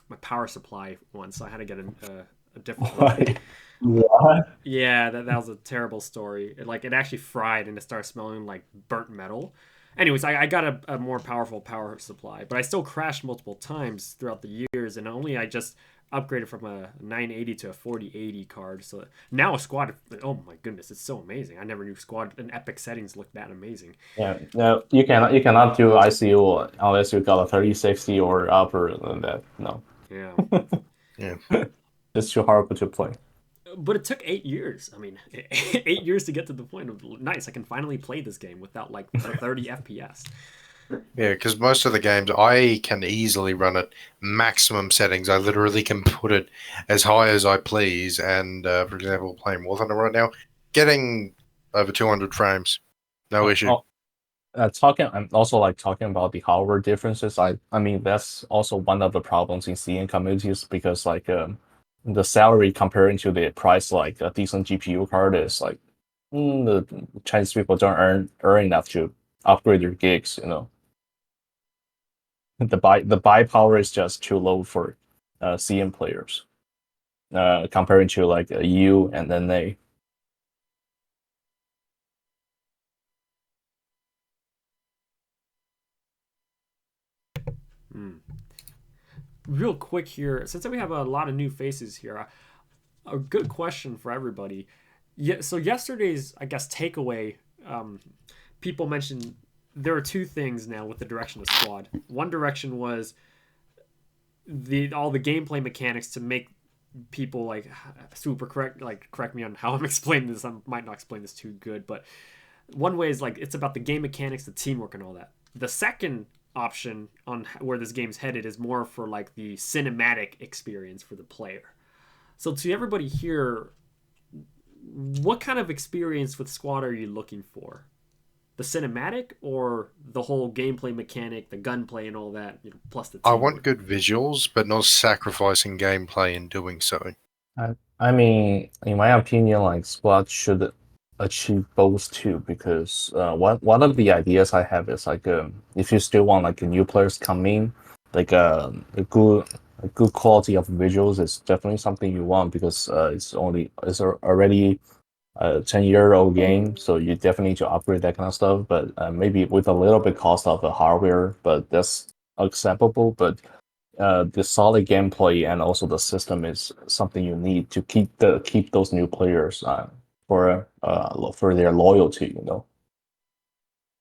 my power supply once, so I had to get a different one. What? Yeah, that was a terrible story. It actually fried and it started smelling like burnt metal. Anyways, I got a more powerful power supply, but I still crashed multiple times throughout the years, and only I just upgraded from a 980 to a 4080 card. So now a squad, oh my goodness, it's so amazing. I never knew squad and epic settings looked that amazing. Yeah, no, you cannot do ICU unless you got a 3060 or upper than that. No, Yeah. Yeah. it's too horrible to play. But it took 8 years. I mean, 8 years to get to the point of nice. I can finally play this game without like 30 FPS. Yeah, because most of the games I can easily run at maximum settings. I literally can put it as high as I please. And for example, playing War Thunder right now, getting over 200 frames, no issue. I'm also like talking about the hardware differences. I mean that's also one of the problems in CN communities because like the salary comparing to the price like a decent GPU card is like the Chinese people don't earn enough to upgrade their gigs. The buy power is just too low for CN players comparing to like a U and then they. Hmm. Real quick here, since we have a lot of new faces here, a good question for everybody. Yeah, so yesterday's, I guess, takeaway, people mentioned there are two things now with the direction of squad. One direction was all the gameplay mechanics to make people like super correct, like correct me on how I'm explaining this. I might not explain this too good, but one way is like it's about the game mechanics, the teamwork, and all that. The second option on where this game's headed is more for like the cinematic experience for the player. So to everybody here, what kind of experience with Squad are you looking for? The cinematic or the whole gameplay mechanic, the gunplay and all that, plus the I teamwork? want good visuals, but not sacrificing gameplay in doing so. I mean, in my opinion, like Squad should achieve both too, because one of the ideas I have is like if you still want like new players come in, like a good quality of visuals is definitely something you want because it's already a 10-year-old game, so you definitely need to upgrade that kind of stuff. But maybe with a little bit cost of the hardware, but that's acceptable. But the solid gameplay and also the system is something you need to keep those new players for their loyalty.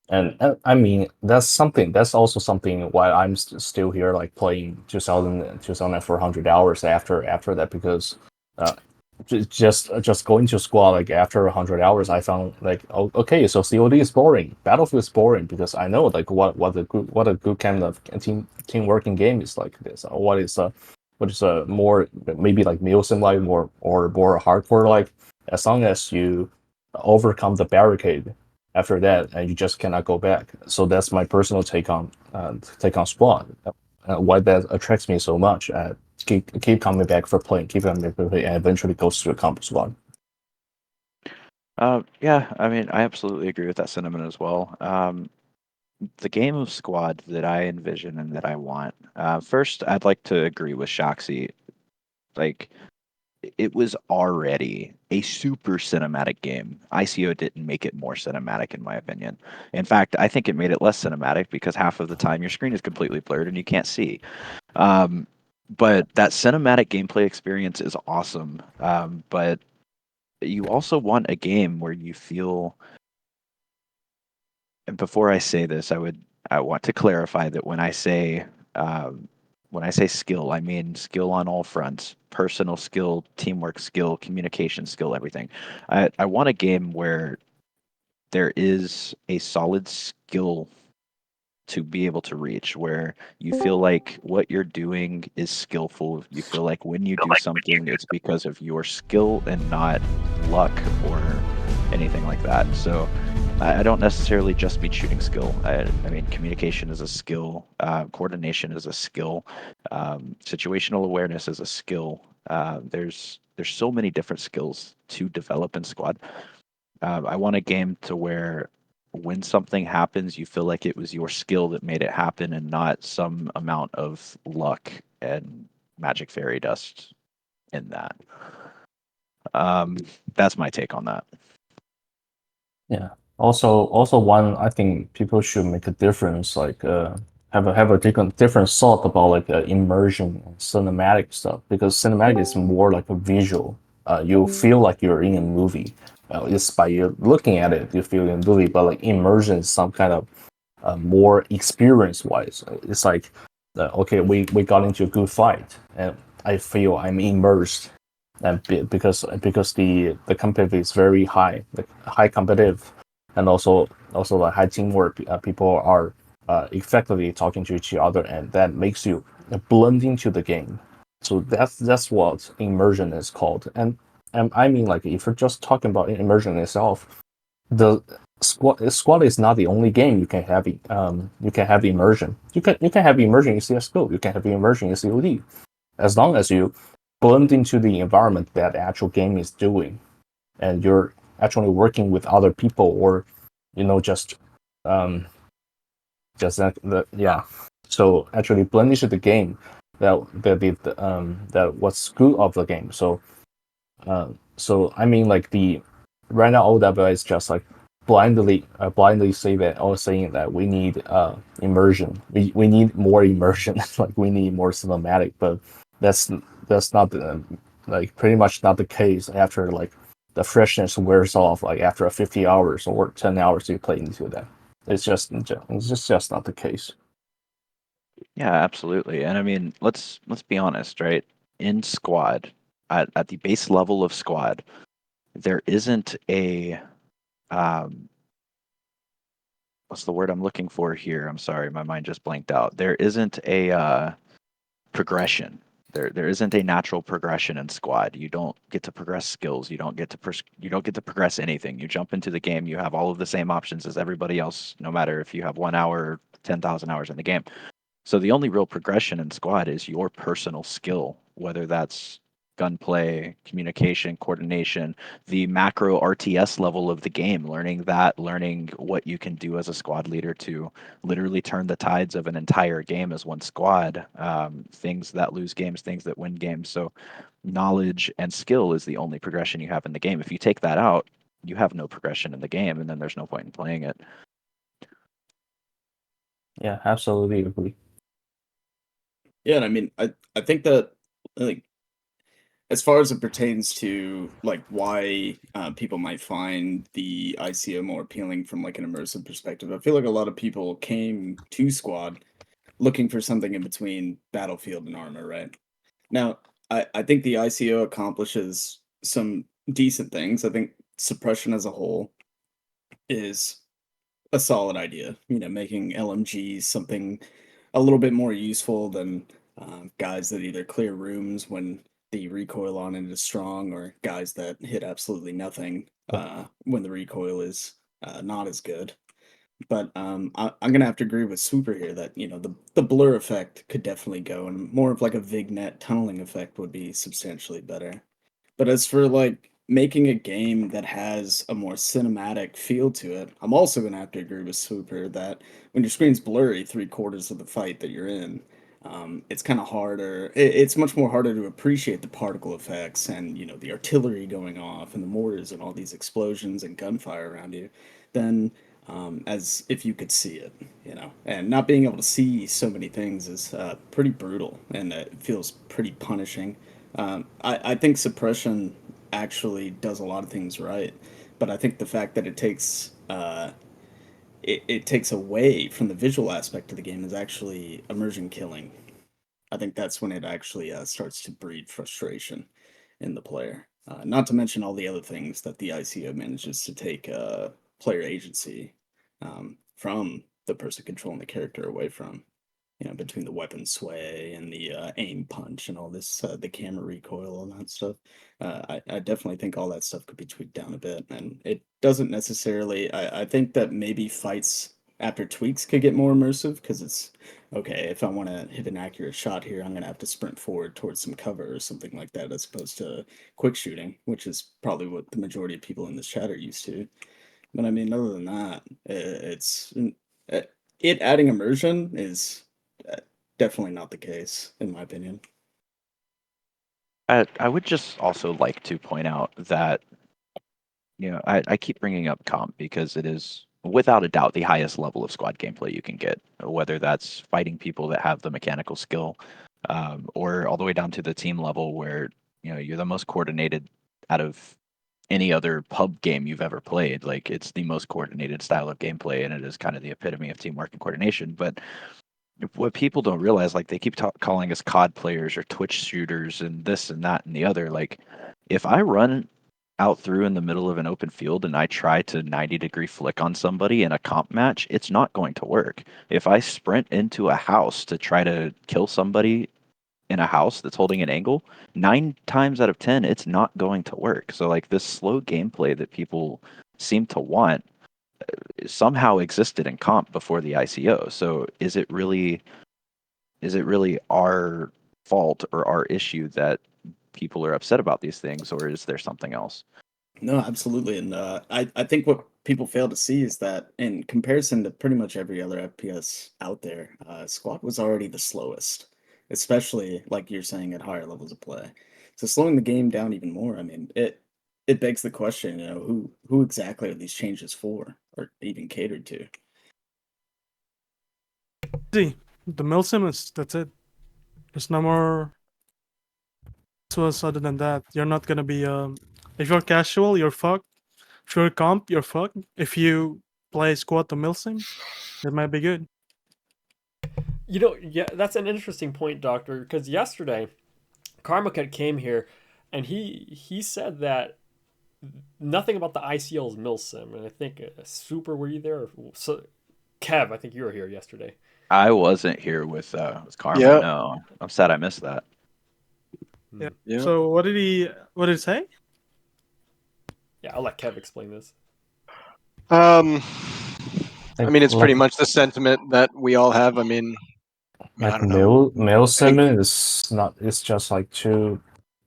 And I mean that's also something why I'm still here like playing 2,400 hours after that because uh, just going to squad like after 100 hours I found like okay, so COD is boring, Battlefield is boring because I know like what a good kind of team working game is like this, or which is a more maybe like Nielsen like or more hardcore like. As long as you overcome the barricade after that, and you just cannot go back. So that's my personal take on Spawn. Why that attracts me so much. Keep coming back for playing, keep coming back for playing, and eventually goes to accomplish one. Yeah, I mean, I absolutely agree with that sentiment as well. The game of Squad that I envision and that I want. First, I'd like to agree with Shoxy. Like, it was already a super cinematic game. ICO didn't make it more cinematic, in my opinion. In fact, I think it made it less cinematic because half of the time your screen is completely blurred and you can't see. Um, but that cinematic gameplay experience is awesome. But you also want a game where you feel. And before I say this, I want to clarify that when I say skill, I mean skill on all fronts: personal skill, teamwork skill, communication skill, everything. I want a game where there is a solid skill to be able to reach, where you feel like what you're doing is skillful. You feel like when you do something, it's because of your skill and not luck or anything like that. So I don't necessarily just mean shooting skill. I mean, communication is a skill, coordination is a skill, situational awareness is a skill. There's so many different skills to develop in Squad. I want a game to where when something happens, you feel like it was your skill that made it happen and not some amount of luck and magic fairy dust in that. Um, that's my take on that. Yeah. Also, one I think people should make a difference, like have a different thought about like immersion and cinematic stuff, because cinematic is more like a visual. You feel like you're in a movie. Just by you looking at it, you feel in a movie. But like immersion is some kind of more experience wise. It's like okay, we got into a good fight, and I feel I'm immersed, and because the competitive is very high, like high competitive, and also like high teamwork. People are effectively talking to each other, and that makes you blend into the game. So that's what immersion is called. And I mean, like if you're just talking about immersion itself, the squad is not the only game you can have. You can have immersion. You can have immersion in CS:GO. You can have immersion in COD, as long as you blend into the environment that the actual game is doing, and you're actually working with other people, or just um yeah. So actually blend into the game, that what's good of the game. So I mean, like the right now OW is just like blindly say that, or saying that we need immersion. We need more immersion. Like we need more cinematic, but that's that's not like pretty much not the case after like the freshness wears off, like after 50 hours or 10 hours you play into that. It's just not the case. Yeah, absolutely. And I mean, let's be honest, right? In Squad, at the base level of Squad, there isn't a um, what's the word I'm looking for here? I'm sorry, my mind just blanked out. There isn't a progression. There isn't a natural progression in Squad. You don't get to progress skills. You don't get to progress anything. You jump into the game. You have all of the same options as everybody else, no matter if you have 1 hour or 10,000 hours in the game. So the only real progression in Squad is your personal skill, whether that's gunplay, communication, coordination, the macro RTS level of the game, learning what you can do as a squad leader to literally turn the tides of an entire game as one squad, things that lose games, things that win games. So knowledge and skill is the only progression you have in the game. If you take that out, you have no progression in the game, and then there's no point in playing it. Yeah, absolutely agree. Yeah, and I mean, I think that like as far as it pertains to like why people might find the ICO more appealing from like an immersive perspective, I feel like a lot of people came to Squad looking for something in between Battlefield and Armor, right? Now, I think the ICO accomplishes some decent things. I think suppression as a whole is a solid idea. Making LMGs something a little bit more useful than guys that either clear rooms when the recoil on it is strong, or guys that hit absolutely nothing when the recoil is not as good. But I'm gonna have to agree with Swooper here that the blur effect could definitely go, and more of like a vignette tunneling effect would be substantially better. But as for like making a game that has a more cinematic feel to it, I'm also gonna have to agree with Swooper that when your screen's blurry 3/4 of the fight that you're in, it's kind of harder. It's much more harder to appreciate the particle effects and the artillery going off and the mortars and all these explosions and gunfire around you, than as if you could see it. And not being able to see so many things is pretty brutal, and it feels pretty punishing. I think suppression actually does a lot of things right, but I think the fact that it takes away from the visual aspect of the game is actually immersion killing. I think that's when it actually starts to breed frustration in the player. Not to mention all the other things that the ICO manages to take player agency from the person controlling the character away from. Between the weapon sway and the aim punch and all this, the camera recoil and that stuff. I definitely think all that stuff could be tweaked down a bit, and it doesn't necessarily. I think that maybe fights after tweaks could get more immersive, because it's okay if I want to hit an accurate shot here, I'm gonna have to sprint forward towards some cover or something like that, as opposed to quick shooting, which is probably what the majority of people in this chat are used to. But I mean, other than that, uh, it adding immersion is uh, definitely not the case, in my opinion. I would just also like to point out that I keep bringing up comp because it is without a doubt the highest level of squad gameplay you can get, whether that's fighting people that have the mechanical skill, or all the way down to the team level where you're the most coordinated out of any other pub game you've ever played. Like, it's the most coordinated style of gameplay, and it is kind of the epitome of teamwork and coordination. But what people don't realize, like, they keep calling us COD players or Twitch shooters and this and that and the other. Like, if I run out through in the middle of an open field and I try to 90-degree flick on somebody in a comp match, it's not going to work. If I sprint into a house to try to kill somebody in a house that's holding an angle, 9 times out of 10, it's not going to work. So, like, this slow gameplay that people seem to want somehow existed in comp before the ICO. So is it really our fault or our issue that people are upset about these things, or is there something else? No, absolutely. And I think what people fail to see is that in comparison to pretty much every other FPS out there, Squad was already the slowest, especially like you're saying at higher levels of play. So slowing the game down even more, I mean, it begs the question, who exactly are these changes for, or even catered to? See, the milsim is that's it. There's no more to us other than that. You're not gonna be if you're casual, you're fucked. If you're comp, you're fucked. If you play squad to milsim, it might be good. Yeah, that's an interesting point, Doctor. Because yesterday, Karmacut came here, and he said that nothing about the ICL's milsim, and I think Super, were you there? So, Kev, I think you were here yesterday. I wasn't here with Karma. Yeah, No, I'm sad I missed that. Yeah. yeah. So what did he say? Yeah, I'll let Kev explain this. I Like, mean, it's pretty like, much the sentiment that we all have. I mean, I like don't know. male I think sim is not. It's just like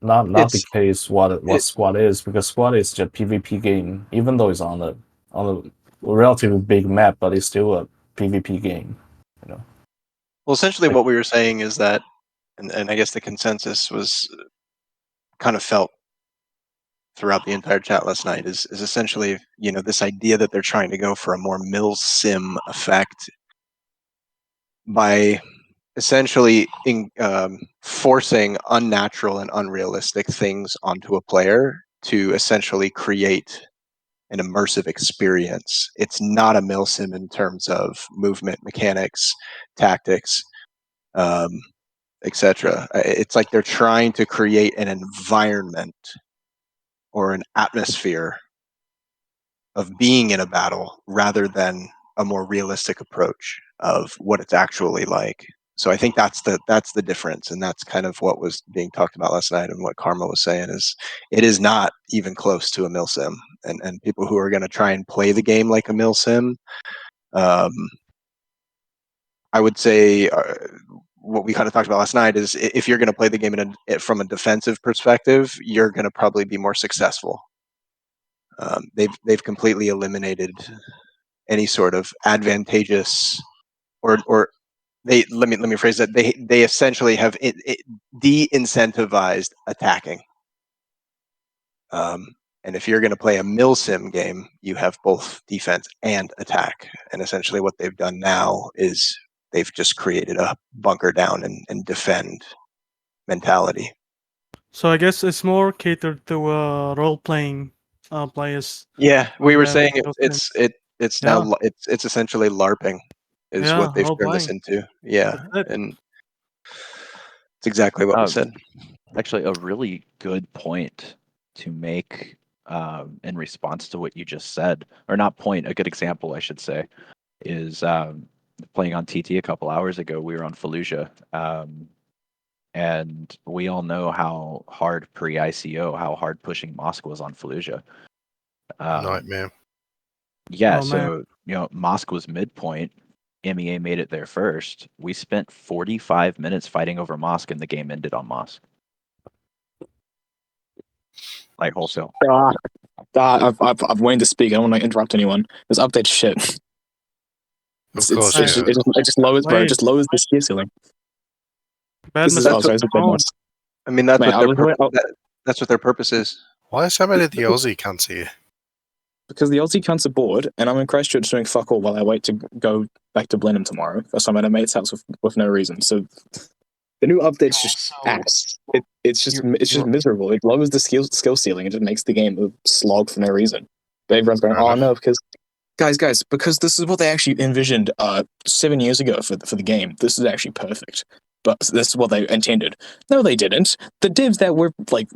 not the it's case what it. squad is, because squad is just PvP game. Even though it's on a relatively big map, but it's still a PvP game. You know. Well, essentially, Like, what we were saying is that, and I guess the consensus was kind of felt throughout the entire chat last night is essentially this idea that they're trying to go for a more mil sim effect by essentially forcing unnatural and unrealistic things onto a player to essentially create an immersive experience. It's not a milsim in terms of movement, mechanics, tactics, um, etc. It's like they're trying to create an environment or an atmosphere of being in a battle rather than a more realistic approach of what it's actually like. So I think that's the difference, and that's kind of what was being talked about last night, and what Karma was saying is it is not even close to a milsim, and people who are going to try and play the game like a milsim, I would say what we kind of talked about last night is if you're going to play the game from a defensive perspective, you're going to probably be more successful. They've completely eliminated any sort of advantageous or they let me phrase that they essentially have de-incentivized attacking. And if you're going to play a milsim game, you have both defense and attack. And essentially what they've done now is they've just created a bunker down and defend mentality. So I guess it's more catered to role-playing players. Yeah, we were than saying milsims. it's Yeah. now it's essentially LARPing is Yeah, what they've turned this role-playing. into. Yeah, That's it. and it's exactly what was said. Actually, a really good point to make in response to what you just said, or not point, a good example, I should say, is playing on TT a couple hours ago. We were on Fallujah, and we all know how hard pre-ICO, how hard pushing Mosque was on Fallujah. Nightmare. Yeah, Oh, man. so Mosque was midpoint. MEA made it there first. We spent 45 minutes fighting over Mosque, and the game ended on Mosque. Like wholesale. I've wanted to speak. I don't want to interrupt anyone. This update shit. Of course, Hey, It just lowers, bro. It wait. just lowers the skill ceiling. Bad This is message sorry, to this is the bad phone. noise. I mean that's Mate, I was that's what their purpose is. Why are so many of the Aussie cunts here? because the Aussie cunts are bored, and I'm in Christchurch doing fuck all while I wait to go back to Blenheim tomorrow. So I'm at a mate's house with no reason. So the new update's just ass. It's just miserable. It lowers the skill ceiling. It just makes the game a slog for no reason. But everyone's going, oh no, because guys, because this is what they actually envisioned 7 years ago for the game. This is actually perfect. But this is what they intended. No, they didn't. The devs that were like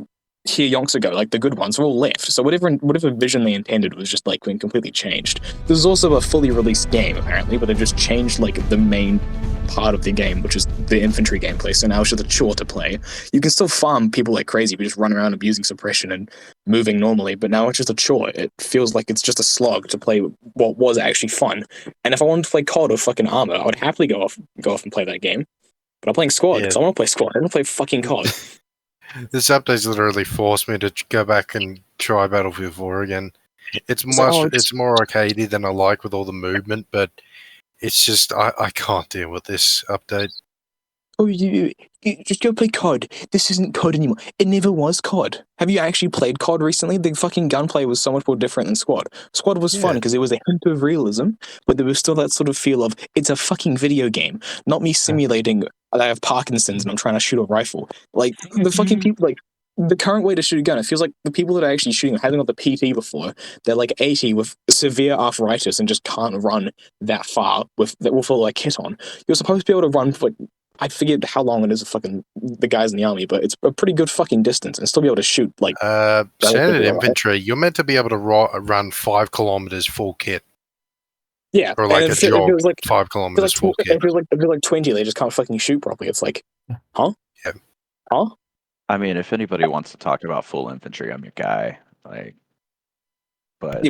here yonks ago, like the good ones, were all left. So whatever vision they intended was just like been completely changed. This is also a fully released game apparently, but they've just changed like the main part of the game, which is the infantry gameplay. So now it's just a chore to play. You can still farm people like crazy, but just run around abusing suppression and moving normally. But now it's just a chore. It feels like it's just a slog to play what was actually fun. And if I wanted to play COD or fucking Armor, I would happily go off and play that game. But I'm playing Squad because I want to play Squad. I don't play fucking COD. This update's literally forced me to go back and try Battlefield 4 again. It's more arcadey than I like with all the movement, but it's just I can't deal with this update. Oh, you just go play COD. This isn't COD anymore. It never was COD. Have you actually played COD recently? The fucking gunplay was so much more different than Squad. Squad was fun because there was a hint of realism, but there was still that sort of feel of it's a fucking video game, not me simulating I have Parkinson's and I'm trying to shoot a rifle. Like the fucking people, like the current way to shoot a gun, it feels like the people that are actually shooting haven't got the PT before. They're like 80 with severe arthritis and just can't run that far with a like kit on. You're supposed to be able to run for I forget how long it is fucking the guys in the army, but it's a pretty good fucking distance and still be able to shoot like standard infantry. You're meant to be able to run 5 kilometers full kit. Yeah, or like and a jog, it was like 5 kilometers full kit. If it was like 20, they just can't fucking shoot properly. It's like, huh? Yeah. Huh? I mean, if anybody wants to talk about full infantry, I'm your guy. Like, but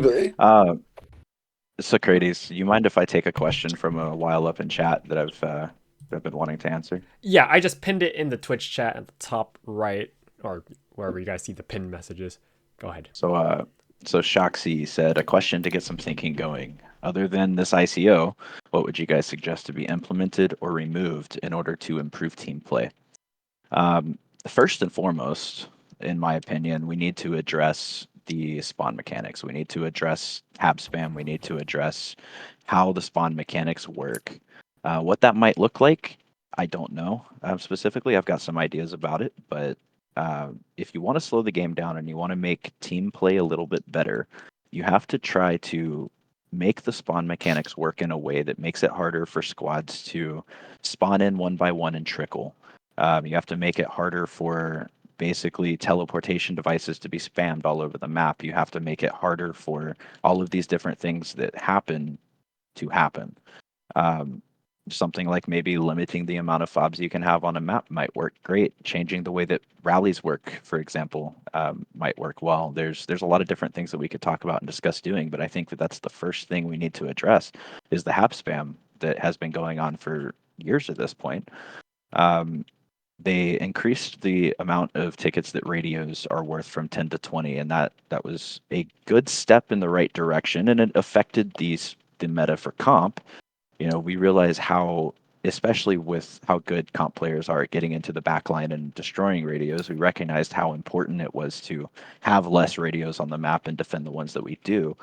Socrates, you mind if I take a question from a while up in chat that I've been wanting to answer? Yeah, I just pinned it in the Twitch chat at the top right, or wherever you guys see the pinned messages. Go ahead. So Shaxi said, a question to get some thinking going. Other than this ICO, what would you guys suggest to be implemented or removed in order to improve team play? First and foremost, in my opinion, we need to address the spawn mechanics. We need to address tab spam. We need to address how the spawn mechanics work. What that might look like, I don't know specifically. I've got some ideas about it, but if you want to slow the game down and you want to make team play a little bit better, you have to try to make the spawn mechanics work in a way that makes it harder for squads to spawn in one by one and trickle. You have to make it harder for basically teleportation devices to be spammed all over the map. You have to make it harder for all of these different things that happen to happen. something like maybe limiting the amount of fobs you can have on a map might work great. Changing the way that rallies work, for example, might work well. There's a lot of different things that we could talk about and discuss doing, but I think that that's the first thing we need to address is the hap spam that has been going on for years at this point. They increased the amount of tickets that radios are worth from 10 to 20, and that was a good step in the right direction, and it affected the meta for comp. We realize how, especially with how good comp players are at getting into the backline and destroying radios, we recognized how important it was to have less radios on the map and defend the ones that we do.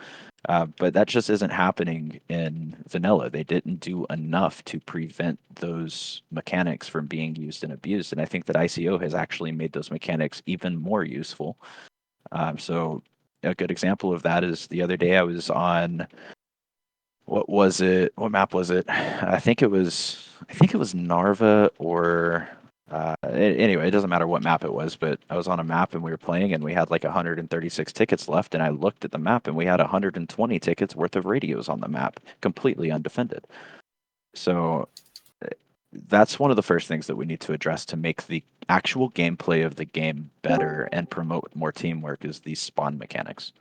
But that just isn't happening in vanilla. They didn't do enough to prevent those mechanics from being used and abused. And I think that ICO has actually made those mechanics even more useful. So a good example of that is the other day I was on, what was it? What map was it? I think it was Narva or anyway, it doesn't matter what map it was, but I was on a map and we were playing and we had like 136 tickets left, and I looked at the map and we had 120 tickets worth of radios on the map, completely undefended. So that's one of the first things that we need to address to make the actual gameplay of the game better and promote more teamwork is these spawn mechanics.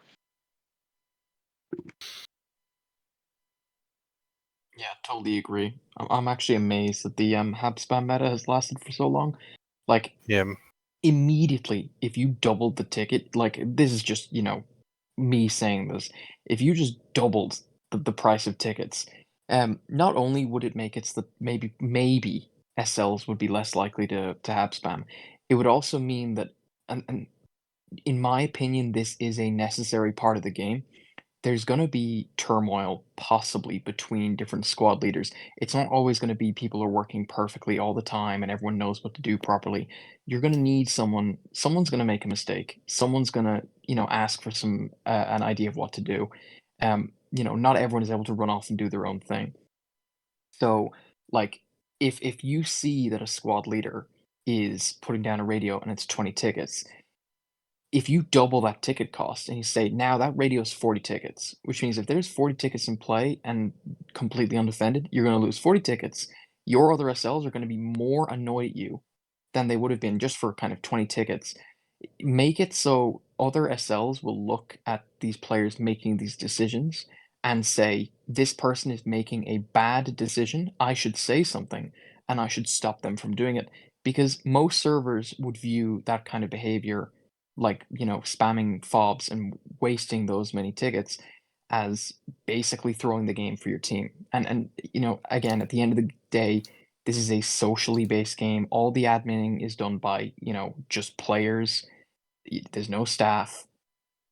Yeah, totally agree. I'm actually amazed that the hab spam meta has lasted for so long. Like, Yeah. immediately, if you doubled the ticket, like, this is just, me saying this, if you just doubled the price of tickets, not only would it make it so that maybe SLs would be less likely to hab spam, it would also mean that, and in my opinion, this is a necessary part of the game. There's going to be turmoil possibly between different squad leaders. It's not always going to be people are working perfectly all the time and everyone knows what to do properly. You're going to need someone's going to make a mistake. Someone's going to, ask for an idea of what to do. Not everyone is able to run off and do their own thing. So, like, if you see that a squad leader is putting down a radio and it's 20 tickets, if you double that ticket cost and you say, now that radio is 40 tickets, which means if there's 40 tickets in play and completely undefended, you're going to lose 40 tickets. Your other SLs are going to be more annoyed at you than they would have been just for kind of 20 tickets. Make it so other SLs will look at these players making these decisions and say, this person is making a bad decision. I should say something and I should stop them from doing it. Because most servers would view that kind of behavior, like, spamming fobs and wasting those many tickets, as basically throwing the game for your team. And again, at the end of the day, this is a socially based game. All the adminning is done by, just players. There's no staff,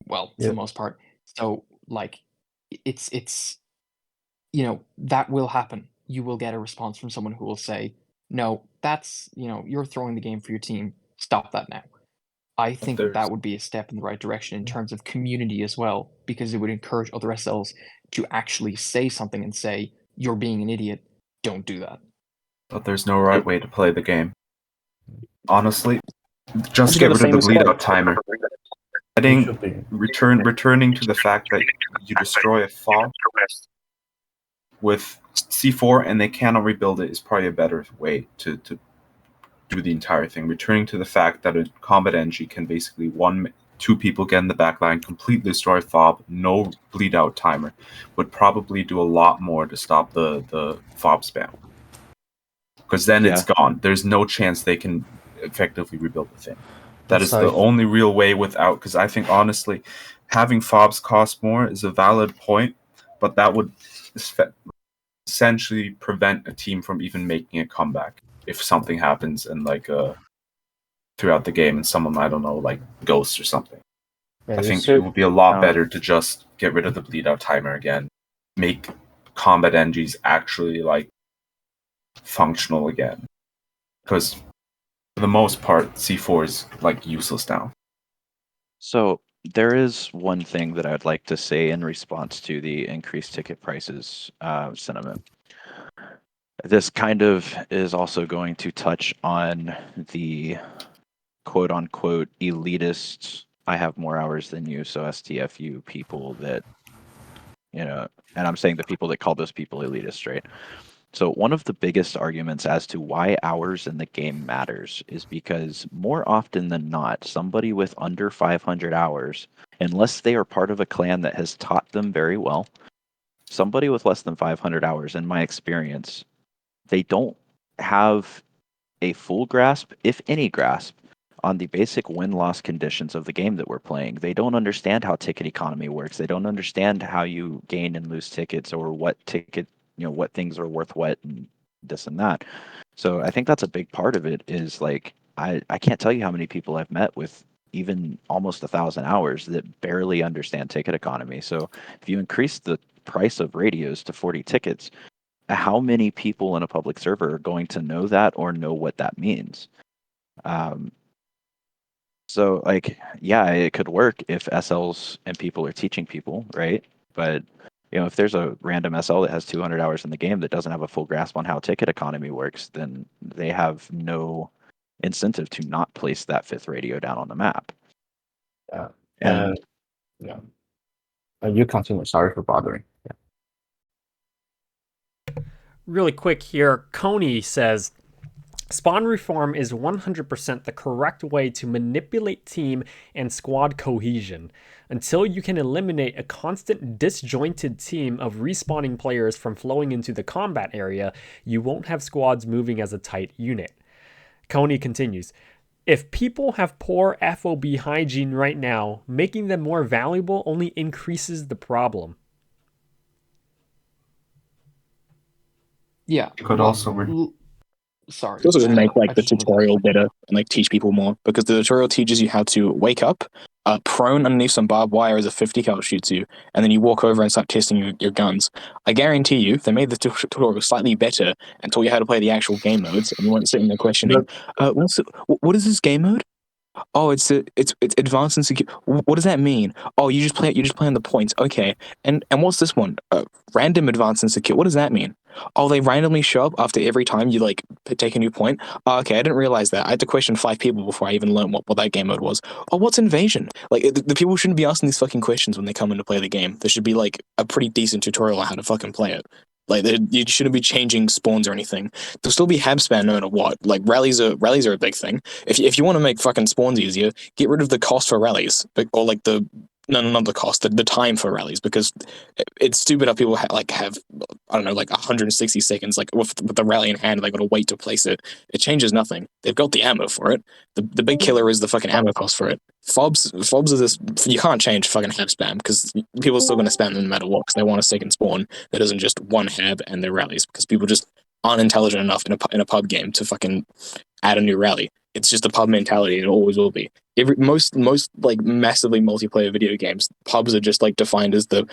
well, for the most part. So, like, it's that will happen. You will get a response from someone who will say, "No, that's, you're throwing the game for your team. Stop that now." I think that There's would be a step in the right direction in terms of community as well, because it would encourage other SLs to actually say something and say, "You're being an idiot. Don't do that." But there's no right way to play the game. Honestly, just you get got the rid of same the bleed squad. out timer. Returning to the fact that you destroy a fob with C4 and they cannot rebuild it is probably a better way to do the entire thing. Returning to the fact that a combat NG can basically two people get in the back line, completely destroy fob, no bleed out timer, would probably do a lot more to stop the fob spam. Because then it's gone. There's no chance they can effectively rebuild the thing. That is the only real way without, because I think honestly, having fobs cost more is a valid point, but that would essentially prevent a team from even making a comeback if something happens and throughout the game and someone, I don't know, like ghosts or something. Yeah, I think it would be a lot better to just get rid of the bleed out timer again, make combat NGs actually like functional again, because for the most part, C4 is like useless now. So there is one thing that I'd like to say in response to the increased ticket prices sentiment. This kind of is also going to touch on the quote unquote elitist, I have more hours than you, so STFU people that, and I'm saying the people that call those people elitist, right? So one of the biggest arguments as to why hours in the game matters is because more often than not, somebody with under 500 hours, unless they are part of a clan that has taught them very well, somebody with less than 500 hours, in my experience, they don't have a full grasp, if any grasp, on the basic win-loss conditions of the game that we're playing. They don't understand how ticket economy works. They don't understand how you gain and lose tickets, or what ticket, what things are worth what, and this and that. So I think that's a big part of it. Is like I can't tell you how many people I've met with even almost 1,000 hours that barely understand ticket economy. So if you increase the price of radios to 40 tickets, how many people in a public server are going to know that or know what that means? Um, so, like, yeah, it could work if SLs and people are teaching people, right? But if there's a random SL that has 200 hours in the game that doesn't have a full grasp on how ticket economy works, then they have no incentive to not place that fifth radio down on the map. Yeah. And Yeah. You continue. Sorry for bothering. Yeah. Really quick here, Coney says, spawn reform is 100% the correct way to manipulate team and squad cohesion. Until you can eliminate a constant disjointed team of respawning players from flowing into the combat area, you won't have squads moving as a tight unit. Coney continues, if people have poor FOB hygiene right now, making them more valuable only increases the problem. Yeah. You could also Sorry. It also would make I the just wanted to- tutorial better and teach people more, because the tutorial teaches you how to wake up, prone underneath some barbed wire as a 50 cal shoots you, and then you walk over and start testing your guns. I guarantee you, if they made the tutorial slightly better and taught you how to play the actual game modes, and you weren't sitting there questioning, what is this game mode? Oh, it's advanced and secure. What does that mean? Oh, you just play on the points. Okay. And what's this one? Random advanced and secure. What does that mean? Oh, they randomly show up after every time you take a new point. Oh, okay, I didn't realize that. I had to question 5 people before I even learned what that game mode was. Oh, what's invasion? The people shouldn't be asking these fucking questions when they come in to play the game. There should be a pretty decent tutorial on how to fucking play it. You shouldn't be changing spawns or anything. There'll still be hab spam no matter what. Rallies are a big thing. If you want to make fucking spawns easier, get rid of the cost for rallies, or not the cost, the time for rallies, because it's stupid how people have I don't know 160 seconds with the rally in hand. They got to wait to place it. It changes nothing. They've got the ammo for it. The big killer is the fucking ammo cost for it. Fobs are this. You can't change fucking hab spam because people are still going to spam them no matter what, because they want a second spawn that isn't just one hab and their rallies, because people just aren't intelligent enough in a pub game to fucking add a new rally. It's just a pub mentality, and it always will be. Most massively multiplayer video games, pubs are just defined as they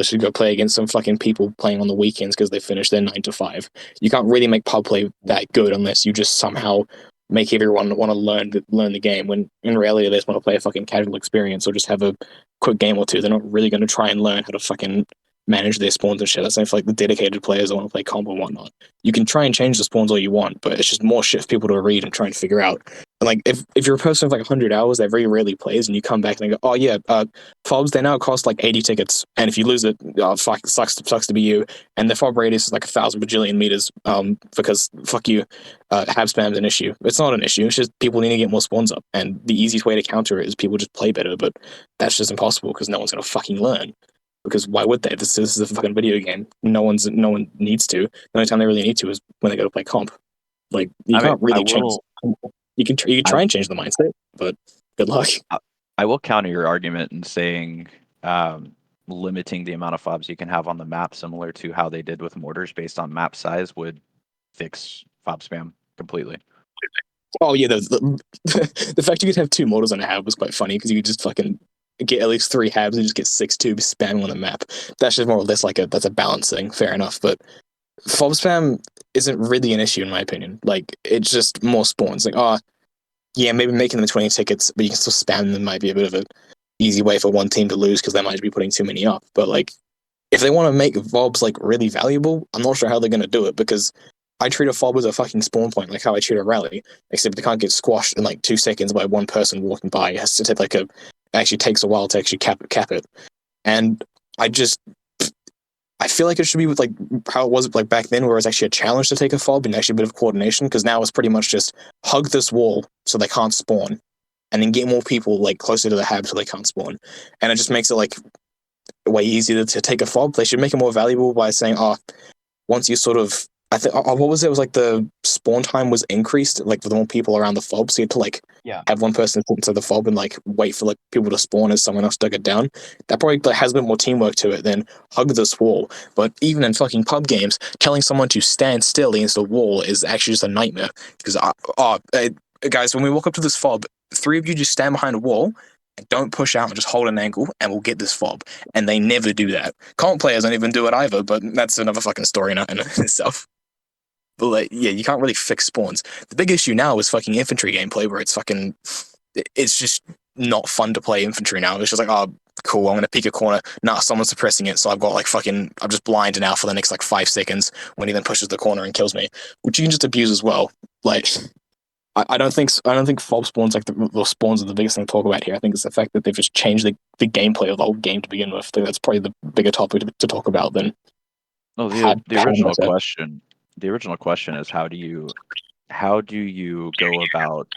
should go play against some fucking people playing on the weekends because they finish their 9 to 5. You can't really make pub play that good unless you just somehow make everyone want to learn the game, when in reality they just want to play a fucking casual experience or just have a quick game or two. They're not really going to try and learn how to fucking manage their spawns and shit. That's not for the dedicated players that want to play comp and whatnot. You can try and change the spawns all you want, but it's just more shit for people to read and try and figure out. And if you're a person with 100 hours that very rarely plays, and you come back and they go, oh yeah, fobs, they now cost 80 tickets, and if you lose it, fuck, sucks to be you. And the fob radius is 1,000 bajillion meters, because fuck you, hab spam's an issue. It's not an issue. It's just people need to get more spawns up, and the easiest way to counter it is people just play better. But that's just impossible because no one's gonna fucking learn. Because why would they? This is a fucking video game. No one needs to. The only time they really need to is when they go to play comp. You can't really change. You can try and change the mindset, but good luck. I will counter your argument in saying limiting the amount of fobs you can have on the map, similar to how they did with mortars based on map size, would fix fob spam completely. Oh yeah, the fact you could have 2 mortars on a hab was quite funny, because you could just fucking get at least 3 habs and just get 6 tubes spamming on the map. That's just more or less that's a balance thing. Fair enough, but fob spam isn't really an issue in my opinion. It's just more spawns. Yeah, maybe making them 20 tickets, but you can still spam them might be a bit of an easy way for one team to lose because they might be putting too many up. But if they want to make fobs really valuable, I'm not sure how they're going to do it, because I treat a fob as a fucking spawn point, like how I treat a rally, except they can't get squashed in 2 seconds by one person walking by. It has to take it actually takes a while to actually cap it. And I I feel like it should be like how it was like back then, where it was actually a challenge to take a fob and actually a bit of coordination. Because now it's pretty much just hug this wall so they can't spawn, and then get more people like closer to the hab so they can't spawn, and it just makes it like way easier to take a fob. They should make it more valuable by saying, "Oh, once you sort of, I think, what was it? It was like the spawn time was increased, like with more people around the fob, so you had to like have one person put into the fob and like wait for like people to spawn as someone else dug it down. That probably like, has a bit more teamwork to it than hug this wall. But even in fucking pub games, telling someone to stand still against the wall is actually just a nightmare. Because guys, when we walk up to this fob, 3 of you just stand behind a wall. And don't push out and just hold an angle, and we'll get this fob. And they never do that. Comp players don't even do it either, but that's another fucking story in itself. But like, yeah, you can't really fix spawns. The big issue now is fucking infantry gameplay, where it's just not fun to play infantry now. It's just like, oh, cool, I'm gonna peek a corner. Nah, someone's suppressing it, so I've got like I'm just blind now for the next like 5 seconds when he then pushes the corner and kills me, which you can just abuse as well. Like, I don't think fob spawns like the spawns are the biggest thing to talk about here. I think it's the fact that they've just changed the gameplay of the whole game to begin with. I think that's probably the bigger topic to talk about than No, the original question is how do you go about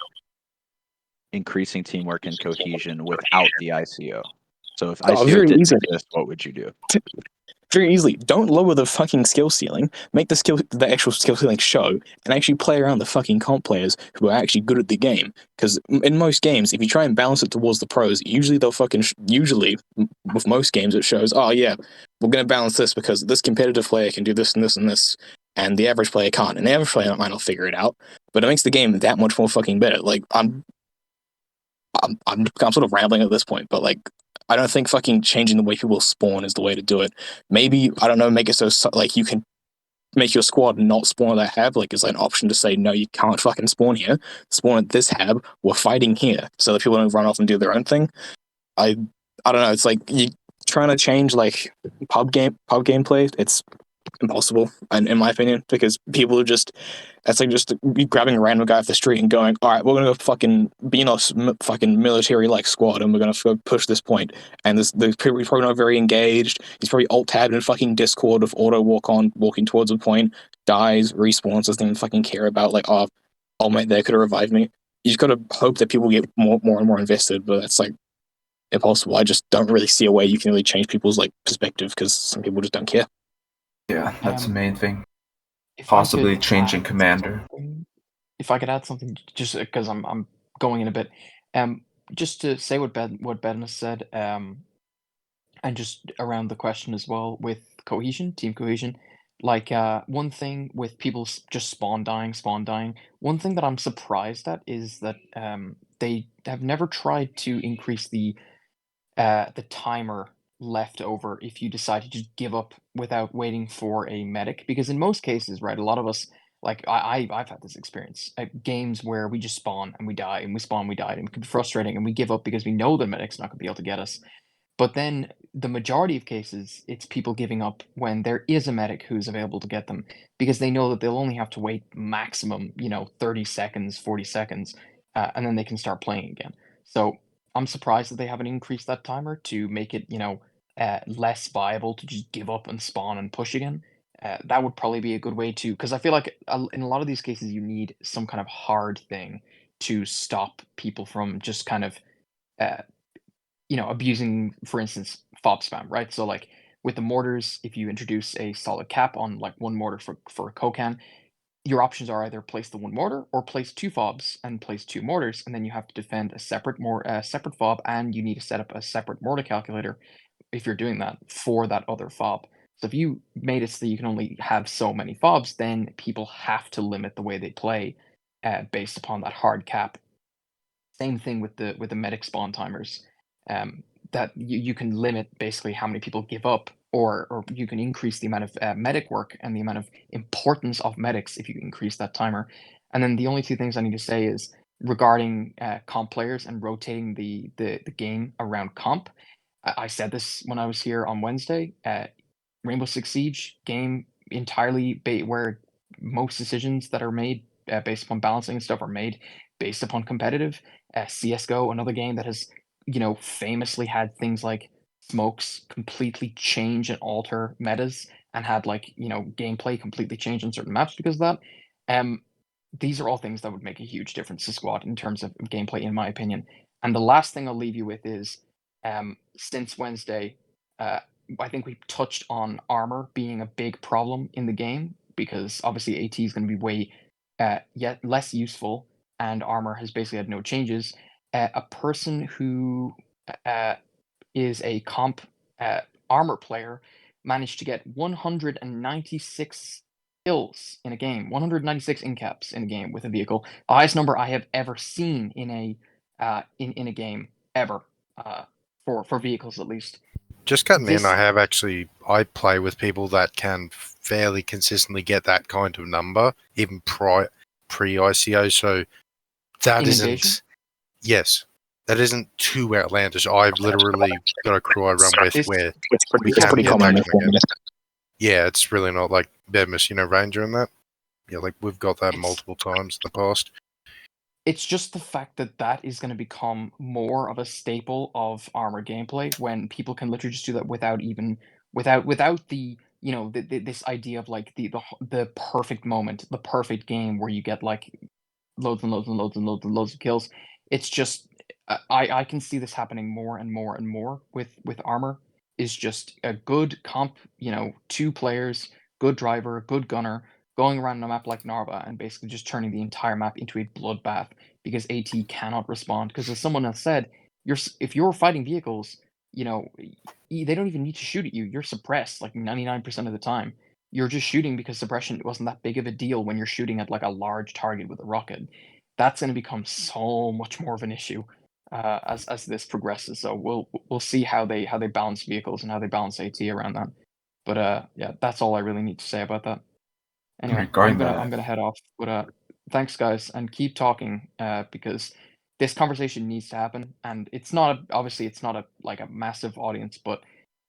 increasing teamwork and cohesion without the ICO? So if ICO very didn't easy. exist, what would you do? Very easily. Don't lower the fucking skill ceiling. Make the actual skill ceiling show, and actually play around the fucking comp players who are actually good at the game. Because in most games, if you try and balance it towards the pros, usually they'll fucking usually with most games it shows, oh yeah, we're gonna balance this because this competitive player can do this and this and this, and the average player can't, and the average player might not figure it out, but it makes the game that much more fucking better. Like I'm sort of rambling at this point, but like I don't think fucking changing the way people spawn is the way to do it. Maybe I don't know, make it so like you can make your squad not spawn at that hab. Like it's like an option to say no, you can't fucking spawn here. Spawn at this hab. We're fighting here, so that people don't run off and do their own thing. I don't know. It's like you trying to change like pub gameplay. It's impossible, in my opinion, because people are just that's like just grabbing a random guy off the street and going, all right, we're gonna go fucking be in a fucking military like squad, and we're gonna go push this point. And there's people probably not very engaged. He's probably alt tabbed in fucking Discord with auto walking towards a point, dies, respawns, doesn't even fucking care about like, oh mate, they could have revived me. You just gotta hope that people get more and more invested, but that's like impossible. I just don't really see a way you can really change people's like perspective because some people just don't care. Yeah, that's the main thing. If I Possibly could changing add commander. if I could add something, just because I'm going in a bit, just to say what Ben has said, and just around the question as well with cohesion, team cohesion. Like one thing with people just spawn dying. One thing that I'm surprised at is that they have never tried to increase the timer left over if you decide to just give up without waiting for a medic. Because in most cases, right, a lot of us, like I've had this experience at games where we just spawn and we die, and we spawn and we die, and it can be frustrating, and we give up because we know the medic's not going to be able to get us. But then the majority of cases, it's people giving up when there is a medic who's available to get them because they know that they'll only have to wait maximum, 30 seconds, 40 seconds, and then they can start playing again. So I'm surprised that they haven't increased that timer to make it, less viable to just give up and spawn and push again. That would probably be a good way to, because I feel like in a lot of these cases, you need some kind of hard thing to stop people from just kind of uh, abusing, for instance, fob spam, right? So like with the mortars, if you introduce a solid cap on like one mortar for a Kokan, your options are either place the one mortar or place two fobs and place two mortars, and then you have to defend a separate fob, and you need to set up a separate mortar calculator if you're doing that for that other fob. So if you made it so you can only have so many fobs, then people have to limit the way they play based upon that hard cap. Same thing with the medic spawn timers. That you can limit basically how many people give up, or you can increase the amount of medic work and the amount of importance of medics if you increase that timer. And then the only two things I need to say is regarding comp players and rotating the game around comp. I said this when I was here on Wednesday. Rainbow Six Siege game entirely where most decisions that are made based upon balancing and stuff are made based upon competitive. CS:GO, another game that has famously had things like smokes completely change and alter metas and had gameplay completely change on certain maps because of that. These are all things that would make a huge difference to squad in terms of gameplay, in my opinion. And the last thing I'll leave you with is, since Wednesday, I think we touched on armor being a big problem in the game because obviously AT is going to be way yet less useful, and armor has basically had no changes. A person who is a comp armor player managed to get 196 kills in a game, 196 incaps in a game with a vehicle, the highest number I have ever seen in a game ever, for vehicles at least. Just cutting in, This I play with people that can fairly consistently get that kind of number, even pre ICO. So that in isn't, Invasion. yes, that isn't too outlandish. I've literally got a crew I run with This where we It's can pretty get common. that kind of get. Yeah, it's really not like Bedmus, Ranger and that. Yeah, like we've got that multiple times in the past. It's just the fact that that is going to become more of a staple of armor gameplay when people can literally just do that without the this idea of like the perfect moment, the perfect game where you get like loads and loads and loads and loads and loads of kills. It's just I can see this happening more and more and more with armor. Is just a good comp, 2 players, good driver, good gunner, going around a map like Narva and basically just turning the entire map into a bloodbath because AT cannot respond. Because as someone else said, if you're fighting vehicles, they don't even need to shoot at you. You're suppressed like 99% of the time. You're just shooting because suppression wasn't that big of a deal when you're shooting at like a large target with a rocket. That's going to become so much more of an issue as this progresses. So we'll see how they balance vehicles and how they balance AT around that. But yeah, that's all I really need to say about that. Anyway, Regarding I'm gonna head off. But thanks guys, and keep talking because this conversation needs to happen. And it's not obviously it's not a massive audience, but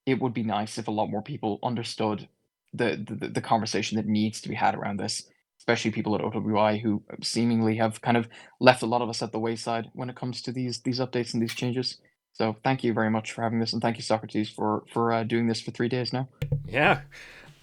it would be nice if a lot more people understood the conversation that needs to be had around this, especially people at OWI who seemingly have kind of left a lot of us at the wayside when it comes to these updates and these changes. So thank you very much for having this, and thank you Socrates for doing this for 3 days now. Yeah.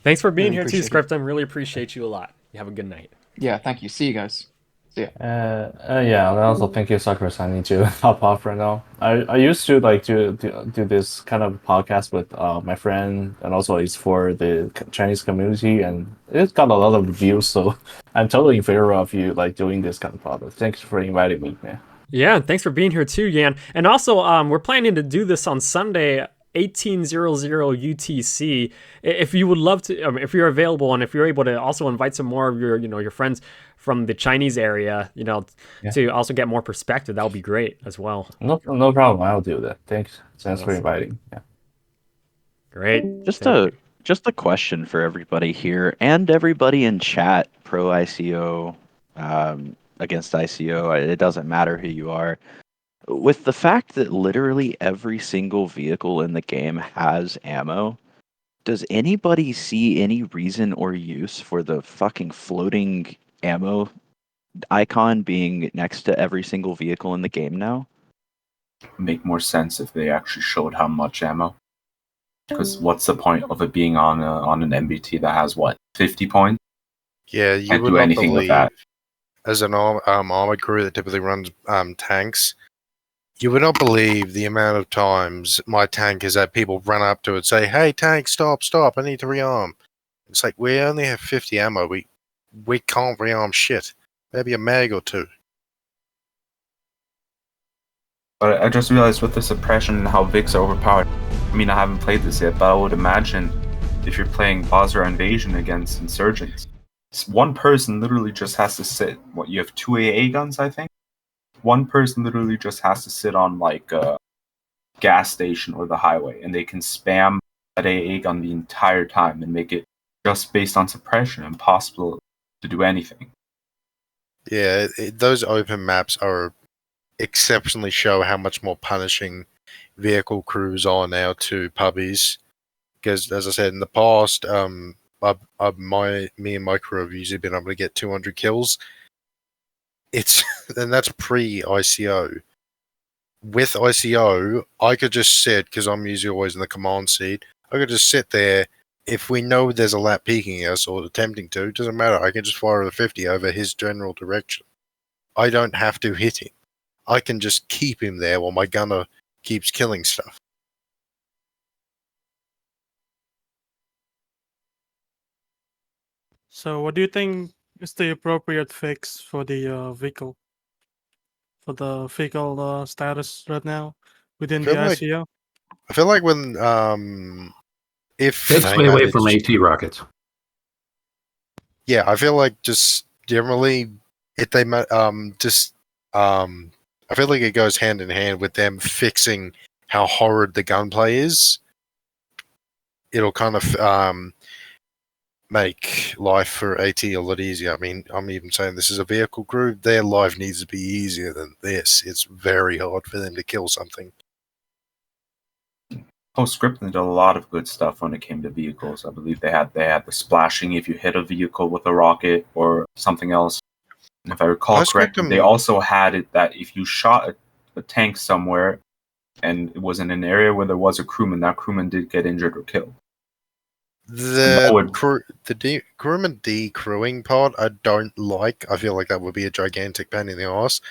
Thanks for being Really here too, appreciate it. Scriptum. Really appreciate you a lot. You have a good night. Yeah, thank you. See you guys. See ya. Yeah, and also thank you, Sakura. I need to hop off right now. I used to like to do this kind of podcast with my friend, and also it's for the Chinese community, and it's got a lot of views. So I'm totally in favor of you like doing this kind of podcast. Thanks for inviting me, man. Yeah, thanks for being here too, Yan. And also, we're planning to do this on Sunday, 1800 UTC. If you would love to, if you're available, and if you're able to also invite some more of your friends from the Chinese area, to also get more perspective, that would be great as well. No problem. I'll do that. Thanks for inviting. Yeah. Great. Just a question for everybody here and everybody in chat, pro ICO, against ICO. It doesn't matter who you are. With the fact that literally every single vehicle in the game has ammo, does anybody see any reason or use for the fucking floating ammo icon being next to every single vehicle in the game now? Make more sense if they actually showed how much ammo. Because what's the point of it being on an MBT that has 50 points? Yeah, you Can't would do not anything with believe, that. as an armored crew that typically runs tanks, you would not believe the amount of times my tank has had people run up to it and say, "Hey, tank, stop, I need to rearm." It's like, we only have 50 ammo. We can't rearm shit. Maybe a mag or two. But I just realized with the suppression and how Vic's are overpowered. I mean, I haven't played this yet, but I would imagine if you're playing Basra Invasion against Insurgents, one person literally just has to sit. You have 2 AA guns, I think? One person literally just has to sit on like a gas station or the highway, and they can spam that AA gun the entire time and make it just based on suppression impossible to do anything. Yeah, those open maps are exceptionally show how much more punishing vehicle crews are now to pubbies. Because, as I said, in the past, me and my crew have usually been able to get 200 kills. And that's pre-ICO. with ICO, I could just sit, because I'm usually always in the command seat, I could just sit there. If we know there's a lap peeking us or attempting to, it doesn't matter. I can just fire the 50 over his general direction. I don't have to hit him. I can just keep him there while my gunner keeps killing stuff. So, what do you think is the appropriate fix for the vehicle? For the vehicle status right now within the ICO? I feel like when if Take hang stay on, away it's from just- AT rockets. yeah, I feel like just generally if they I feel like it goes hand in hand with them fixing how horrid the gunplay is. It'll kind of make life for AT a lot easier. I mean, I'm even saying this is a vehicle crew. Their life needs to be easier than this. It's very hard for them to kill something. Postscriptum did a lot of good stuff when it came to vehicles. I believe they had the splashing if you hit a vehicle with a rocket or something else. And if I recall correctly, they also had it that if you shot a tank somewhere and it was in an area where there was a crewman, that crewman did get injured or killed. The crewman decrewing part I don't like. I feel like that would be a gigantic pain in the ass,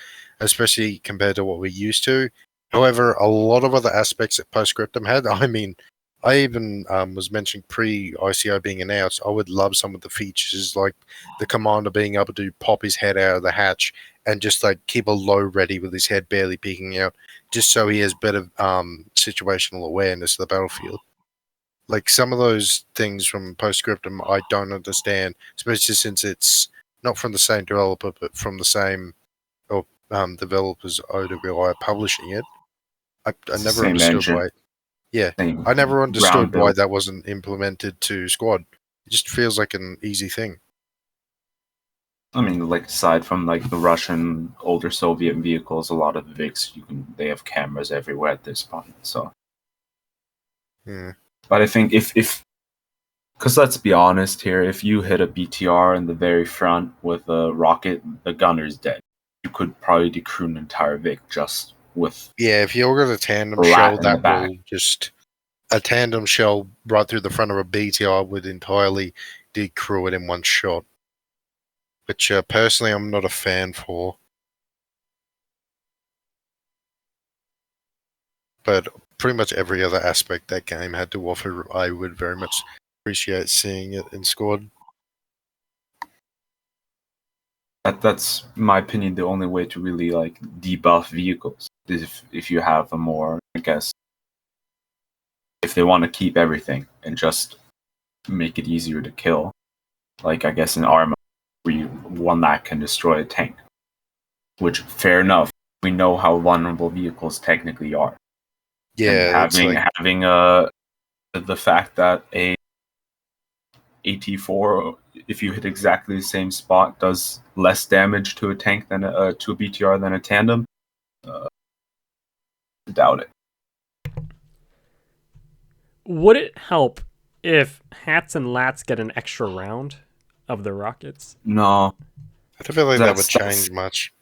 especially compared to what we're used to. However, a lot of other aspects that Postscriptum had, I mean, I even was mentioning pre-ICO being announced, I would love some of the features like the commander being able to pop his head out of the hatch and just like keep a low ready with his head barely peeking out, just so he has better situational awareness of the battlefield. Like some of those things from Postscriptum, I don't understand, especially since it's not from the same developer, but from the same developers OWI publishing it. I never understood engine. why. Yeah, Same I never ground understood why build. that wasn't implemented to Squad. It just feels like an easy thing. I mean, like aside from like the Russian older Soviet vehicles, a lot of the Vics they have cameras everywhere at this point. So, but I think if because let's be honest here, if you hit a BTR in the very front with a rocket, the gunner's dead. You could probably decrew an entire Vic just with if you're got a tandem lat shell in the that back. will just a tandem shell right through the front of a BTR would entirely decrew it in one shot. Which personally I'm not a fan for. But pretty much every other aspect that game had to offer, I would very much appreciate seeing it in Squad. That's in my opinion the only way to really like debuff vehicles is if you have a more, I guess, if they want to keep everything and just make it easier to kill, like I guess in Arma where one that can destroy a tank, which fair enough, we know how vulnerable vehicles technically are. Yeah, and having the fact that a AT4, if you hit exactly the same spot, does less damage to a tank than to a BTR than a tandem. Doubt it. Would it help if Hats and Lats get an extra round of the rockets? No. I don't feel like that would change much.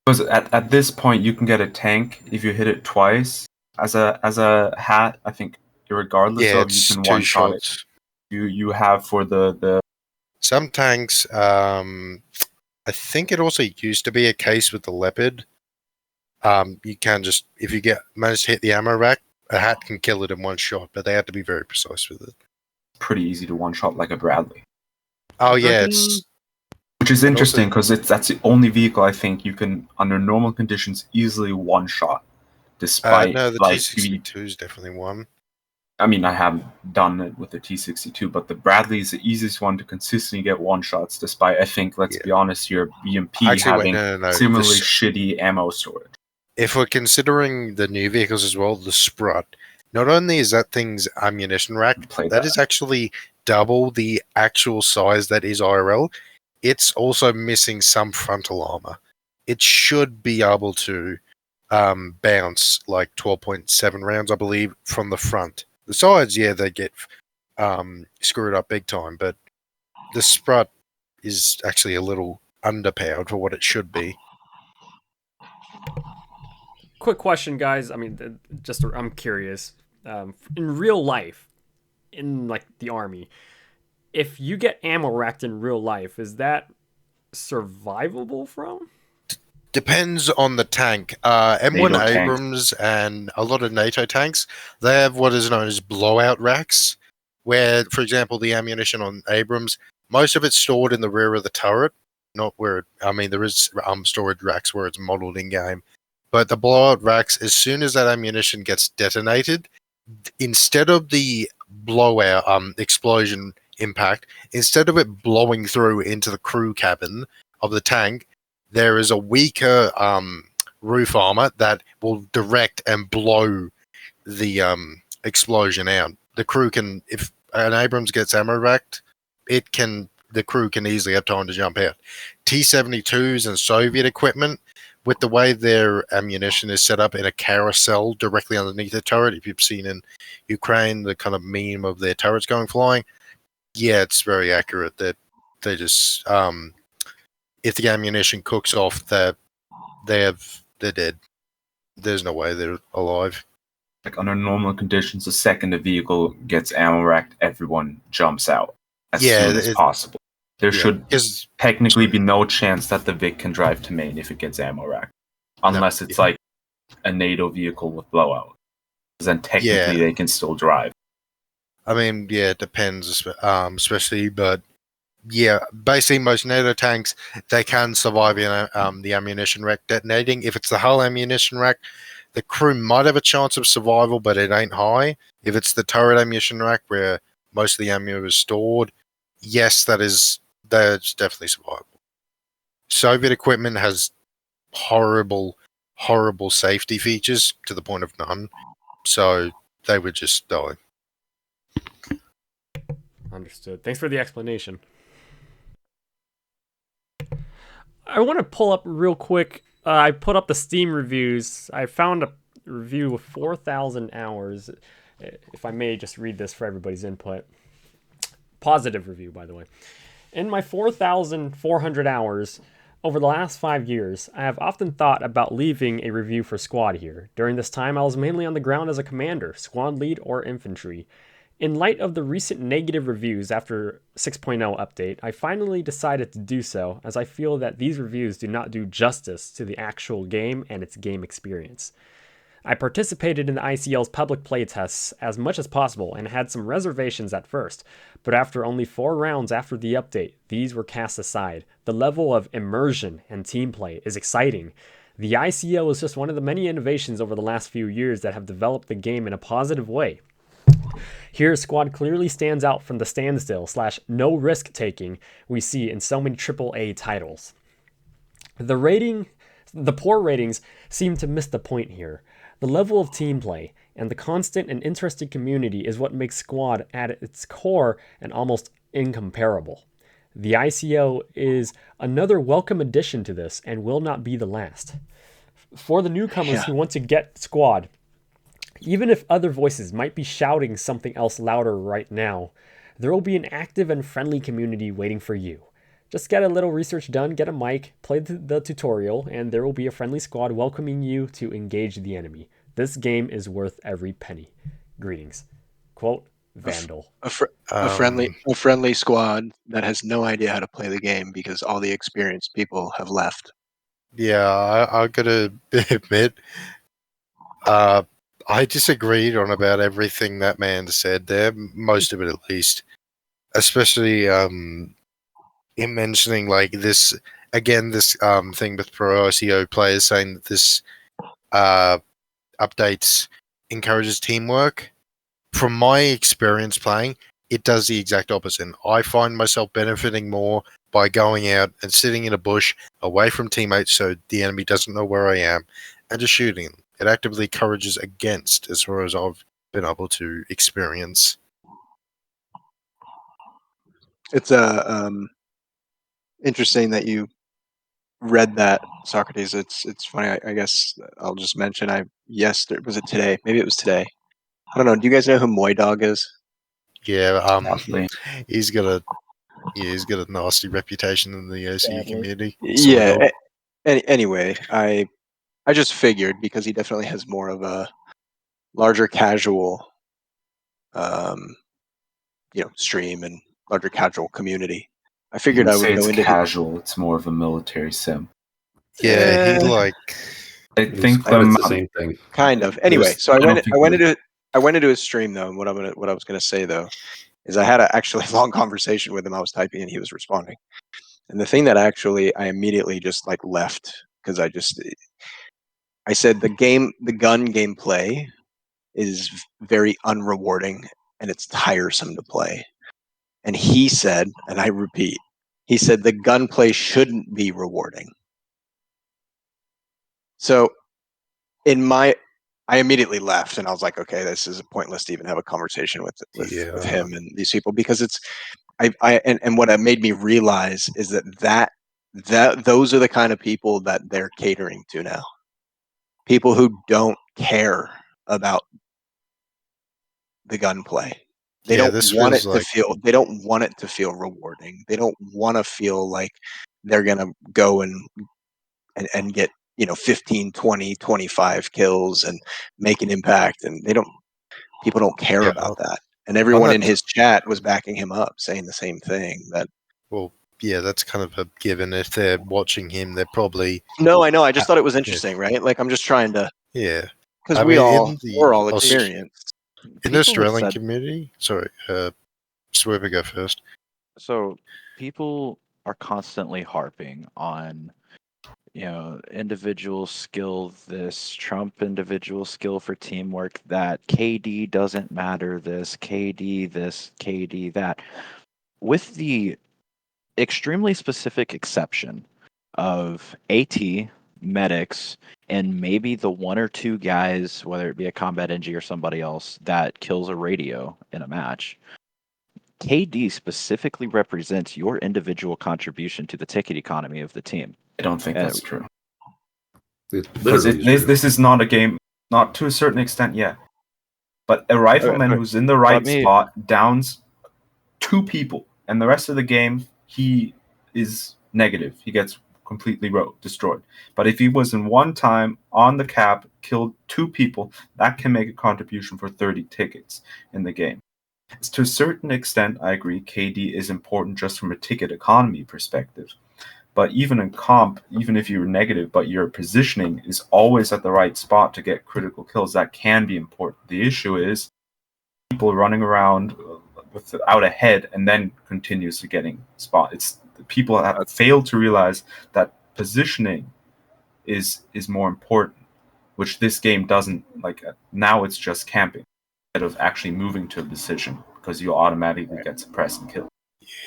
Because at this point, you can get a tank if you hit it twice. As a hat, I think, regardless of you can one shot it. You have for the some tanks. I think it also used to be a case with the Leopard. You can just if you manage to hit the ammo rack, a hat can kill it in one shot, but they have to be very precise with it. Pretty easy to one shot like a Bradley. Oh yeah, it's which is interesting because that's the only vehicle I think you can under normal conditions easily one shot. Despite no, the like T62 is definitely one. I mean, I haven't done it with the T62, but the Bradley is the easiest one to consistently get one shots. Despite I think, let's be honest, your BMP having similarly shitty ammo storage. If we're considering the new vehicles as well, the Sprut, not only is that thing's ammunition rack, that is actually double the actual size that is IRL. It's also missing some frontal armor. It should be able to bounce like 12.7 rounds, I believe, from the front. The sides, yeah, they get screwed up big time, but the Sprut is actually a little underpowered for what it should be. Quick question, guys. I mean, I'm curious. In real life, in like the army, if you get ammo racked in real life, is that survivable from? Depends on the tank. M1 NATO tanks. Abrams and a lot of NATO tanks, they have what is known as blowout racks, where, for example, the ammunition on Abrams, most of it's stored in the rear of the turret, not where there is storage racks where it's modeled in game. But the blowout racks, as soon as that ammunition gets detonated, instead of the blowout explosion impact, instead of it blowing through into the crew cabin of the tank, there is a weaker roof armor that will direct and blow the explosion out. The crew can, if an Abrams gets ammo racked, the crew can easily have time to jump out. T-72s and Soviet equipment, with the way their ammunition is set up in a carousel directly underneath the turret, if you've seen in Ukraine the kind of meme of their turrets going flying, yeah, it's very accurate that they just if the ammunition cooks off, they're dead. There's no way they're alive. Like under normal conditions, the second a vehicle gets ammo racked, everyone jumps out as soon as possible. There should technically be no chance that the Vic can drive to main if it gets ammo racked, unless it's like a NATO vehicle with blowout. Then technically they can still drive. I mean, yeah, it depends, especially, but yeah, basically most NATO tanks, they can survive in the ammunition rack detonating. If it's the hull ammunition rack, the crew might have a chance of survival, but it ain't high. If it's the turret ammunition rack where most of the ammo is stored, yes, that's definitely survivable. Soviet equipment has horrible, horrible safety features to the point of none, so they would just die. Understood. Thanks for the explanation. I want to pull up real quick. I put up the Steam reviews. I found a review with 4,000 hours. If I may just read this for everybody's input. Positive review, by the way. In my 4,400 hours over the last 5 years, I have often thought about leaving a review for squad here. During this time, I was mainly on the ground as a commander, squad lead, or infantry. In light of the recent negative reviews after 6.0 update, I finally decided to do so, as I feel that these reviews do not do justice to the actual game and its game experience. I participated in the ICL's public playtests as much as possible and had some reservations at first, but after only 4 rounds after the update, these were cast aside. The level of immersion and team play is exciting. The ICO is just one of the many innovations over the last few years that have developed the game in a positive way. Here, Squad clearly stands out from the standstill / no risk taking we see in so many AAA titles. The poor ratings seem to miss the point here. The level of team play and the constant and interesting community is what makes Squad at its core and almost incomparable. The ICO is another welcome addition to this and will not be the last. For the newcomers who want to get Squad, even if other voices might be shouting something else louder right now, there will be an active and friendly community waiting for you. Just get a little research done, get a mic, play the tutorial, and there will be a friendly squad welcoming you to engage the enemy. This game is worth every penny. Greetings. Quote, Vandal. A friendly squad that has no idea how to play the game because all the experienced people have left. Yeah, I gotta admit, I disagreed on about everything that man said there, most of it at least. Especially in mentioning like this again, this thing with pro ICO players saying that this updates encourages teamwork. From my experience playing, it does the exact opposite. I find myself benefiting more by going out and sitting in a bush away from teammates so the enemy doesn't know where I am and just shooting them. It actively encourages against as far as I've been able to experience. It's interesting that you read that, Socrates. It's funny. I guess I'll just mention. Was it today? Maybe it was today. I don't know. Do you guys know who Moy Dog is? Yeah, he's got a nasty reputation in the OC community. Yeah. Anyway, I I just figured because he definitely has more of a larger casual, stream and larger casual community. I You figured would I say would it's go into casual. It's more of a military sim. Yeah, he like. I It's think kind of the amount- same thing. kind of. Anyway, there's- so I I don't went. think I went there's- into. I went into his stream though, and what I was gonna say though is I had a actually long conversation with him. I was typing and he was responding. And the thing that actually I immediately just like left because I said the gun gameplay is very unrewarding and it's tiresome to play. And he said, and I repeat, he said the gunplay shouldn't be rewarding. So I immediately left and I was like, okay, this is pointless to even have a conversation with him and these people because it's and what it made me realize is that those are the kind of people that they're catering to now. People who don't care about the gunplay. They don't this want it feels to like feel. They don't want it to feel rewarding. They don't want to feel like they're gonna go and get 15, 20, 25 kills and make an impact. And people don't care about that. And everyone in his chat was backing him up, saying the same thing. That well, yeah, that's kind of a given. If they're watching him, they're probably no, I know. I just thought it was interesting, right? Like I'm just trying to yeah. because I mean, we're all experienced. In the People have Australian said- community, sorry, Swerve, go first. So people are constantly harping on, individual skill this, Trump individual skill for teamwork that, KD doesn't matter this, KD that. With the extremely specific exception of AT, medics, and maybe the one or two guys, whether it be a combat NG or somebody else, that kills a radio in a match. KD specifically represents your individual contribution to the ticket economy of the team. I don't think that's true. It Because literally is true. this is not a game, not to a certain extent, yeah. But a rifleman Okay. who's in the right Let me- spot downs 2 people, and the rest of the game he is negative. He gets completely destroyed. But if he was in one time on the cap, killed 2 people, that can make a contribution for 30 tickets in the game. To a certain extent, I agree, KD is important just from a ticket economy perspective. But even in comp, even if you're negative, but your positioning is always at the right spot to get critical kills, that can be important. The issue is people running around without a head and then continuously getting spot. It's people have failed to realize that positioning is more important, which this game doesn't. Like now, it's just camping instead of actually moving to a decision because you automatically get suppressed and killed.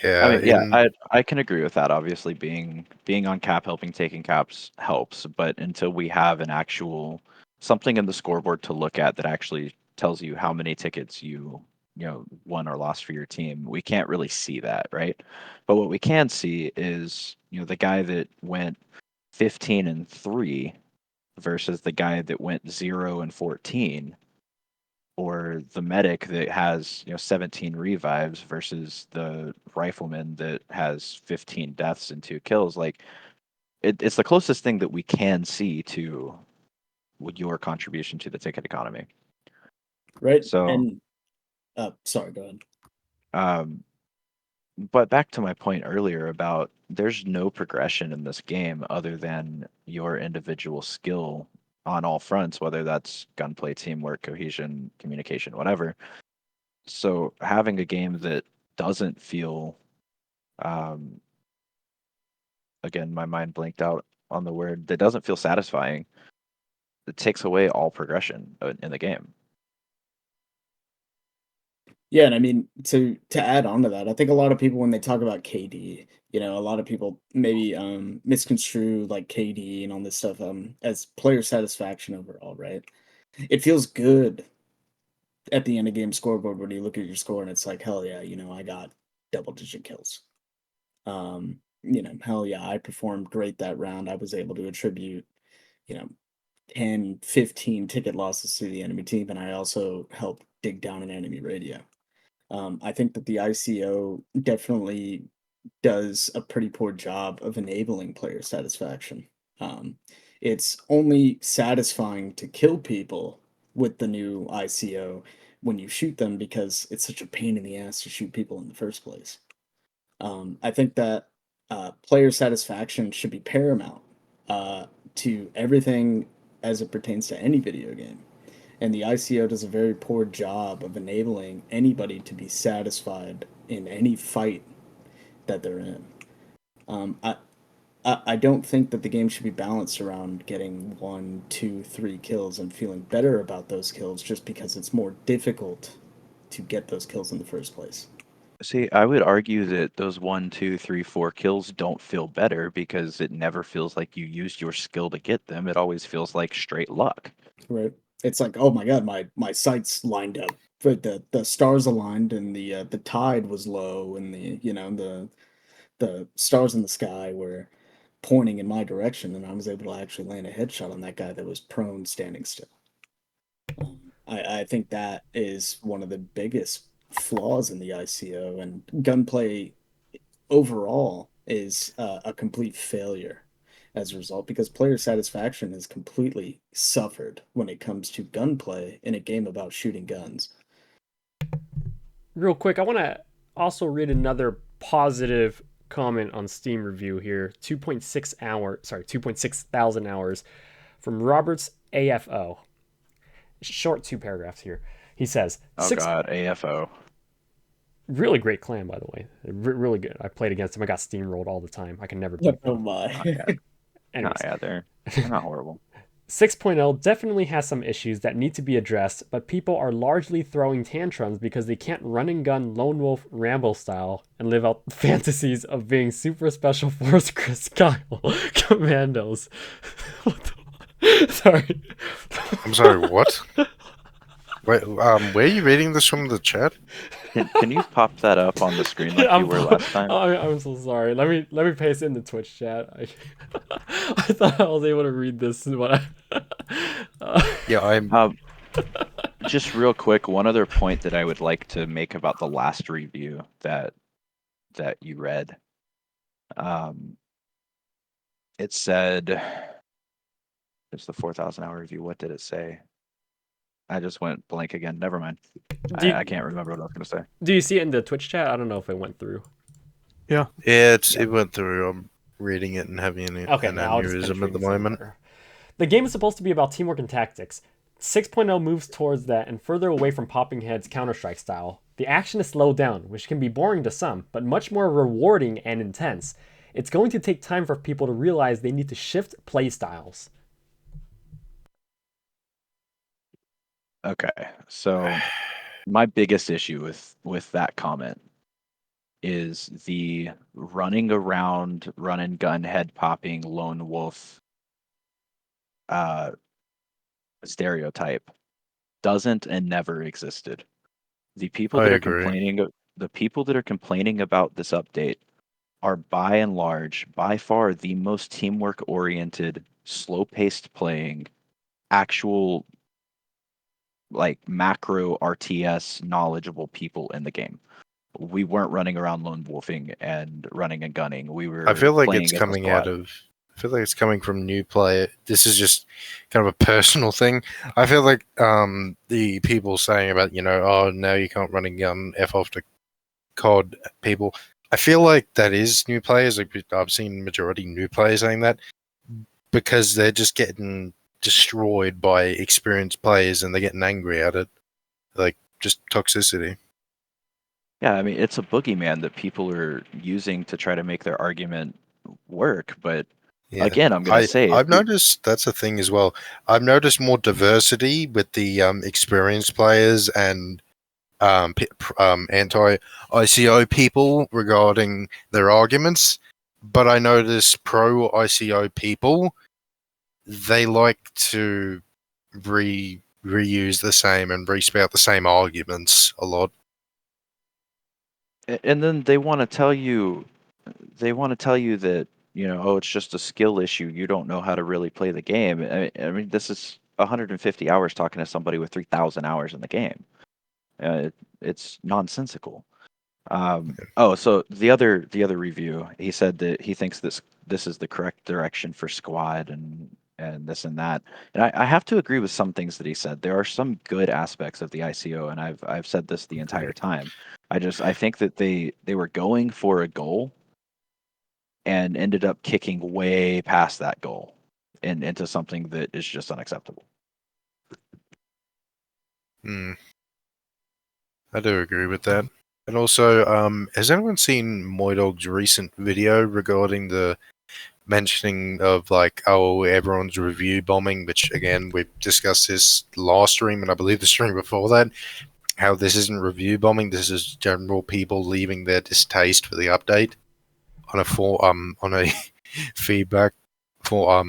Yeah, I can agree with that. Obviously, being on cap, taking caps helps, but until we have an actual something in the scoreboard to look at that actually tells you how many tickets you won or lost for your team, we can't really see that, right? But what we can see is the guy that went 15-3 versus the guy that went 0-14, or the medic that has 17 revives versus the rifleman that has 15 deaths and 2 kills. Like it's the closest thing that we can see to your contribution to the ticket economy. Right. So And sorry, go ahead. But back to my point earlier about there's no progression in this game other than your individual skill on all fronts, whether that's gunplay, teamwork, cohesion, communication, whatever. So having a game that doesn't feel, again, my mind blanked out on the word, that doesn't feel satisfying, it takes away all progression in the game. Yeah, and I mean to add on to that, I think a lot of people when they talk about KD, a lot of people maybe misconstrue like KD and all this stuff as player satisfaction overall, right? It feels good at the end of game scoreboard when you look at your score and it's like, hell yeah, I got double-digit kills. Hell yeah, I performed great that round. I was able to attribute, 10, 15 ticket losses to the enemy team, and I also helped dig down an enemy radio. I think that the ICO definitely does a pretty poor job of enabling player satisfaction. It's only satisfying to kill people with the new ICO when you shoot them because it's such a pain in the ass to shoot people in the first place. I think that player satisfaction should be paramount to everything as it pertains to any video game. And the ICO does a very poor job of enabling anybody to be satisfied in any fight that they're in. Um, I, I don't think that the game should be balanced around getting 1, 2, 3 kills and feeling better about those kills just because it's more difficult to get those kills in the first place. See, I would argue that those 1, 2, 3, 4 kills don't feel better because it never feels like you used your skill to get them. It always feels like straight luck. Right. It's like, oh my god, my sights lined up. But the stars aligned and the tide was low and the stars in the sky were pointing in my direction and I was able to actually land a headshot on that guy that was prone standing still. I think that is one of the biggest flaws in the ICO, and gunplay overall is a complete failure as a result because player satisfaction has completely suffered when it comes to gunplay in a game about shooting guns. Real quick, I want to also read another positive comment on Steam review here. 2.6 thousand hours from Roberts AFO. Short 2 paragraphs here. He says, Oh god, AFO. Really great clan, by the way. Really good. I played against him. I got steamrolled all the time. I can never beat them. Oh my. No, yeah, they're not horrible. 6.0 definitely has some issues that need to be addressed, but people are largely throwing tantrums because they can't run and gun Lone Wolf Rambo style and live out fantasies of being super special force Chris Kyle commandos. Sorry. I'm sorry, what? Wait, where are you reading this from the chat? Can you pop that up on the screen like you were last time? I'm so sorry. Let me paste it in the Twitch chat. I thought I was able to read this. Yeah, I'm. Just real quick, one other point that I would like to make about the last review that you read. It said, it's the 4,000 hour review. What did it say? I just went blank again. Never mind. I can't remember what I was going to say. Do you see it in the Twitch chat? I don't know if it went through. Yeah. Yeah, it went through. I'm reading it and having an aneurysm at the moment. The game is supposed to be about teamwork and tactics. 6.0 moves towards that and further away from popping heads Counter-Strike style. The action is slowed down, which can be boring to some, but much more rewarding and intense. It's going to take time for people to realize they need to shift play styles. Okay, so my biggest issue with that comment is the running around, run and gun, head popping lone wolf stereotype doesn't and never existed. The people that are complaining about this update are by and large, by far, the most teamwork oriented, slow paced playing, actual like macro RTS knowledgeable people in the game. We weren't running around lone wolfing and running and gunning. We were. I feel like playing it's as a coming squad. I feel like it's coming from new player. This is just kind of a personal thing. I feel like the people saying about oh now you can't run and gun F off to COD people. I feel like that is new players. Like I've seen majority new players saying that because they're just getting destroyed by experienced players and they're getting angry at it, like just toxicity. Yeah, I mean it's a boogeyman that people are using to try to make their argument work, but Yeah. again, I'm gonna say I've noticed that's a thing as well. I've noticed more diversity with the experienced players and anti-ICO people regarding their arguments, but I notice pro-ICO people, they like to reuse the same and respout the same arguments a lot. and then they want to tell you that oh, it's just a skill issue. You don't know how to really play the game. I mean this is 150 hours talking to somebody with 3,000 hours in the game. It's nonsensical. So the other review, he said that he thinks this is the correct direction for squad and this and that. And I have to agree with some things that he said. There are some good aspects of the ICO, and I've said this the entire time. I think that they were going for a goal and ended up kicking way past that goal and into something that is just unacceptable. I do agree with that. And also, has anyone seen Moydog's recent video regarding the mentioning of like, oh, everyone's review bombing, which again, we've discussed this last stream and I believe the stream before that, how this isn't review bombing, this is general people leaving their distaste for the update on a feedback for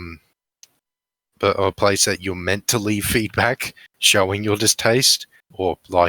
a place that you're meant to leave feedback showing your distaste or like